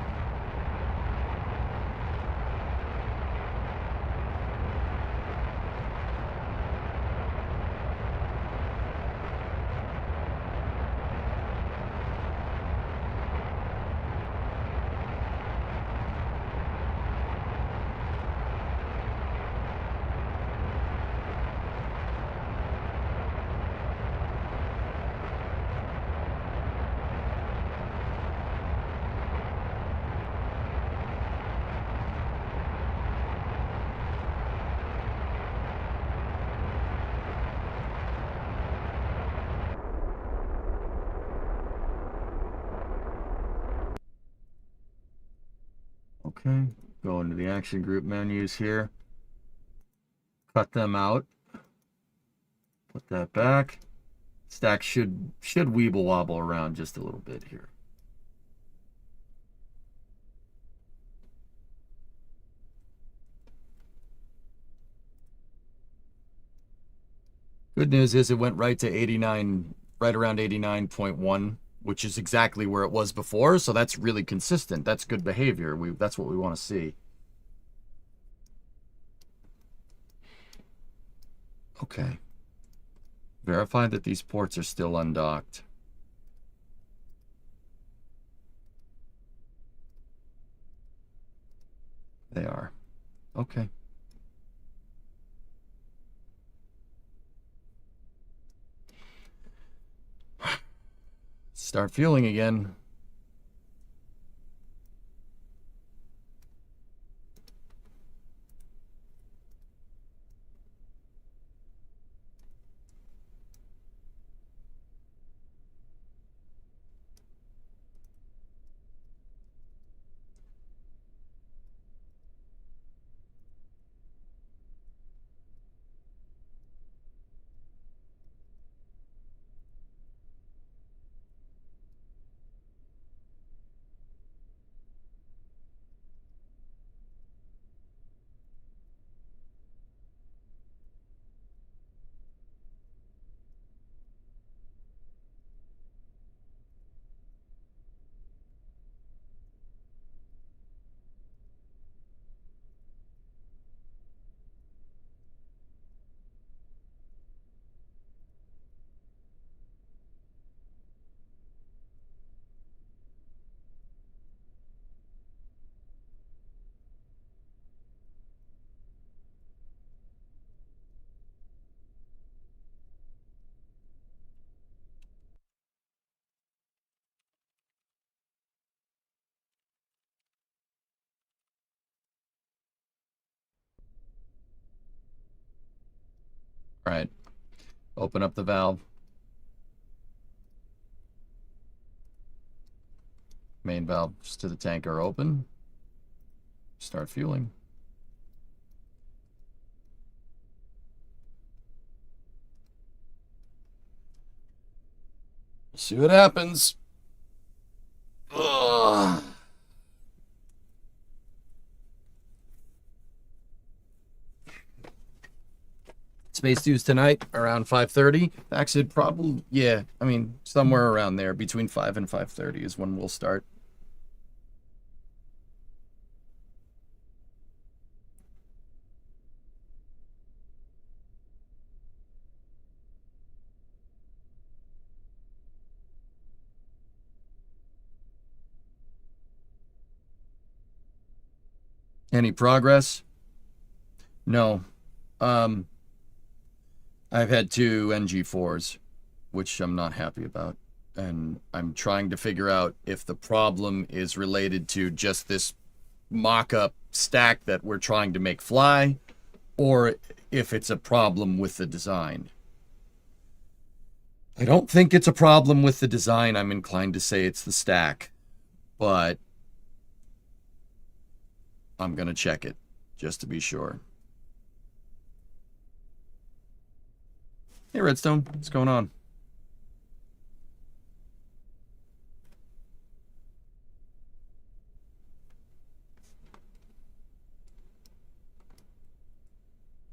Okay, go into the action group menus here. Cut them out. Put that back. Stack should weeble wobble around just a little bit here. Good news is it went right to 89, right around 89.1, which is exactly where it was before. So that's really consistent. That's good behavior. That's what we want to see. Okay. Verify that these ports are still undocked. They are. Okay. Start fueling again. All right. Open up the valve. Main valves to the tank are open. Start fueling. See what happens. Ugh. Space News tonight around 5:30. Actually, probably, yeah, I mean, somewhere around there between 5 and 5:30 is when we'll start. Any progress? No. I've had 2 NG4s, which I'm not happy about. And I'm trying to figure out if the problem is related to just this mock-up stack that we're trying to make fly, or if it's a problem with the design. I don't think it's a problem with the design. I'm inclined to say it's the stack, but I'm going to check it just to be sure. Hey, Redstone, what's going on?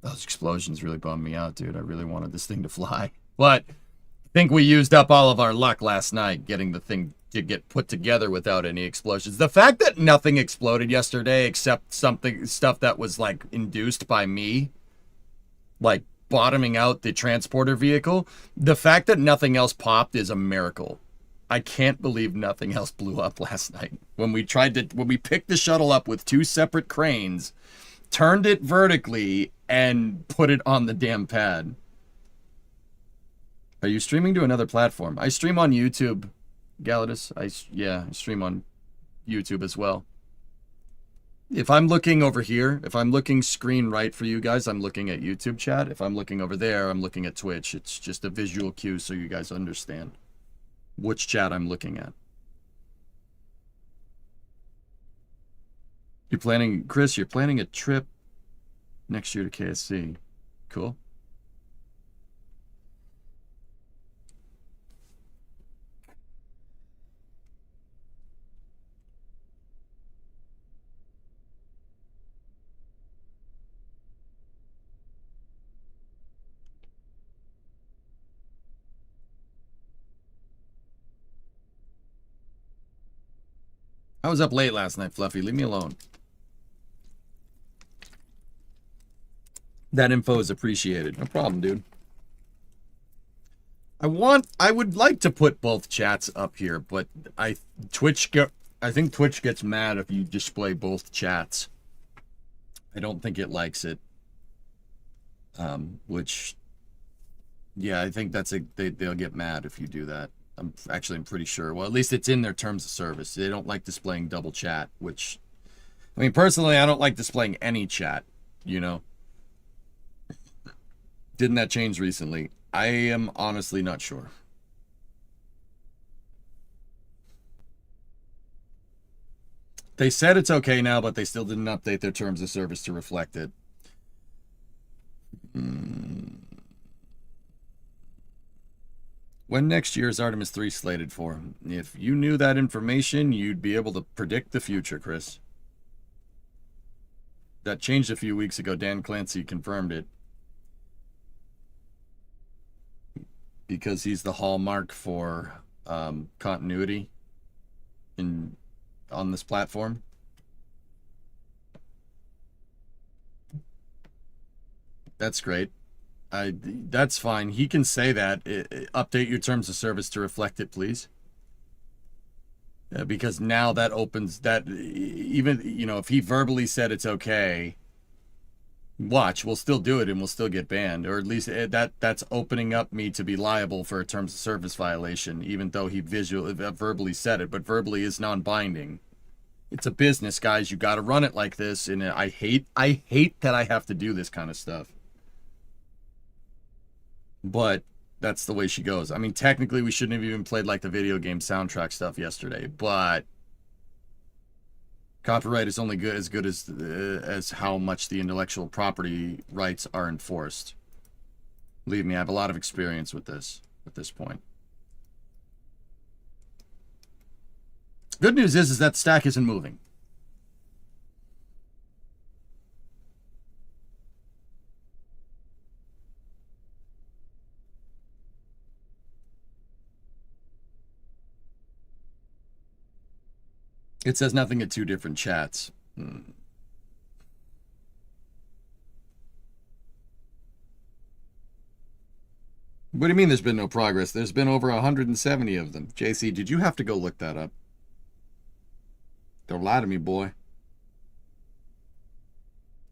Those explosions really bummed me out, dude. I really wanted this thing to fly. But I think we used up all of our luck last night getting the thing to get put together without any explosions. The fact that nothing exploded yesterday except stuff that was like induced by me, like bottoming out the transporter vehicle, the fact that nothing else popped is a miracle. I can't believe nothing else blew up last night. When we picked the shuttle up with 2 separate cranes, turned it vertically, and put it on the damn pad. Are you streaming to another platform? I stream on YouTube, Galadus. I stream on YouTube as well. If I'm looking over here, if I'm looking screen right for you guys, I'm looking at YouTube chat. If I'm looking over there, I'm looking at Twitch. It's just a visual cue so you guys understand which chat I'm looking at. Chris, you're planning a trip next year to KSC. Cool. I was up late last night, Fluffy. Leave me alone. That info is appreciated. No problem, dude. I would like to put both chats up here, but I think Twitch gets mad if you display both chats. I don't think it likes it. Which, yeah, I think they'll get mad if you do that. I'm pretty sure. Well, at least it's in their terms of service. They don't like displaying double chat, which, I mean, personally, I don't like displaying any chat, you know? Didn't that change recently? I am honestly not sure. They said it's okay now, but they still didn't update their terms of service to reflect it. When next year is Artemis 3 slated for? If you knew that information, you'd be able to predict the future, Chris. That changed a few weeks ago. Dan Clancy confirmed it. Because he's the hallmark for continuity on this platform. That's great. That's fine. He can say that. Update your terms of service to reflect it, please. Because now that opens that, even, you know, if he verbally said it's okay, watch, we'll still do it and we'll still get banned. Or at least that's opening up me to be liable for a terms of service violation, even though he verbally said it. But verbally is non-binding. It's a business, guys. You got to run it like this. And I hate that I have to do this kind of stuff. But that's the way she goes. I mean, technically, we shouldn't have even played like the video game soundtrack stuff yesterday. But copyright is only good as how much the intellectual property rights are enforced. Believe me, I have a lot of experience with this at this point. Good news is that the stack isn't moving. It says nothing at 2 different chats. What do you mean there's been no progress? There's been over 170 of them. JC, did you have to go look that up? Don't lie to me, boy.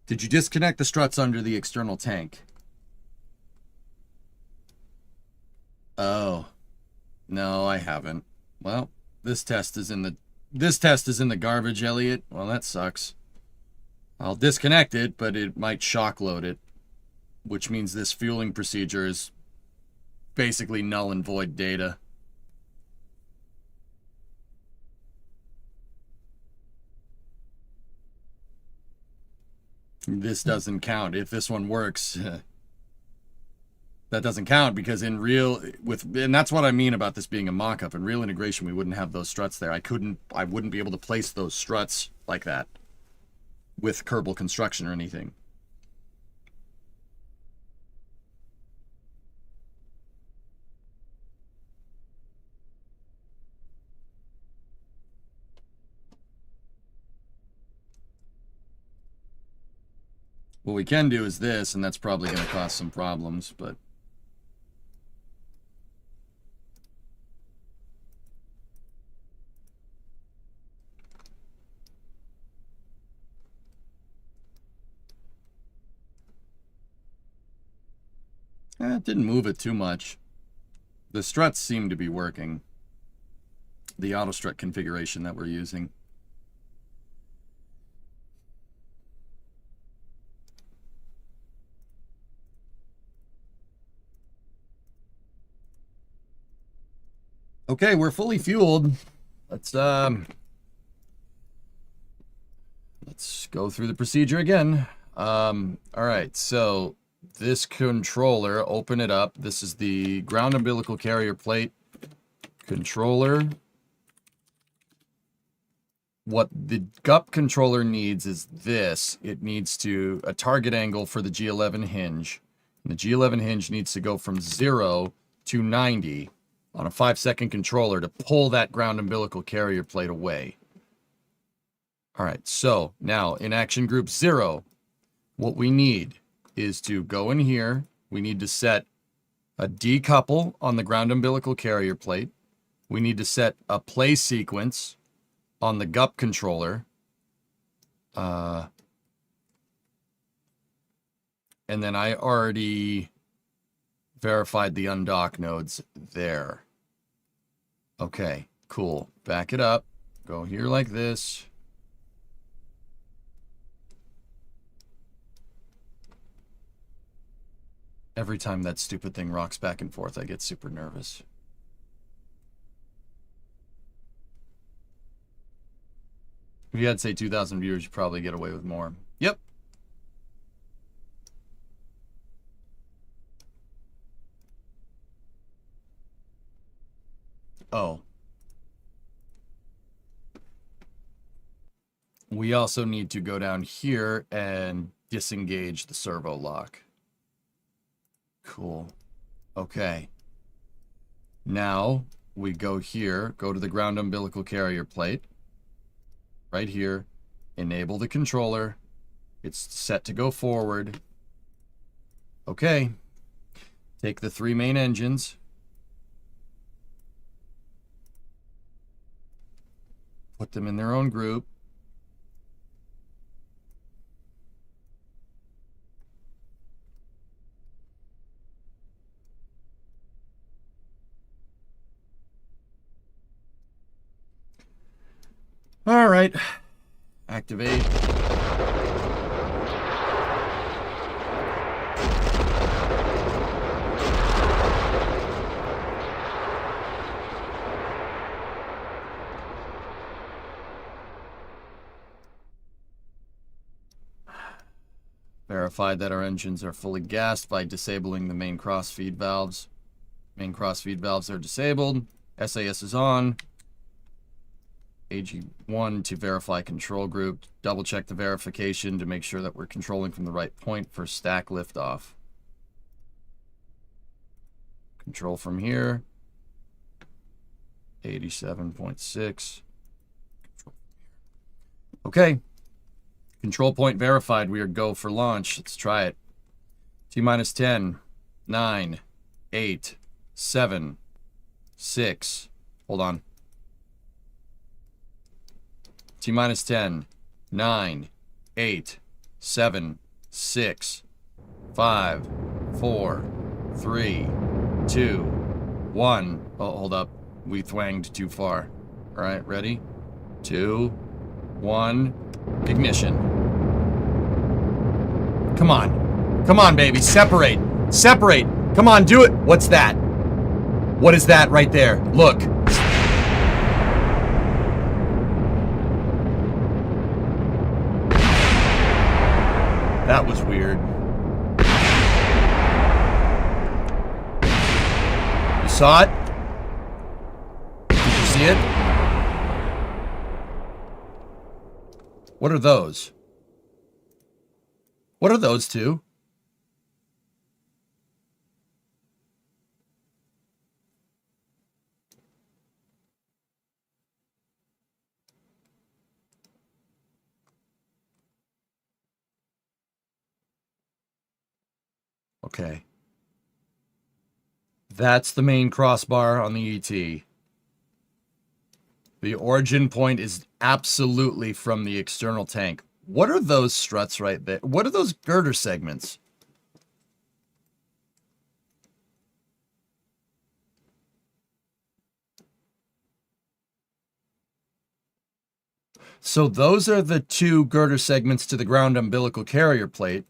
Did you disconnect the struts under the external tank? Oh. No, I haven't. Well, this test is in the garbage, Elliot. Well, that sucks. I'll disconnect it, but it might shock load it, which means this fueling procedure is basically null and void data. This doesn't count. If this one works, that doesn't count, because in real, and that's what I mean about this being a mock-up. In real integration, we wouldn't have those struts there. I wouldn't be able to place those struts like that with Kerbal construction or anything. What we can do is this, and that's probably going to cause some problems, but... it didn't move it too much. The struts seem to be working. The auto strut configuration that we're using. Okay, we're fully fueled. Let's go through the procedure again. All right, so this controller, open it up. This is the ground umbilical carrier plate controller. What the GUP controller needs is this. It needs a target angle for the G11 hinge. And the G11 hinge needs to go from 0 to 90 on a 5-second controller to pull that ground umbilical carrier plate away. All right, so now in action group 0, what we need is to go in here. We need to set a decouple on the ground umbilical carrier plate. We need to set a play sequence on the GUP controller. And then I already verified the undock nodes there. Okay, cool. Back it up. Go here like this. Every time that stupid thing rocks back and forth, I get super nervous. If you had, say, 2,000 viewers, you'd probably get away with more. Yep. Oh. We also need to go down here and disengage the servo lock. Cool. Okay. Now we go here, go to the ground umbilical carrier plate. Right here. Enable the controller. It's set to go forward. Okay. Take the 3 main engines. Put them in their own group. All right. Activate. Verified that our engines are fully gassed by disabling the main cross-feed valves. Main cross-feed valves are disabled. SAS is on. AG1 to verify control group. Double check the verification to make sure that we're controlling from the right point for stack liftoff. Control from here. 87.6. Okay. Control point verified. We are go for launch. Let's try it. T-minus 10, 9, 8, 7, 6. Hold on. T-minus 10, 9, 8, 7, 6, 5, 4, 3, 2, 1. Oh, hold up. we thwanged too far. All right, ready? 2, 1, ignition. Come on. Come on, baby. Separate. Separate. Come on, do it. What's that? What is that right there? Look. That was weird. You saw it? Did you see it? What are those? What are those two? Okay. That's the main crossbar on the ET. The origin point is absolutely from the external tank. What are those struts right there? What are those girder segments? So those are the two girder segments to the ground umbilical carrier plate.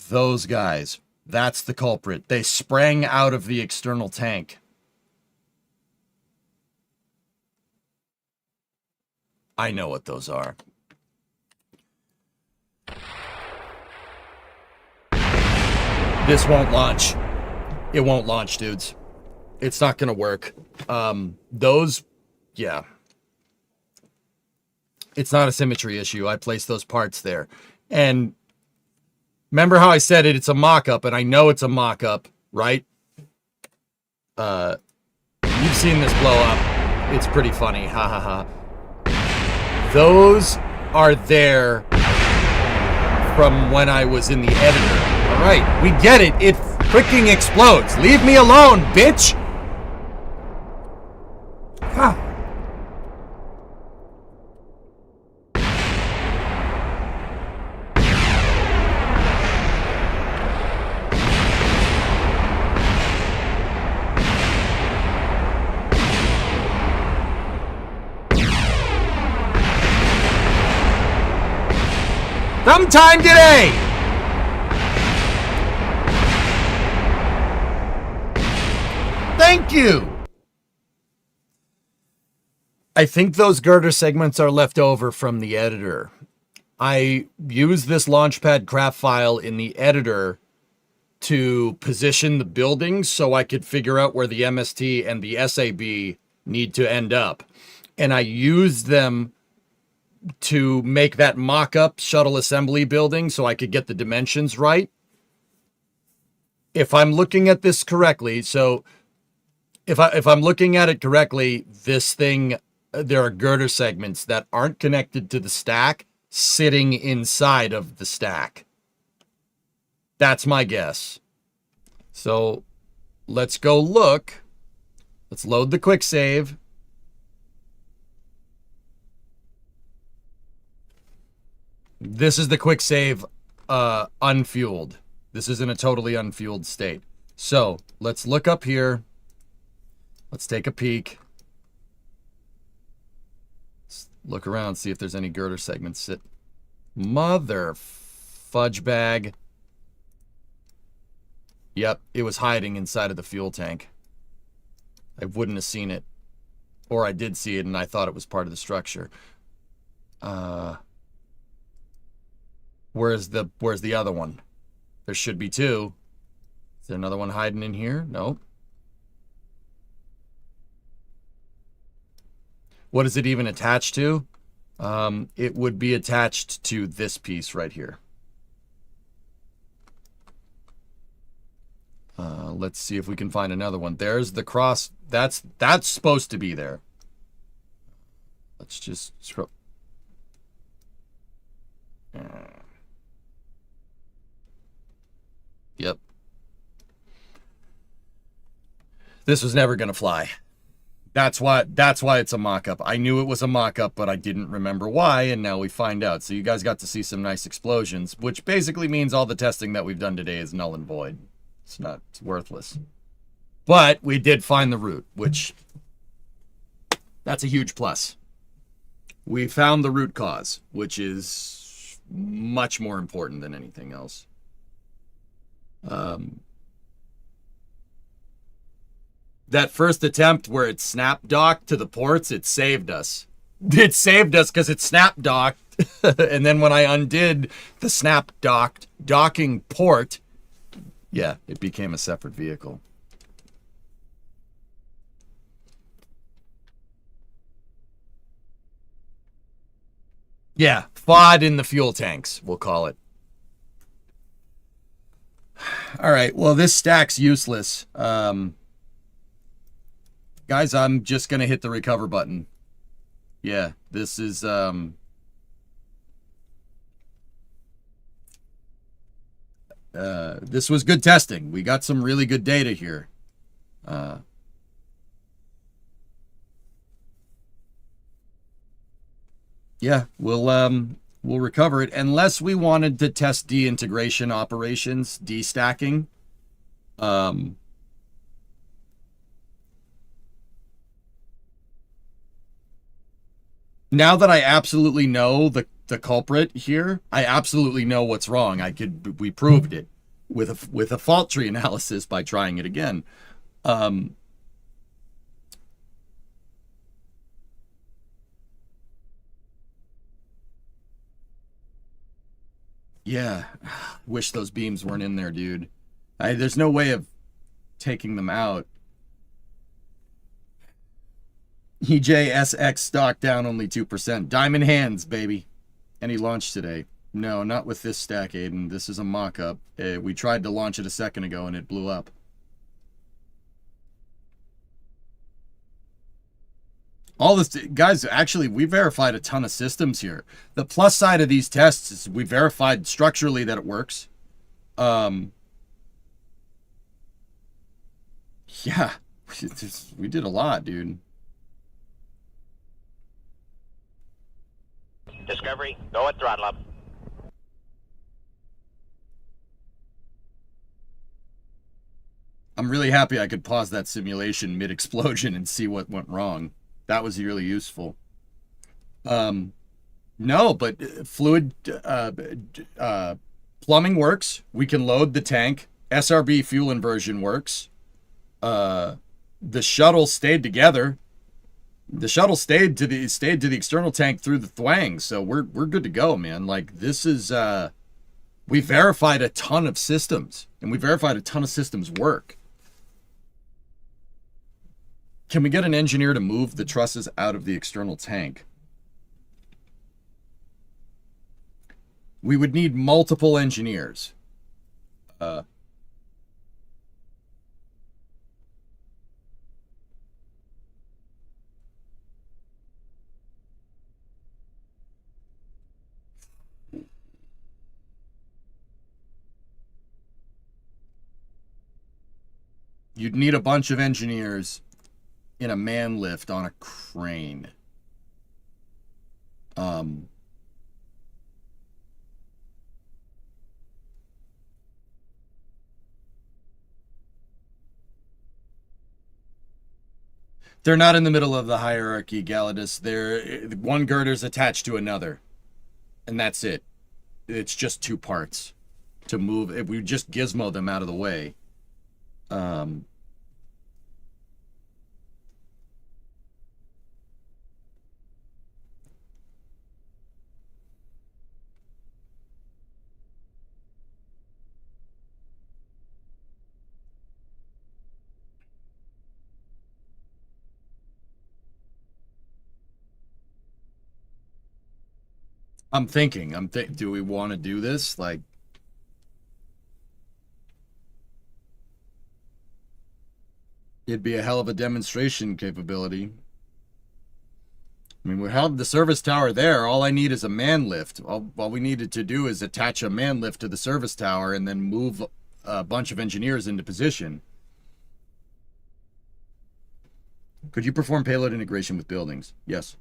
Those guys. That's the culprit. They sprang out of the external tank. I know what those are. This won't launch. It won't launch, dudes. It's not gonna work. Those, yeah. It's not a symmetry issue. I placed those parts there. And remember how I said it? It's a mock-up, and I know it's a mock-up, right? You've seen this blow up. It's pretty funny. Ha ha ha. Those are there from when I was in the editor. All right, we get it. It freaking explodes. Leave me alone, bitch. Ah. Sometime today! Thank you! I think those girder segments are left over from the editor. I used this Launchpad craft file in the editor to position the buildings so I could figure out where the MST and the SAB need to end up. And I used them to make that mock-up shuttle assembly building so I could get the dimensions right. If I'm looking at this correctly, so if I'm looking at it correctly, this thing, there are girder segments that aren't connected to the stack sitting inside of the stack. That's my guess. So let's go look. Let's load the quick save. This is the quick save unfueled. This is in a totally unfueled state. So let's look up here. Let's take a peek. Let's look around, see if there's any girder segments sit. Mother fudge bag. Yep, it was hiding inside of the fuel tank. I wouldn't have seen it. Or I did see it and I thought it was part of the structure. Where's the other one? There should be two. Is there another one hiding in here? Nope. What is it even attached to? It would be attached to this piece right here. Let's see if we can find another one. There's the cross. That's supposed to be there. Let's just scroll. Yep. This was never going to fly. That's why it's a mock-up. I knew it was a mock-up, but I didn't remember why, and now we find out. So you guys got to see some nice explosions, which basically means all the testing that we've done today is null and void. It's worthless. But we did find the root, which That's a huge plus. We found the root cause, which is much more important than anything else. That first attempt where it snap docked to the ports, it saved us. It saved us because it snap docked. And then when I undid the snap docking port, yeah, it became a separate vehicle. Yeah, FOD in the fuel tanks, we'll call it. All right, well, this stack's useless. Guys, I'm just going to hit the recover button. Yeah, this is... this was good testing. We got some really good data here. Yeah, we'll recover it unless we wanted to test de-integration operations, de-stacking. Now that I absolutely know the culprit here, I absolutely know what's wrong. We proved it with a fault tree analysis by trying it again. Yeah, wish those beams weren't in there, dude. There's no way of taking them out. EJSX stock down only 2%. Diamond hands, baby. Any launch today? No, not with this stack, Aiden. This is a mock-up. We tried to launch it a second ago and it blew up. All this, guys, actually, we verified a ton of systems here. The plus side of these tests is we verified structurally that it works. Yeah, we did a lot, dude. Discovery, go at throttle up. I'm really happy I could pause that simulation mid-explosion and see what went wrong. That was really useful. No, but fluid plumbing works. We can load the tank. SRB fuel inversion works. The shuttle stayed together. The shuttle stayed to the external tank through the thwang, so we're good to go, man. Like, this is we verified a ton of systems, and we verified a ton of systems work. Can we get an engineer to move the trusses out of the external tank? We would need multiple engineers. You'd need a bunch of engineers in a man lift on a crane. They're not in the middle of the hierarchy, Galadus. They're one girder's attached to another, and that's it. It's just two parts to move. If we just gizmo them out of the way. I'm thinking, do we want to do this? Like, it'd be a hell of a demonstration capability. I mean, we have the service tower there. All I need is a man lift. All we needed to do is attach a man lift to the service tower and then move a bunch of engineers into position. Could you perform payload integration with buildings? Yes.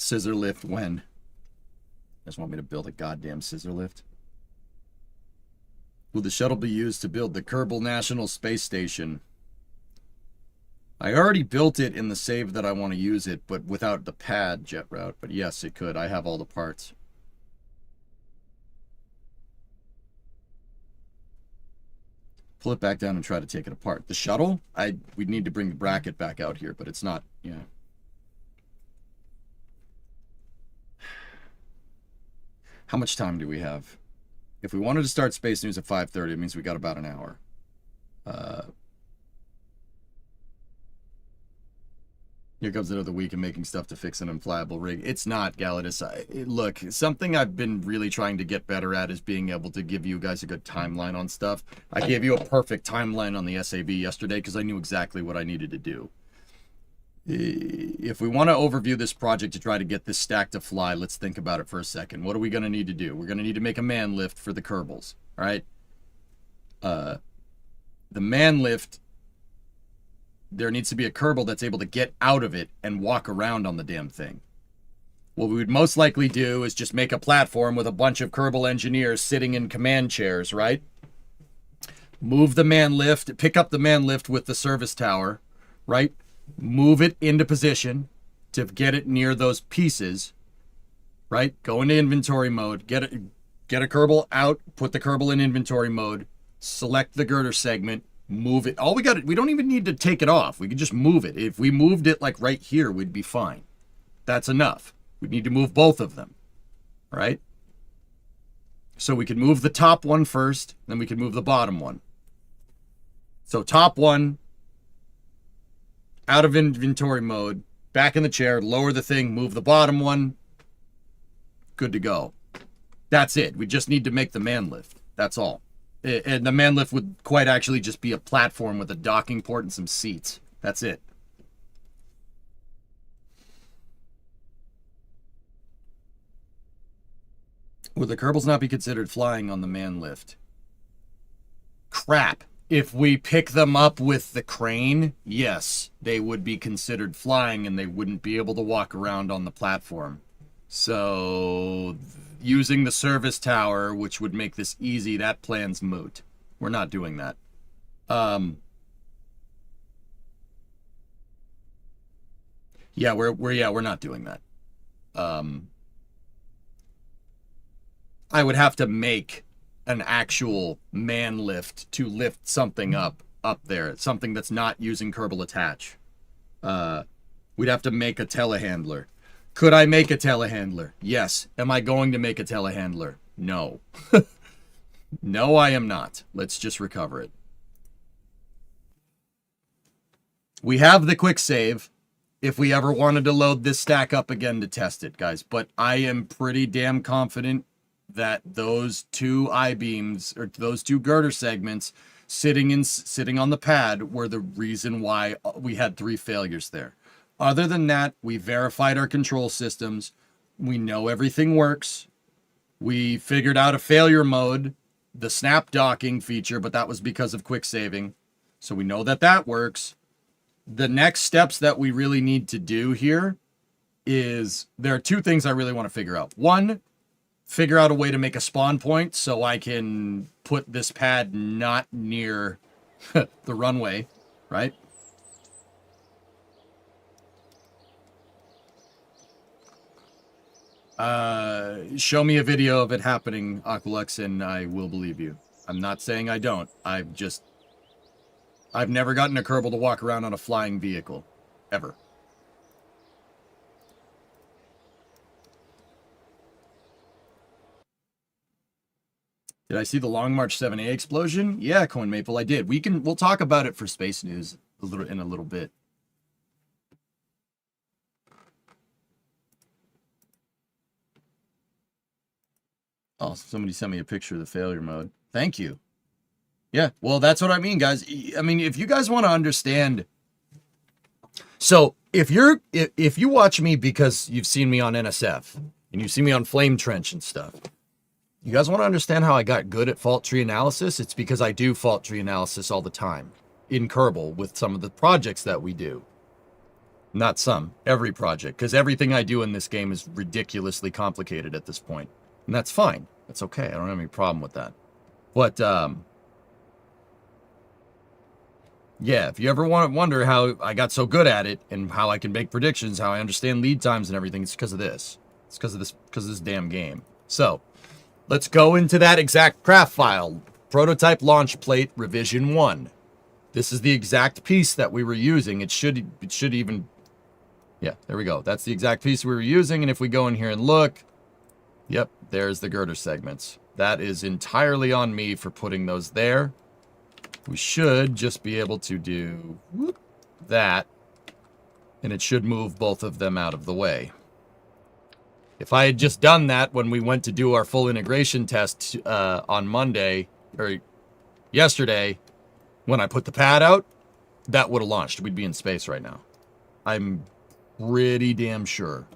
Scissor lift when? You guys want me to build a goddamn scissor lift? Will the shuttle be used to build the Kerbal National Space Station? I already built it in the save that I want to use it, but without the pad jet route. But yes, it could. I have all the parts. Pull it back down and try to take it apart. The shuttle? We'd need to bring the bracket back out here, but it's not, yeah. How much time do we have? If we wanted to start Space News at 5:30, it means we got about an hour. Here comes another week of making stuff to fix an unflyable rig. It's not, Galadis. Look, something I've been really trying to get better at is being able to give you guys a good timeline on stuff. I gave you a perfect timeline on the SAB yesterday because I knew exactly what I needed to do. If we want to overview this project to try to get this stack to fly, let's think about it for a second. What are we going to need to do? We're going to need to make a man lift for the Kerbals, all right? The man lift, there needs to be a Kerbal that's able to get out of it and walk around on the damn thing. What we would most likely do is just make a platform with a bunch of Kerbal engineers sitting in command chairs, right? Move the man lift, pick up the man lift with the service tower, right? Move it into position to get it near those pieces, right? Go into inventory mode, get a Kerbal out, put the Kerbal in inventory mode, select the girder segment, move it. We don't even need to take it off. We can just move it. If we moved it like right here, we'd be fine. That's enough. We need to move both of them, right? So we can move the top one first, then we can move the bottom one. So top one, out of inventory mode, back in the chair, lower the thing, move the bottom one. Good to go. That's it. We just need to make the man lift. That's all. And the man lift would quite actually just be a platform with a docking port and some seats. That's it. Would the Kerbals not be considered flying on the man lift? Crap. If we pick them up with the crane, yes, they would be considered flying and they wouldn't be able to walk around on the platform. So using the service tower, which would make this easy, that plan's moot. We're not doing that. Yeah, we're not doing that. I would have to make an actual man lift to lift something up there, something that's not using Kerbal attach. We'd have to make a telehandler. Could I make a telehandler? Yes. Am I going to make a telehandler? No. No, I am not. Let's just recover it. We have the quick save if we ever wanted to load this stack up again to test it, guys. But I am pretty damn confident that those two I-beams, or those two girder segments sitting on the pad were the reason why we had 3 failures there. Other than that, we verified our control systems. We know everything works. We figured out a failure mode, the snap docking feature, but that was because of quick saving. So we know that that works. The next steps that we really need to do here is, there are 2 things I really want to figure out. One, figure out a way to make a spawn point so I can put this pad not near the runway, right? Show me a video of it happening, Aqualux, and I will believe you. I'm not saying I don't. I've never gotten a Kerbal to walk around on a flying vehicle. Ever. Did I see the Long March 7A explosion? Yeah, Coin Maple, I did. We'll talk about it for Space News in a little bit. Oh, somebody sent me a picture of the failure mode. Thank you. Yeah, well, that's what I mean, guys. I mean, if you guys want to understand, so if you watch me because you've seen me on NSF and you've seen me on Flame Trench and stuff, you guys want to understand how I got good at fault tree analysis? It's because I do fault tree analysis all the time in Kerbal with some of the projects that we do. Not some, every project, because everything I do in this game is ridiculously complicated at this point. And that's fine. That's okay. I don't have any problem with that. But yeah, if you ever wonder how I got so good at it and how I can make predictions, how I understand lead times and everything, it's because of this. It's because of this damn game. So, let's go into that exact craft file. Prototype launch plate revision 1. This is the exact piece that we were using. It should even, yeah, there we go. That's the exact piece we were using. And if we go in here and look, yep, there's the girder segments. That is entirely on me for putting those there. We should just be able to do that, and it should move both of them out of the way. If I had just done that when we went to do our full integration test on Monday, or yesterday, when I put the pad out, that would have launched. We'd be in space right now. I'm pretty damn sure.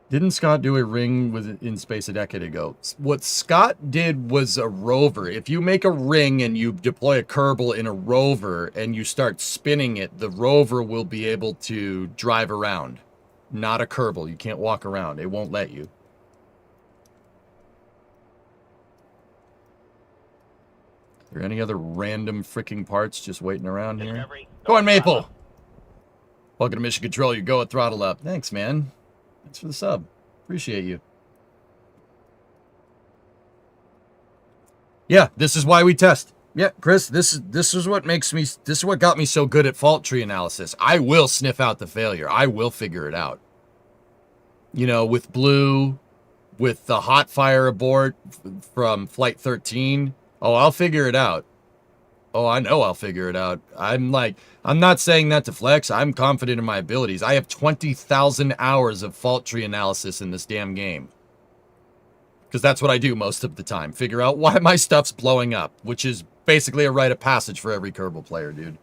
Didn't Scott do a ring in space a decade ago? What Scott did was a rover. If you make a ring and you deploy a Kerbal in a rover and you start spinning it, the rover will be able to drive around. Not a Kerbal. You can't walk around. It won't let you. Are there any other random freaking parts just waiting around here? Go on, Maple! Welcome to Mission Control. You go at throttle up. Thanks, man. Thanks for the sub. Appreciate you. Yeah, this is why we test. Yeah, Chris, this is what makes me, this is what got me so good at fault tree analysis. I will sniff out the failure. I will figure it out. You know, with Blue, with the hot fire abort from Flight 13. Oh, I'll figure it out. Oh, I know I'll figure it out. I'm not saying that to flex. I'm confident in my abilities. I have 20,000 hours of fault tree analysis in this damn game. Because that's what I do most of the time. Figure out why my stuff's blowing up. Which is basically a rite of passage for every Kerbal player, dude.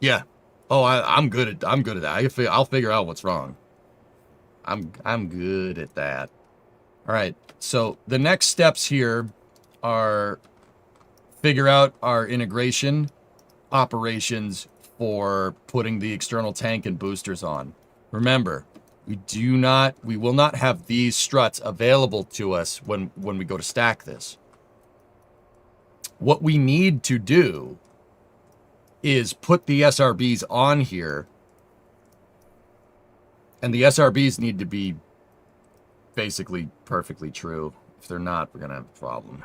Yeah. Oh, I'm good at that. I'll figure out what's wrong. I'm good at that. All right. So the next steps here are figure out our integration operations for putting the external tank and boosters on. Remember, we will not have these struts available to us when we go to stack this. What we need to do is put the SRBs on here. And the SRBs need to be basically perfectly true. If they're not, we're going to have a problem.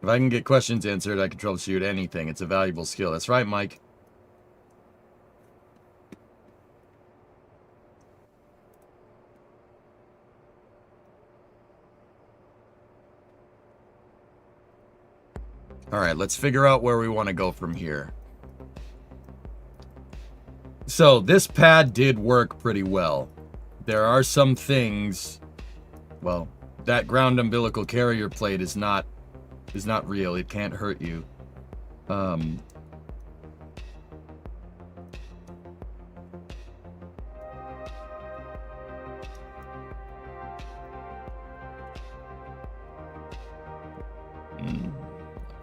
If I can get questions answered, I can troubleshoot anything. It's a valuable skill. That's right, Mike. All right, let's figure out where we want to go from here. So this pad did work pretty well. There are some things, well, that ground umbilical carrier plate is not real. It can't hurt you.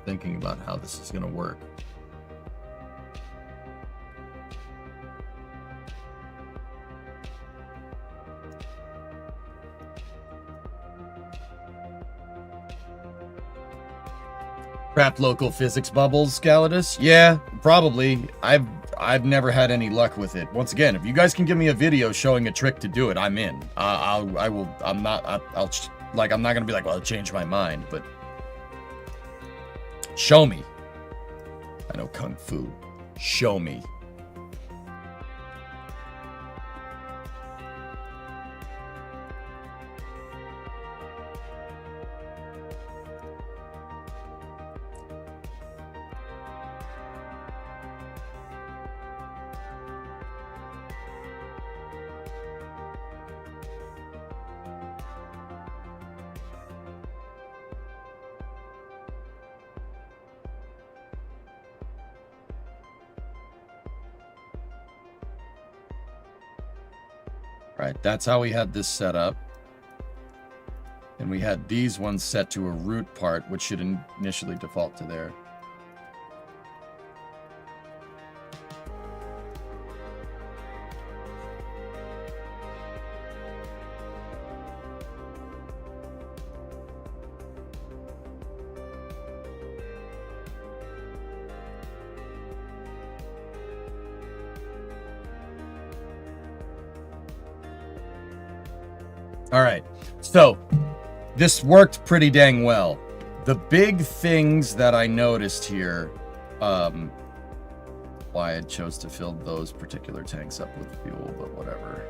Thinking about how this is going to work. Craft local physics bubbles, Galadus? Yeah, probably. I've never had any luck with it. Once again, if you guys can give me a video showing a trick to do it, I'm in. I'm not gonna be like, well, I'll change my mind, but show me. I know Kung Fu. Show me. Right, that's how we had this set up. And we had these ones set to a root part, which should initially default to there. All right. So this worked pretty dang well. The big things that I noticed here, why I chose to fill those particular tanks up with fuel, but whatever.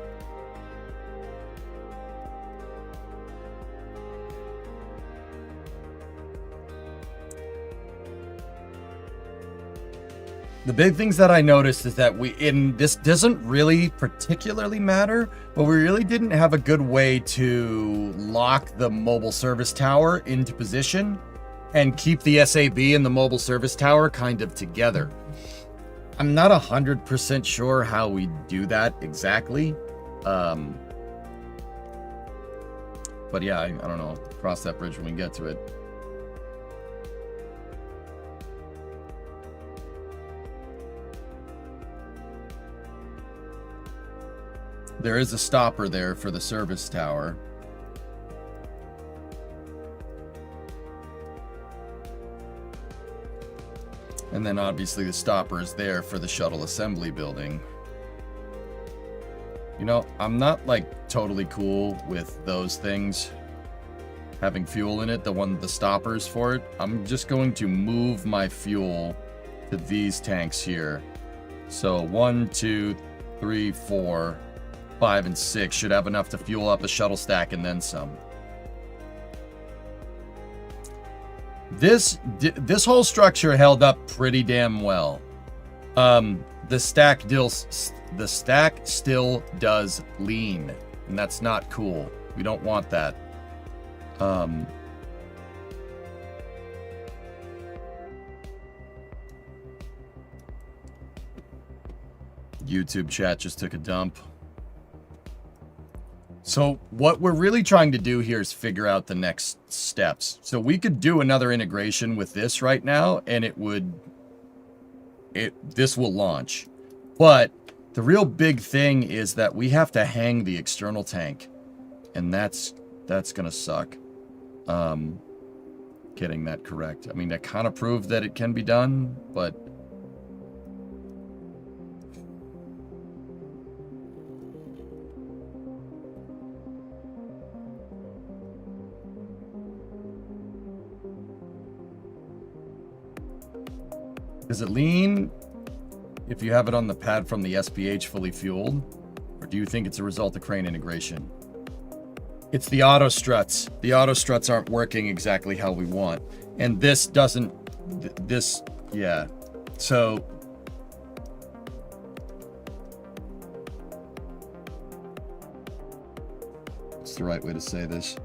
The big things that I noticed is that this doesn't really particularly matter, but we really didn't have a good way to lock the mobile service tower into position and keep the SAB and the mobile service tower kind of together. I'm not 100% sure how we do that exactly. But yeah, I don't know. Cross that bridge when we get to it. There is a stopper there for the service tower. And then obviously the stopper is there for the shuttle assembly building. You know, I'm not like totally cool with those things having fuel in it, the stoppers for it. I'm just going to move my fuel to these tanks here. So 1, 2, 3, 4, 5, and 6 should have enough to fuel up a shuttle stack and then some. This whole structure held up pretty damn well. The stack still does lean, and that's not cool. We don't want that. YouTube chat just took a dump. So what we're really trying to do here is figure out the next steps. So we could do another integration with this right now, and this will launch. But the real big thing is that we have to hang the external tank, and that's gonna suck. Getting that correct. I mean, that kind of proved that it can be done, but does it lean if you have it on the pad from the SPH fully fueled? Or do you think it's a result of crane integration? It's the auto struts. The auto struts aren't working exactly how we want. And this doesn't, yeah. So, what's the right way to say this?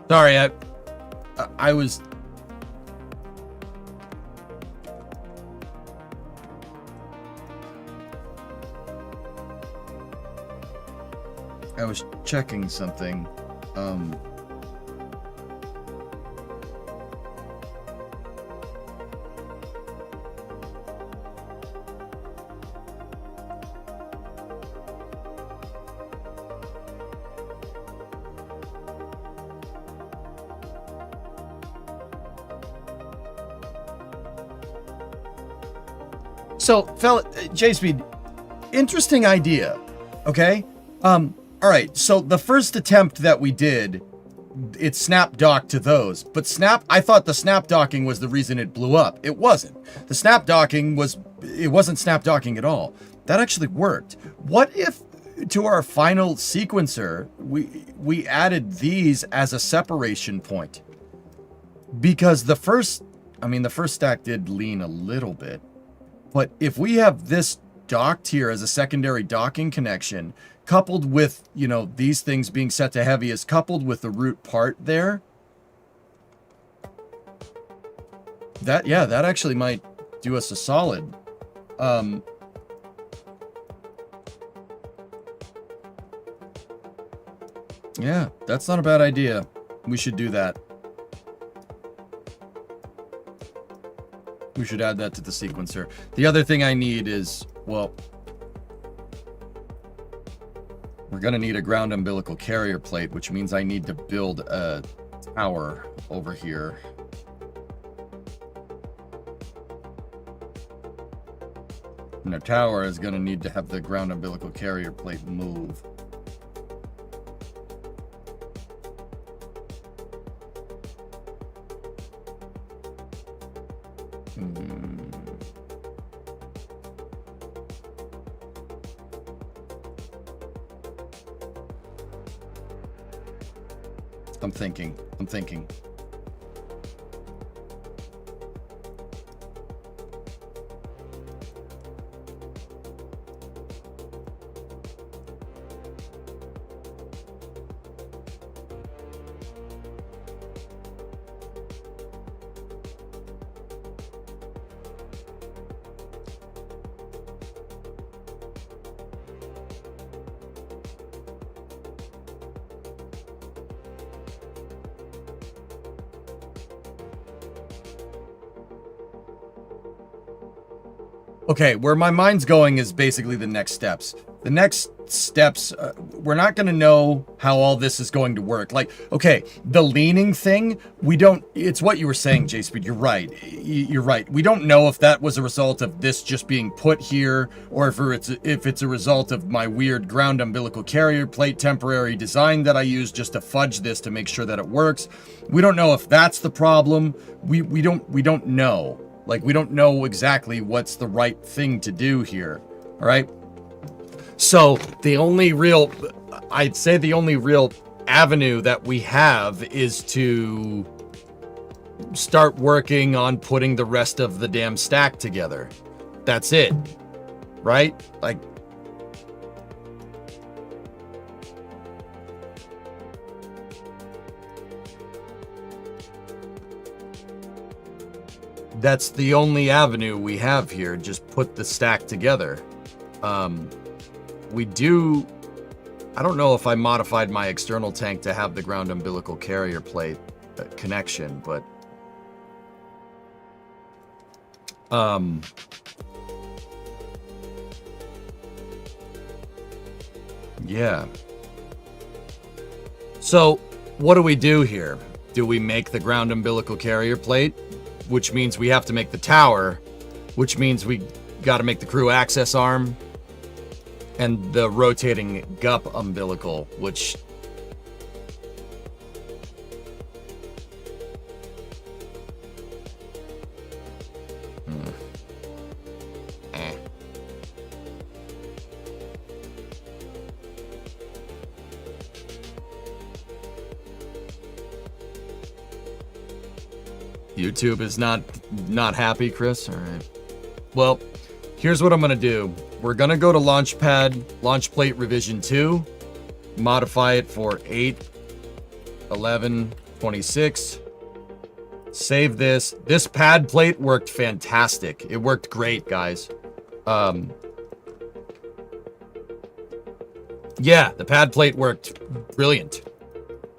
Sorry, I was... I was checking something. So, J-Speed, interesting idea, okay? All right, so the first attempt that we did, it snap docked to those, but I thought the snap docking was the reason it blew up. It wasn't. The snap docking it wasn't snap docking at all. That actually worked. What if, to our final sequencer, we added these as a separation point? Because the first stack did lean a little bit. But if we have this docked here as a secondary docking connection, coupled with, you know, these things being set to heavy, is coupled with the root part there, that actually might do us a solid. Yeah, that's not a bad idea. We should do that. We should add that to the sequencer. The other thing I need is, well, we're going to need a ground umbilical carrier plate, which means I need to build a tower over here. And the tower is going to need to have the ground umbilical carrier plate move. I'm thinking. Okay, where my mind's going is basically the next steps. The next steps, we're not going to know how all this is going to work. Like, okay, the leaning thing, we don't, it's what you were saying, J-Speed, you're right. You're right. We don't know if that was a result of this just being put here, or if it's a result of my weird ground umbilical carrier plate temporary design that I use just to fudge this to make sure that it works. We don't know if that's the problem. We don't know. Like, we don't know exactly what's the right thing to do here, all right? So I'd say the only real avenue that we have is to start working on putting the rest of the damn stack together. That's it, right? Like, that's the only avenue we have here. Just put the stack together. I don't know if I modified my external tank to have the ground umbilical carrier plate connection, but yeah. So what do we do here? Do we make the ground umbilical carrier plate, which means we have to make the tower, which means we got to make the crew access arm and the rotating gup umbilical, which YouTube is not happy, Chris. All right. Well, here's what I'm going to do. We're going to go to Launch Pad, Launch Plate Revision 2, modify it for 8/11/26. Save this. This pad plate worked fantastic. It worked great, guys. Yeah, the pad plate worked brilliant.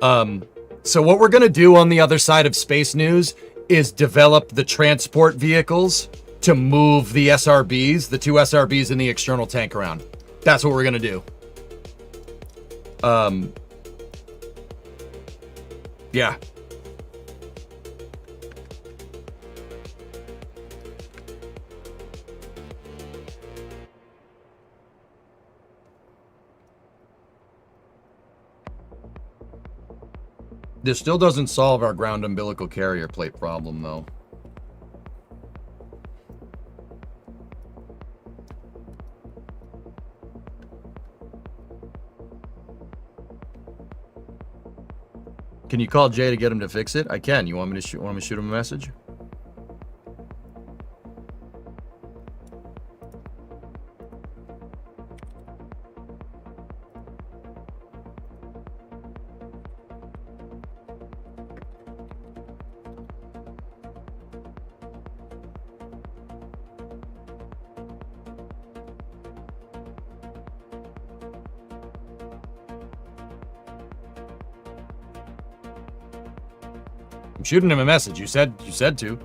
So what we're going to do on the other side of Space News is develop the transport vehicles to move the SRBs, the two SRBs in the external tank around. That's what we're going to do. Yeah. This still doesn't solve our ground umbilical carrier plate problem, though. Can you call Jay to get him to fix it? I can. You want me to shoot him a message? shooting him a message. You said to.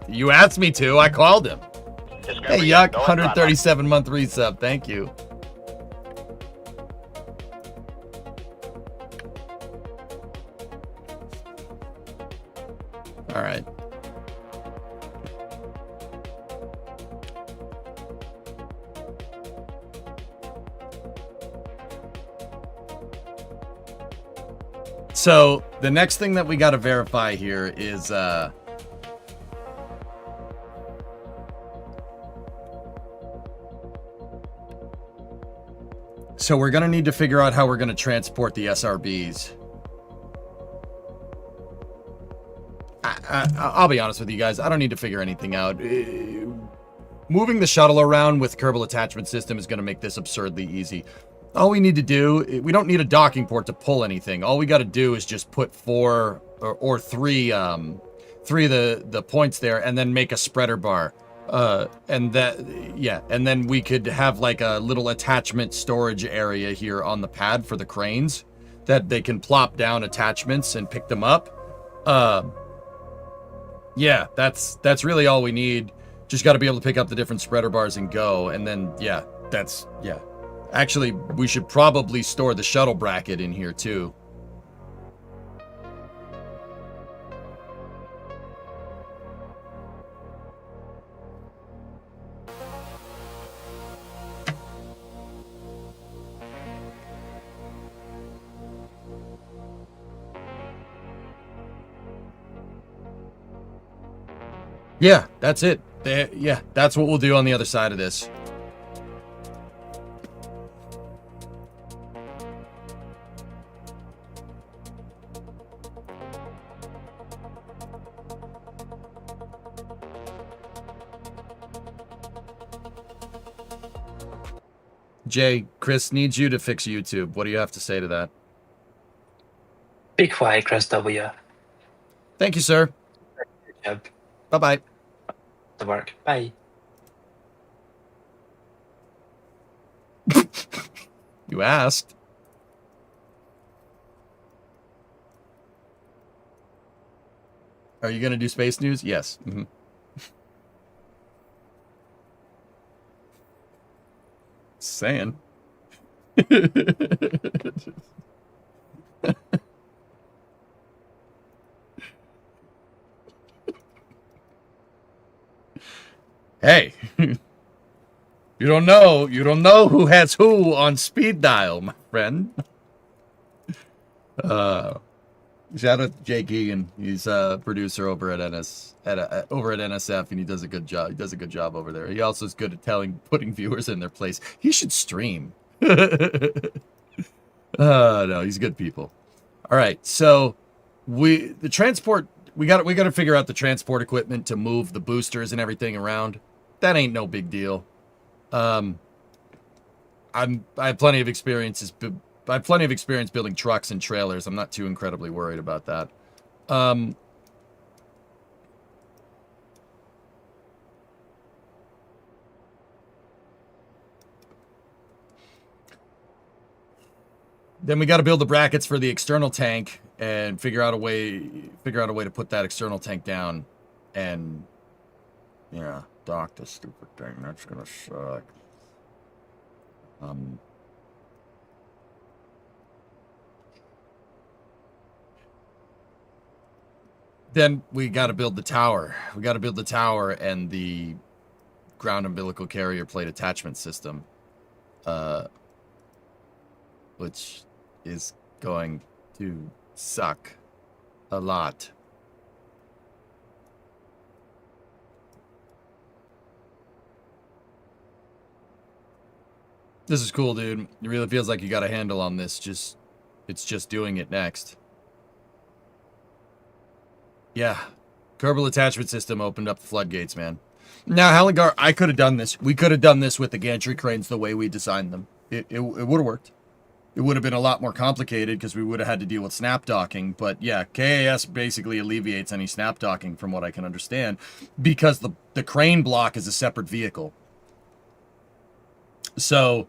You asked me to. I called him. Discovery, Hey, Yuck, go and throttle up. 137-month resub. Thank you. All right. So the next thing that we got to verify here is so we're going to need to figure out how we're going to transport the SRBs. I'll be honest with you guys. I don't need to figure anything out. Moving the shuttle around with Kerbal attachment system is going to make this absurdly easy. All we need to do, we don't need a docking port to pull anything. All we got to do is just put four or three of the points there, and then make a spreader bar. And then we could have like a little attachment storage area here on the pad for the cranes that they can plop down attachments and pick them up. Yeah, that's really all we need. Just got to be able to pick up the different spreader bars and go. And then, yeah. Actually, we should probably store the shuttle bracket in here too. Yeah, that's it. Yeah, that's what we'll do on the other side of this. Jay, Chris needs you to fix YouTube. What do you have to say to that? Be quiet, Chris W. Thank you, sir. Good job. Bye-bye. The work. Bye. You asked. Are you going to do space news? Yes. Mm-hmm. Saying. Hey, you don't know who has who on speed dial, my friend. Shout out to Jake Egan. He's a producer over at NSF, and he does a good job. He does a good job over there. He also is good at putting viewers in their place. He should stream. No, he's good people. All right, so we got to figure out the transport equipment to move the boosters and everything around. That ain't no big deal. I have plenty of experiences I have plenty of experience building trucks and trailers. I'm not too incredibly worried about that. Then we got to build the brackets for the external tank and figure out a way to put that external tank down, and yeah, dock this stupid thing. That's gonna suck. Then we got to build the tower. We got to build the tower and the ground umbilical carrier plate attachment system, which is going to suck a lot. This is cool, dude. It really feels like you got a handle on this. It's just doing it next. Yeah. Kerbal attachment system opened up the floodgates, man. Now, Halligar, I could have done this. We could have done this with the gantry cranes the way we designed them. It would have worked. It would have been a lot more complicated because we would have had to deal with snap docking. But yeah, KAS basically alleviates any snap docking from what I can understand, because the crane block is a separate vehicle. So,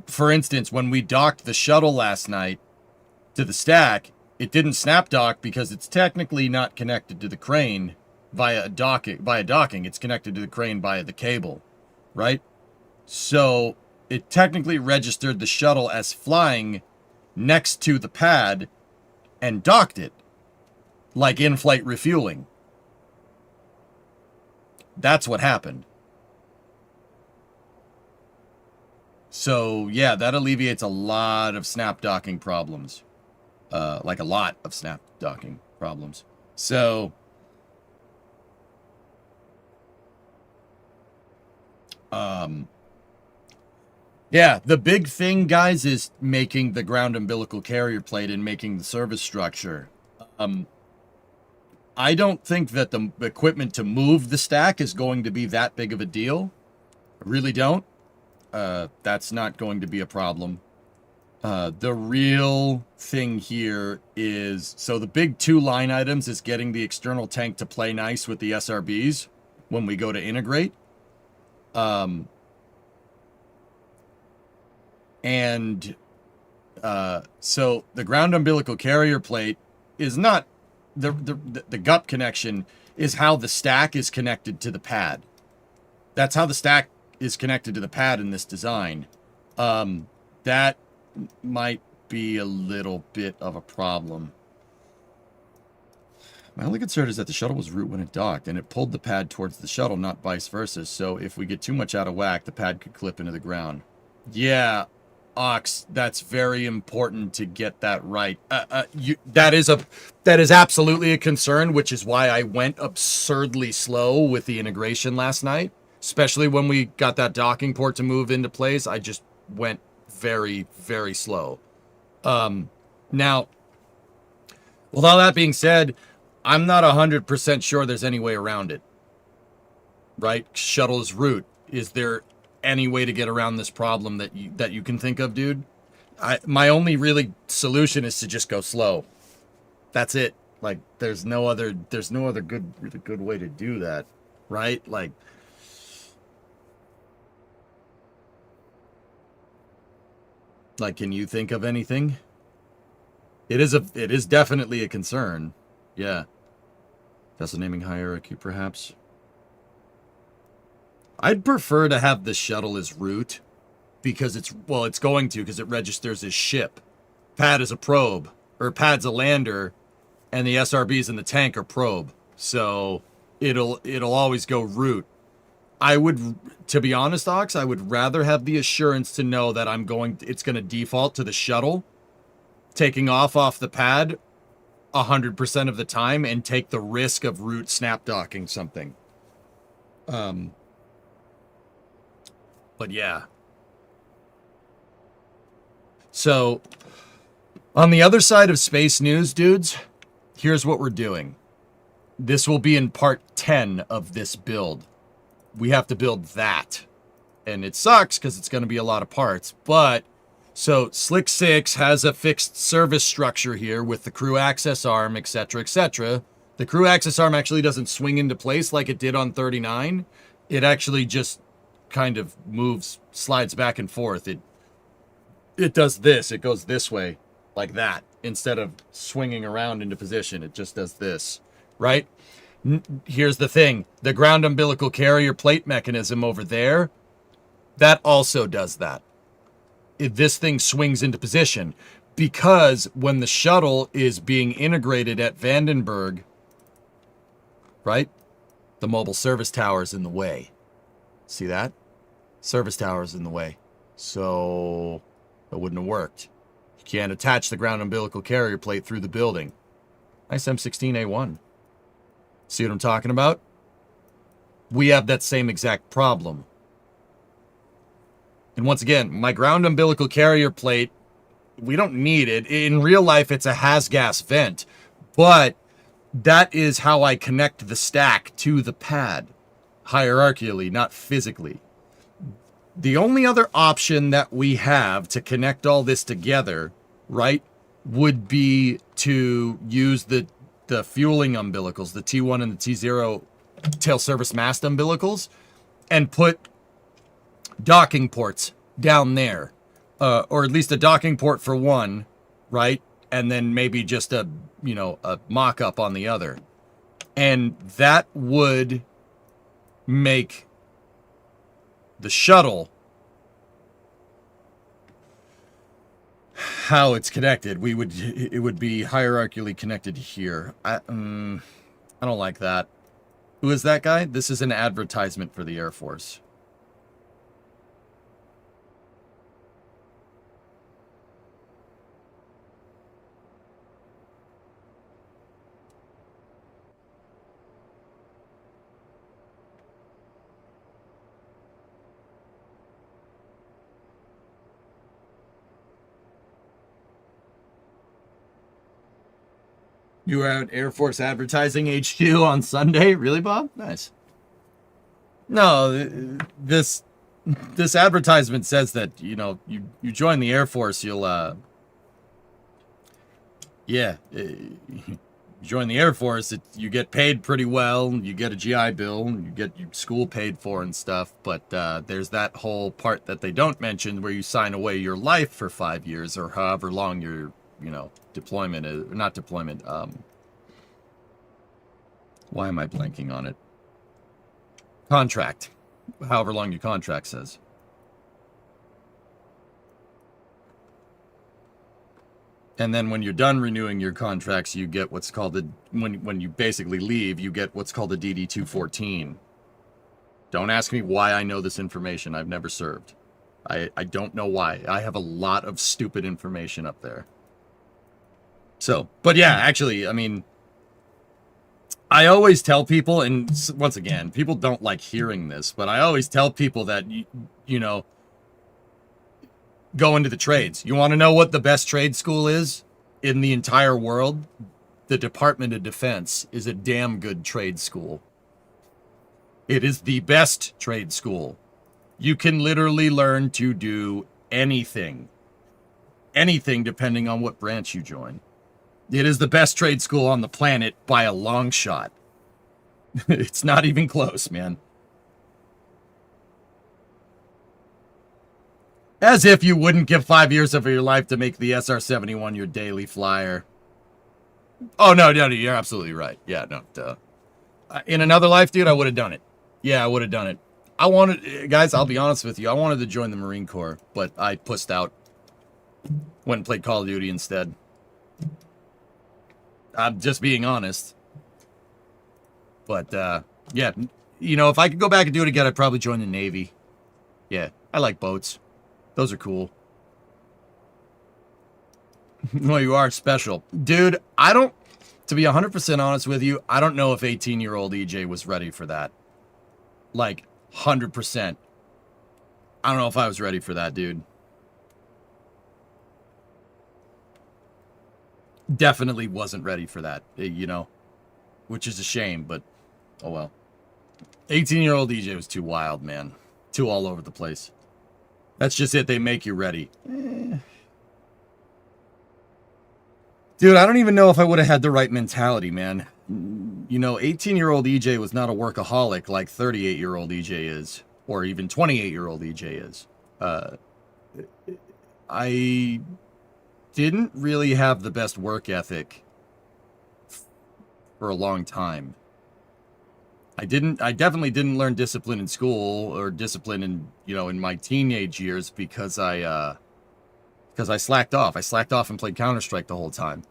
for instance, when we docked the shuttle last night to the stack, it didn't snap dock because it's technically not connected to the crane via docking. It's connected to the crane via the cable, right? So it technically registered the shuttle as flying next to the pad and docked it, like in-flight refueling. That's what happened. So, yeah, that alleviates a lot of snap docking problems. Like a lot of snap docking problems. So, yeah, the big thing, guys, is making the ground umbilical carrier plate and making the service structure. I don't think that the equipment to move the stack is going to be that big of a deal. I really don't. That's not going to be a problem. The real thing here is, so the big 2 line items is getting the external tank to play nice with the SRBs when we go to integrate. So the ground umbilical carrier plate is not the gut connection, is how the stack is connected to the pad. That's how the stack is connected to the pad in this design. That might be a little bit of a problem. My only concern is that the shuttle was root when it docked, and it pulled the pad towards the shuttle, not vice versa. So if we get too much out of whack, the pad could clip into the ground. Yeah, Ox, that's very important to get that right. That is absolutely a concern, which is why I went absurdly slow with the integration last night. Especially when we got that docking port to move into place, I just went very, very slow. Now, with all that being said, I'm not 100% sure there's any way around it. Right? Shuttle is root. Is there any way to get around this problem that you can think of, dude? My only really solution is to just go slow. That's it. Like, there's no other good way to do that, right? Like, can you think of anything? It is definitely a concern. Yeah. That's a naming hierarchy, perhaps. I'd prefer to have the shuttle as root, because it's going to, because it registers as ship. Pad is a probe, or pad's a lander, and the SRBs in the tank are probe. So it'll always go root. I would, to be honest, Ox, I would rather have the assurance to know that it's going to default to the shuttle, taking off the pad 100% of the time, and take the risk of root snap docking something. But yeah. So, on the other side of space news, dudes, here's what we're doing. This will be in part 10 of this build. We have to build that. And it sucks because it's going to be a lot of parts, but So SLC-6 has a fixed service structure here with the crew access arm, etc., etc. The crew access arm actually doesn't swing into place like it did on 39. It actually just kind of moves, slides back and forth. It does this. It goes this way, like that. Instead of swinging around into position, it just does this, right? Here's the thing. The ground umbilical carrier plate mechanism over there, that also does that. This thing swings into position because when the shuttle is being integrated at Vandenberg, right? The mobile service tower is in the way. See that? Service tower is in the way. So it wouldn't have worked. You can't attach the ground umbilical carrier plate through the building. Nice M16A1. See what I'm talking about? We have that same exact problem. And once again, my ground umbilical carrier plate, we don't need it. In real life, it's a has-gas vent. But that is how I connect the stack to the pad. Hierarchically, not physically. The only other option that we have to connect all this together, right, would be to use the fueling umbilicals, the T1 and the T0 tail service mast umbilicals, and put docking ports down there, or at least a docking port for one, right? And then maybe just a mock-up on the other. And that would make the shuttle how it's connected. It would be hierarchically connected here. I don't like that. Who is that guy? This is an advertisement for the Air Force. You were at Air Force Advertising HQ on Sunday? Really, Bob? Nice. No, this advertisement says that, you join the Air Force, you'll, join the Air Force, you get paid pretty well, you get a GI Bill, you get your school paid for and stuff, but there's that whole part that they don't mention where you sign away your life for 5 years or however long your, deployment is, not deployment, why am I blanking on it? Contract. However long your contract says. And then when you're done renewing your contracts, you get what's called when you basically leave, you get what's called a DD-214. Don't ask me why I know this information. I've never served. I don't know why. I have a lot of stupid information up there. So, but yeah, actually, I mean, I always tell people, and once again, people don't like hearing this, but I always tell people that, go into the trades. You want to know what the best trade school is in the entire world? The Department of Defense is a damn good trade school. It is the best trade school. You can literally learn to do anything. Anything depending on what branch you join. It is the best trade school on the planet by a long shot. It's not even close, man. As if you wouldn't give 5 years of your life to make the SR-71 your daily flyer. Oh, no, you're absolutely right. Yeah, no, duh. In another life, dude, I would have done it. Yeah, I would have done it. Guys, I'll be honest with you. I wanted to join the Marine Corps, but I pussed out. Went and played Call of Duty instead. I'm just being honest. But, yeah, if I could go back and do it again, I'd probably join the Navy. Yeah, I like boats. Those are cool. Well, you are special. Dude, to be 100% honest with you, I don't know if 18-year-old EJ was ready for that. Like, 100%. I don't know if I was ready for that, dude. Definitely wasn't ready for that, which is a shame, but oh well. 18-year-old EJ was too wild, man. Too all over the place. That's just it. They make you ready. Dude, I don't even know if I would have had the right mentality, man. You know, 18-year-old EJ was not a workaholic like 38-year-old EJ is, or even 28-year-old EJ is. I didn't really have the best work ethic for a long time. I definitely didn't learn discipline in school or discipline in, in my teenage years because I slacked off. I slacked off and played Counter-Strike the whole time.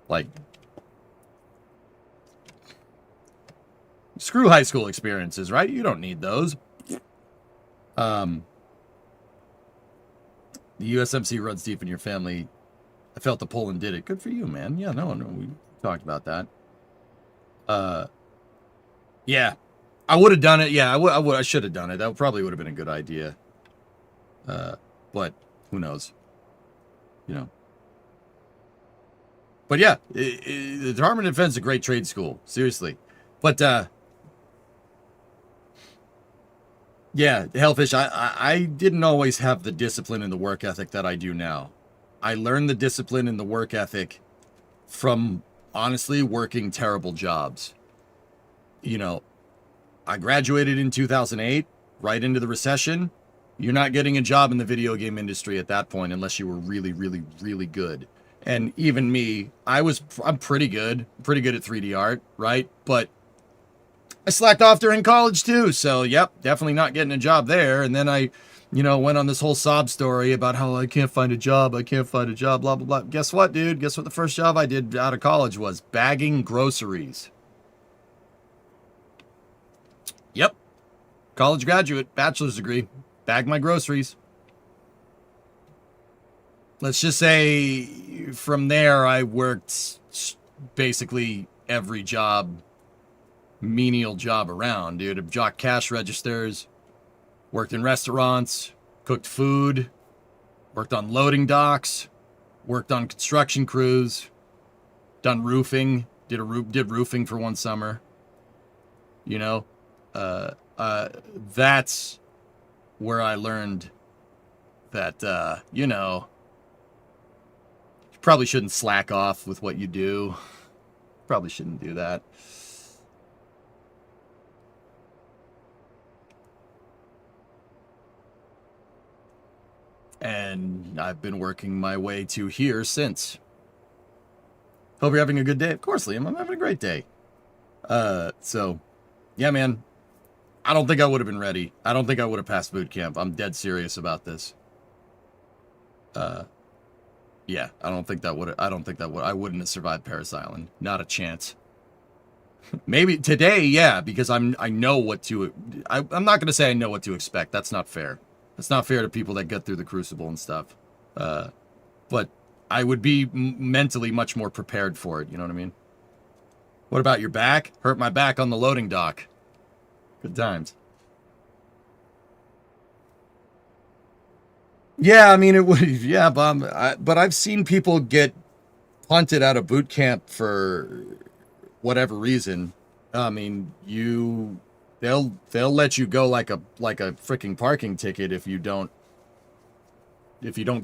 Like, screw high school experiences, right? You don't need those. The USMC runs deep in your family. I felt the pull and did it. Good for you, man. Yeah, no, we talked about that. Yeah, I would have done it. Yeah, I should have done it. That probably would have been a good idea. But who knows? But yeah, the Department of Defense is a great trade school. Seriously. But, yeah, Hellfish, I didn't always have the discipline and the work ethic that I do now. I learned the discipline and the work ethic from, honestly, working terrible jobs. I graduated in 2008, right into the recession. You're not getting a job in the video game industry at that point unless you were really, really, really good. And even me, I'm pretty good at 3D art, right? But I slacked off during college too, so yep, definitely not getting a job there. And then I, went on this whole sob story about how I can't find a job, blah, blah, blah. Guess what, dude? Guess what the first job I did out of college was? Bagging groceries. Yep. College graduate, bachelor's degree, bag my groceries. Let's just say from there I worked basically every menial job around, dude. I've jocked cash registers, worked in restaurants, cooked food, worked on loading docks, worked on construction crews, done roofing, did roofing for one summer. That's where I learned that, you probably shouldn't slack off with what you do. Probably shouldn't do that. And I've been working my way to here since. Hope you're having a good day. Of course, Liam, I'm having a great day. So, yeah, man. I don't think I would have been ready. I don't think I would have passed boot camp. I'm dead serious about this. Yeah, I wouldn't have survived Paris Island. Not a chance. Maybe today, yeah, because I know what to, I'm not going to say I know what to expect. That's not fair. That's not fair to people that get through the Crucible and stuff. But I would be mentally much more prepared for it, you know what I mean? What about your back? Hurt my back on the loading dock. Good times. Yeah, I mean, it would, yeah, but I've seen people get punted out of boot camp for whatever reason. I mean, they'll let you go like a freaking parking ticket if you don't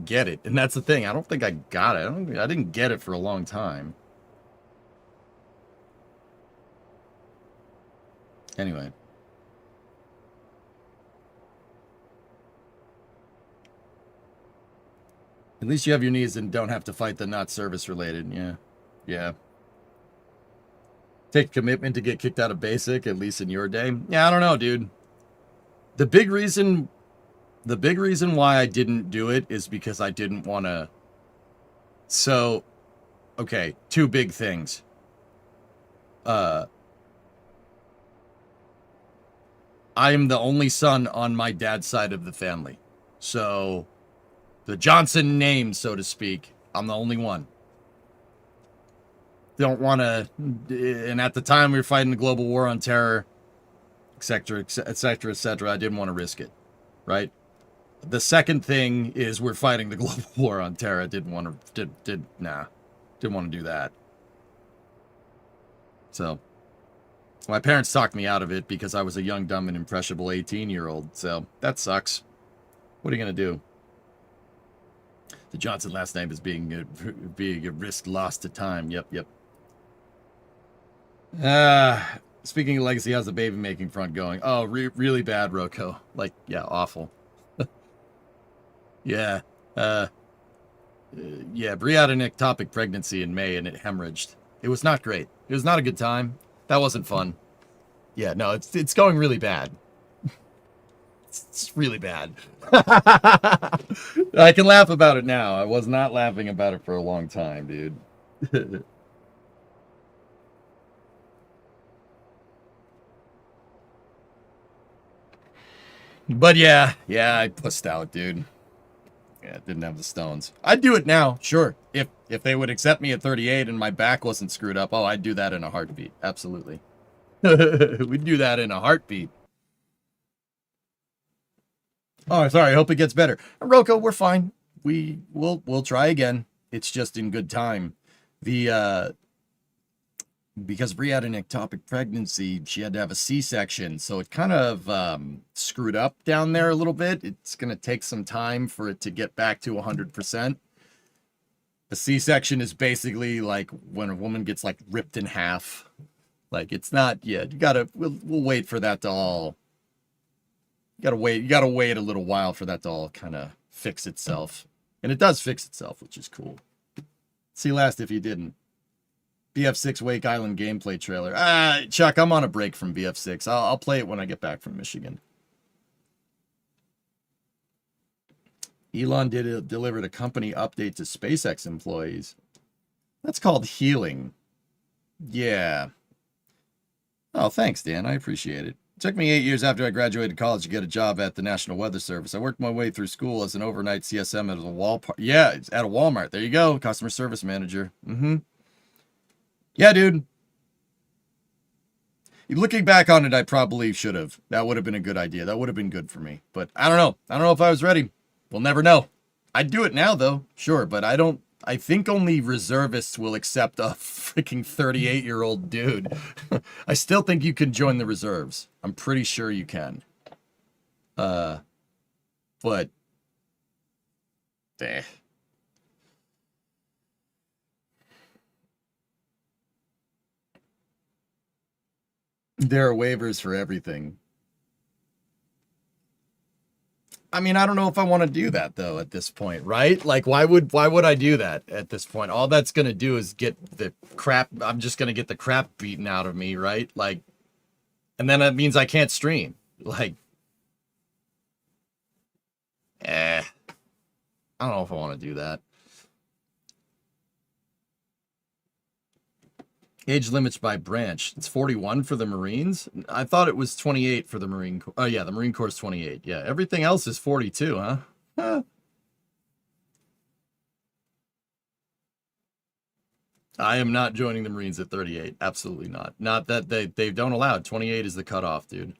get it. And that's the thing. I don't think I got it. I didn't get it for a long time. Anyway. At least you have your knees and don't have to fight the not service related. Yeah. Yeah. Take commitment to get kicked out of basic, at least in your day. Yeah, I don't know, dude. The big reason why I didn't do it is because I didn't want to. So, okay, two big things. I am the only son on my dad's side of the family. So, the Johnson name, so to speak, I'm the only one. Don't want to, and at the time we were fighting the global war on terror, etc., etc., etc. I didn't want to risk it, right? The second thing is we're fighting the global war on terror. I didn't want to, didn't want to do that. So, My parents talked me out of it because I was a young, dumb, and impressionable 18-year-old, so that sucks. What are you going to do? The Johnson last name is being a risk lost to time. Yep. Speaking of legacy, how's the baby making front going? Oh, really bad, Roko. Like, yeah, awful. Yeah. Yeah, Brie had an ectopic pregnancy in May and it hemorrhaged. It was not great. It was not a good time. That wasn't fun. Yeah, no, it's going really bad. It's really bad. I can laugh about it now. I was not laughing about it for a long time, dude. But yeah, I pussed out, dude. Yeah, didn't have the stones. I'd do it now, sure. If they would accept me at 38 and my back wasn't screwed up, oh, I'd do that in a heartbeat. Absolutely. We'd do that in a heartbeat. Oh, sorry. I hope it gets better. Roko, we're fine. We'll try again. It's just in good time. Because Brie had an ectopic pregnancy, she had to have a C-section, so it kind of screwed up down there a little bit. It's going to take some time for it to get back to 100%. A C-section is basically like when a woman gets like ripped in half. Like it's not yet. We'll wait for that to all. You gotta wait a little while for that to all kind of fix itself, and it does fix itself, which is cool. See last if you didn't. BF6 Wake Island gameplay trailer. Chuck, I'm on a break from BF6. I'll play it when I get back from Michigan. Elon delivered a company update to SpaceX employees. That's called healing. Yeah. Oh, thanks, Dan. I appreciate it. It took me 8 years after I graduated college to get a job at the National Weather Service. I worked my way through school as an overnight CSM at a Walmart. There you go. Customer service manager. Yeah, dude. Looking back on it, I probably should have. That would have been a good idea. That would have been good for me. But I don't know. I don't know if I was ready. We'll never know. I'd do it now, though. Sure, but I think only reservists will accept a freaking 38-year-old dude. I still think you can join the reserves. I'm pretty sure you can. But... There are waivers for everything. I mean, I don't know if I want to do that though at this point, right? Like why would I do that at this point? All that's going to do is get the crap. I'm just going to get the crap beaten out of me, right? Like, and then that means I can't stream. Like, I don't know if I want to do that. Age limits by branch. It's 41 for the Marines. I thought it was 28 for the Marine Corps. Oh, yeah, the Marine Corps is 28. Yeah, everything else is 42, huh? I am not joining the Marines at 38. Absolutely not. Not that they don't allow it. 28 is the cutoff, dude.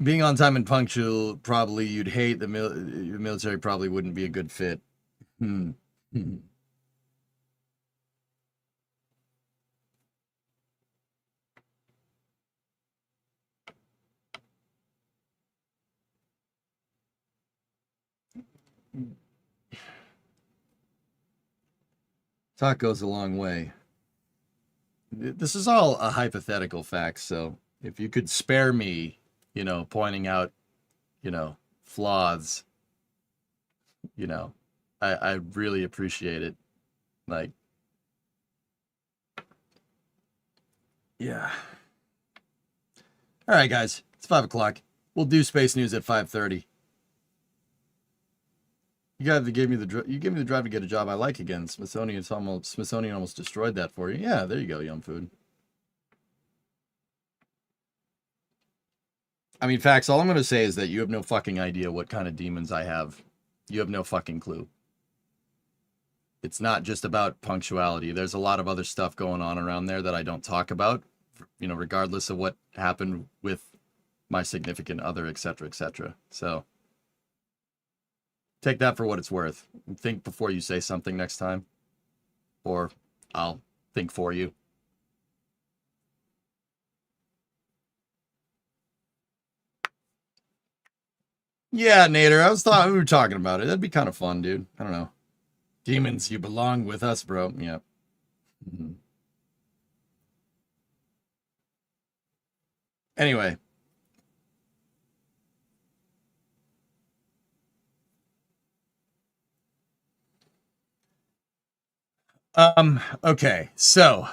Being on time and punctual, probably you'd hate the military. Probably wouldn't be a good fit. Talk goes a long way. This is all a hypothetical fact, so if you could spare me, pointing out, flaws, I really appreciate it. Like, yeah. All right, guys, it's 5 o'clock. We'll do space news at 5:30. You guys gave me the drive to get a job I like again. Smithsonian almost destroyed that for you. Yeah, there you go, Yum Food. I mean, facts, all I'm going to say is that you have no fucking idea what kind of demons I have. You have no fucking clue. It's not just about punctuality. There's a lot of other stuff going on around there that I don't talk about you know, regardless of what happened with my significant other, etc., etc. So take that for what it's worth. Think before you say something next time, or I'll think for you. Yeah, Nader, I was thought we were talking about it. That'd be kind of fun, dude. I don't know. Demons, you belong with us, bro. Yep. Mhm. Anyway. Okay, so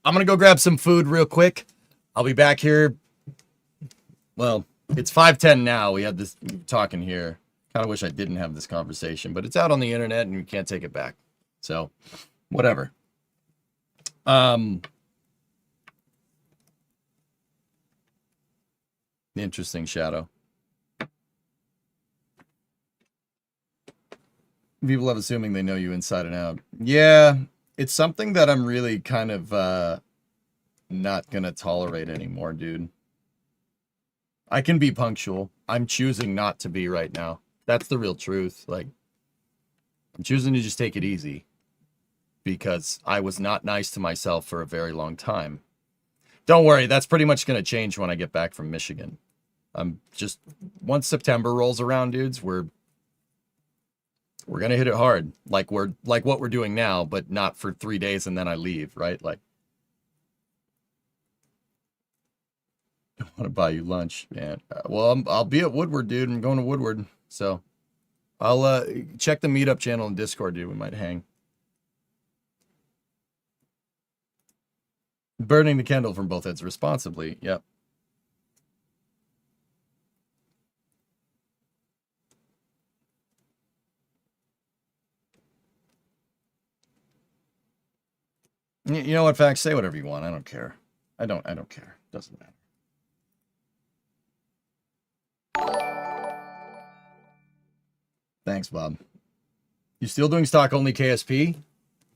I'm gonna go grab some food real quick. I'll be back here. Well, it's 5:10 now. We had this talking here. Kind of wish I didn't have this conversation, but it's out on the internet and you can't take it back. So, whatever. Interesting, Shadow. People have assuming they know you inside and out. Yeah, it's something that I'm really kind of not gonna tolerate anymore, dude. I can be punctual. I'm choosing not to be right now. That's the real truth. Like, I'm choosing to just take it easy because I was not nice to myself for a very long time. Don't worry, that's pretty much going to change when I get back from Michigan. I'm just, once September rolls around, dudes, we're going to hit it hard. Like what we're doing now, but not for 3 days and then I leave, right? Like, I want to buy you lunch, man. Well, I'll be at Woodward, dude. I'm going to Woodward. So I'll check the meetup channel in Discord, dude. We might hang. Burning the candle from both ends responsibly. Yep. You know what, Fact? Say whatever you want. I don't care. I don't care. Doesn't matter. Thanks, Bob. You still doing stock only KSP?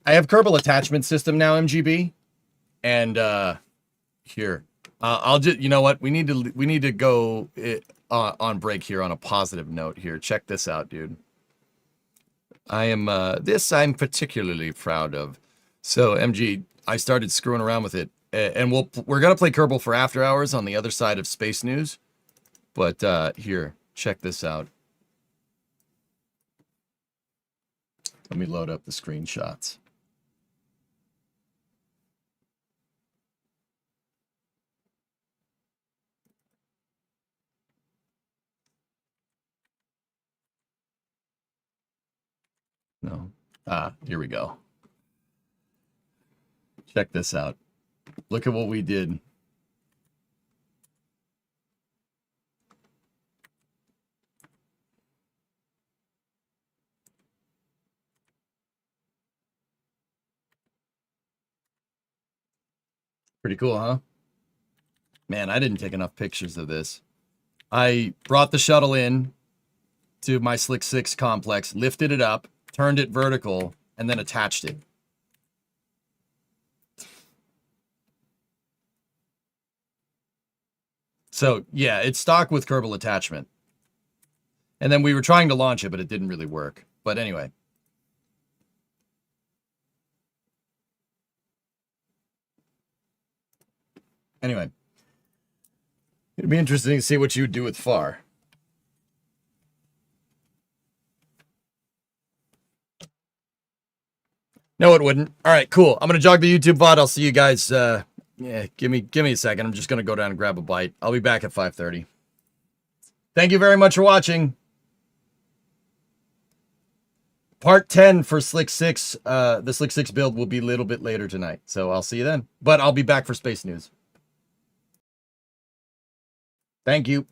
I have Kerbal attachment system now, MGB. And here. I'll just, you know what? We need to go on break here on a positive note here. Check this out, dude. I'm particularly proud of. So MG, I started screwing around with it, and we're gonna play Kerbal for after hours on the other side of Space News. But here, check this out. Let me load up the screenshots. No. Here we go. Check this out. Look at what we did. Pretty cool, huh? Man, I didn't take enough pictures of this. I brought the shuttle in to my SLC-6 complex, lifted it up, turned it vertical, and then attached it. So, yeah, it's stock with Kerbal attachment. And then we were trying to launch it, but it didn't really work. But anyway. Anyway. It'd be interesting to see what you would do with FAR. No, it wouldn't. All right, cool. I'm going to jog the YouTube VOD. I'll see you guys. Yeah, give me a second. I'm just going to go down and grab a bite. I'll be back at 5:30. Thank you very much for watching. Part 10 for SLC-6. The SLC-6 build will be a little bit later tonight. So I'll see you then. But I'll be back for Space News. Thank you.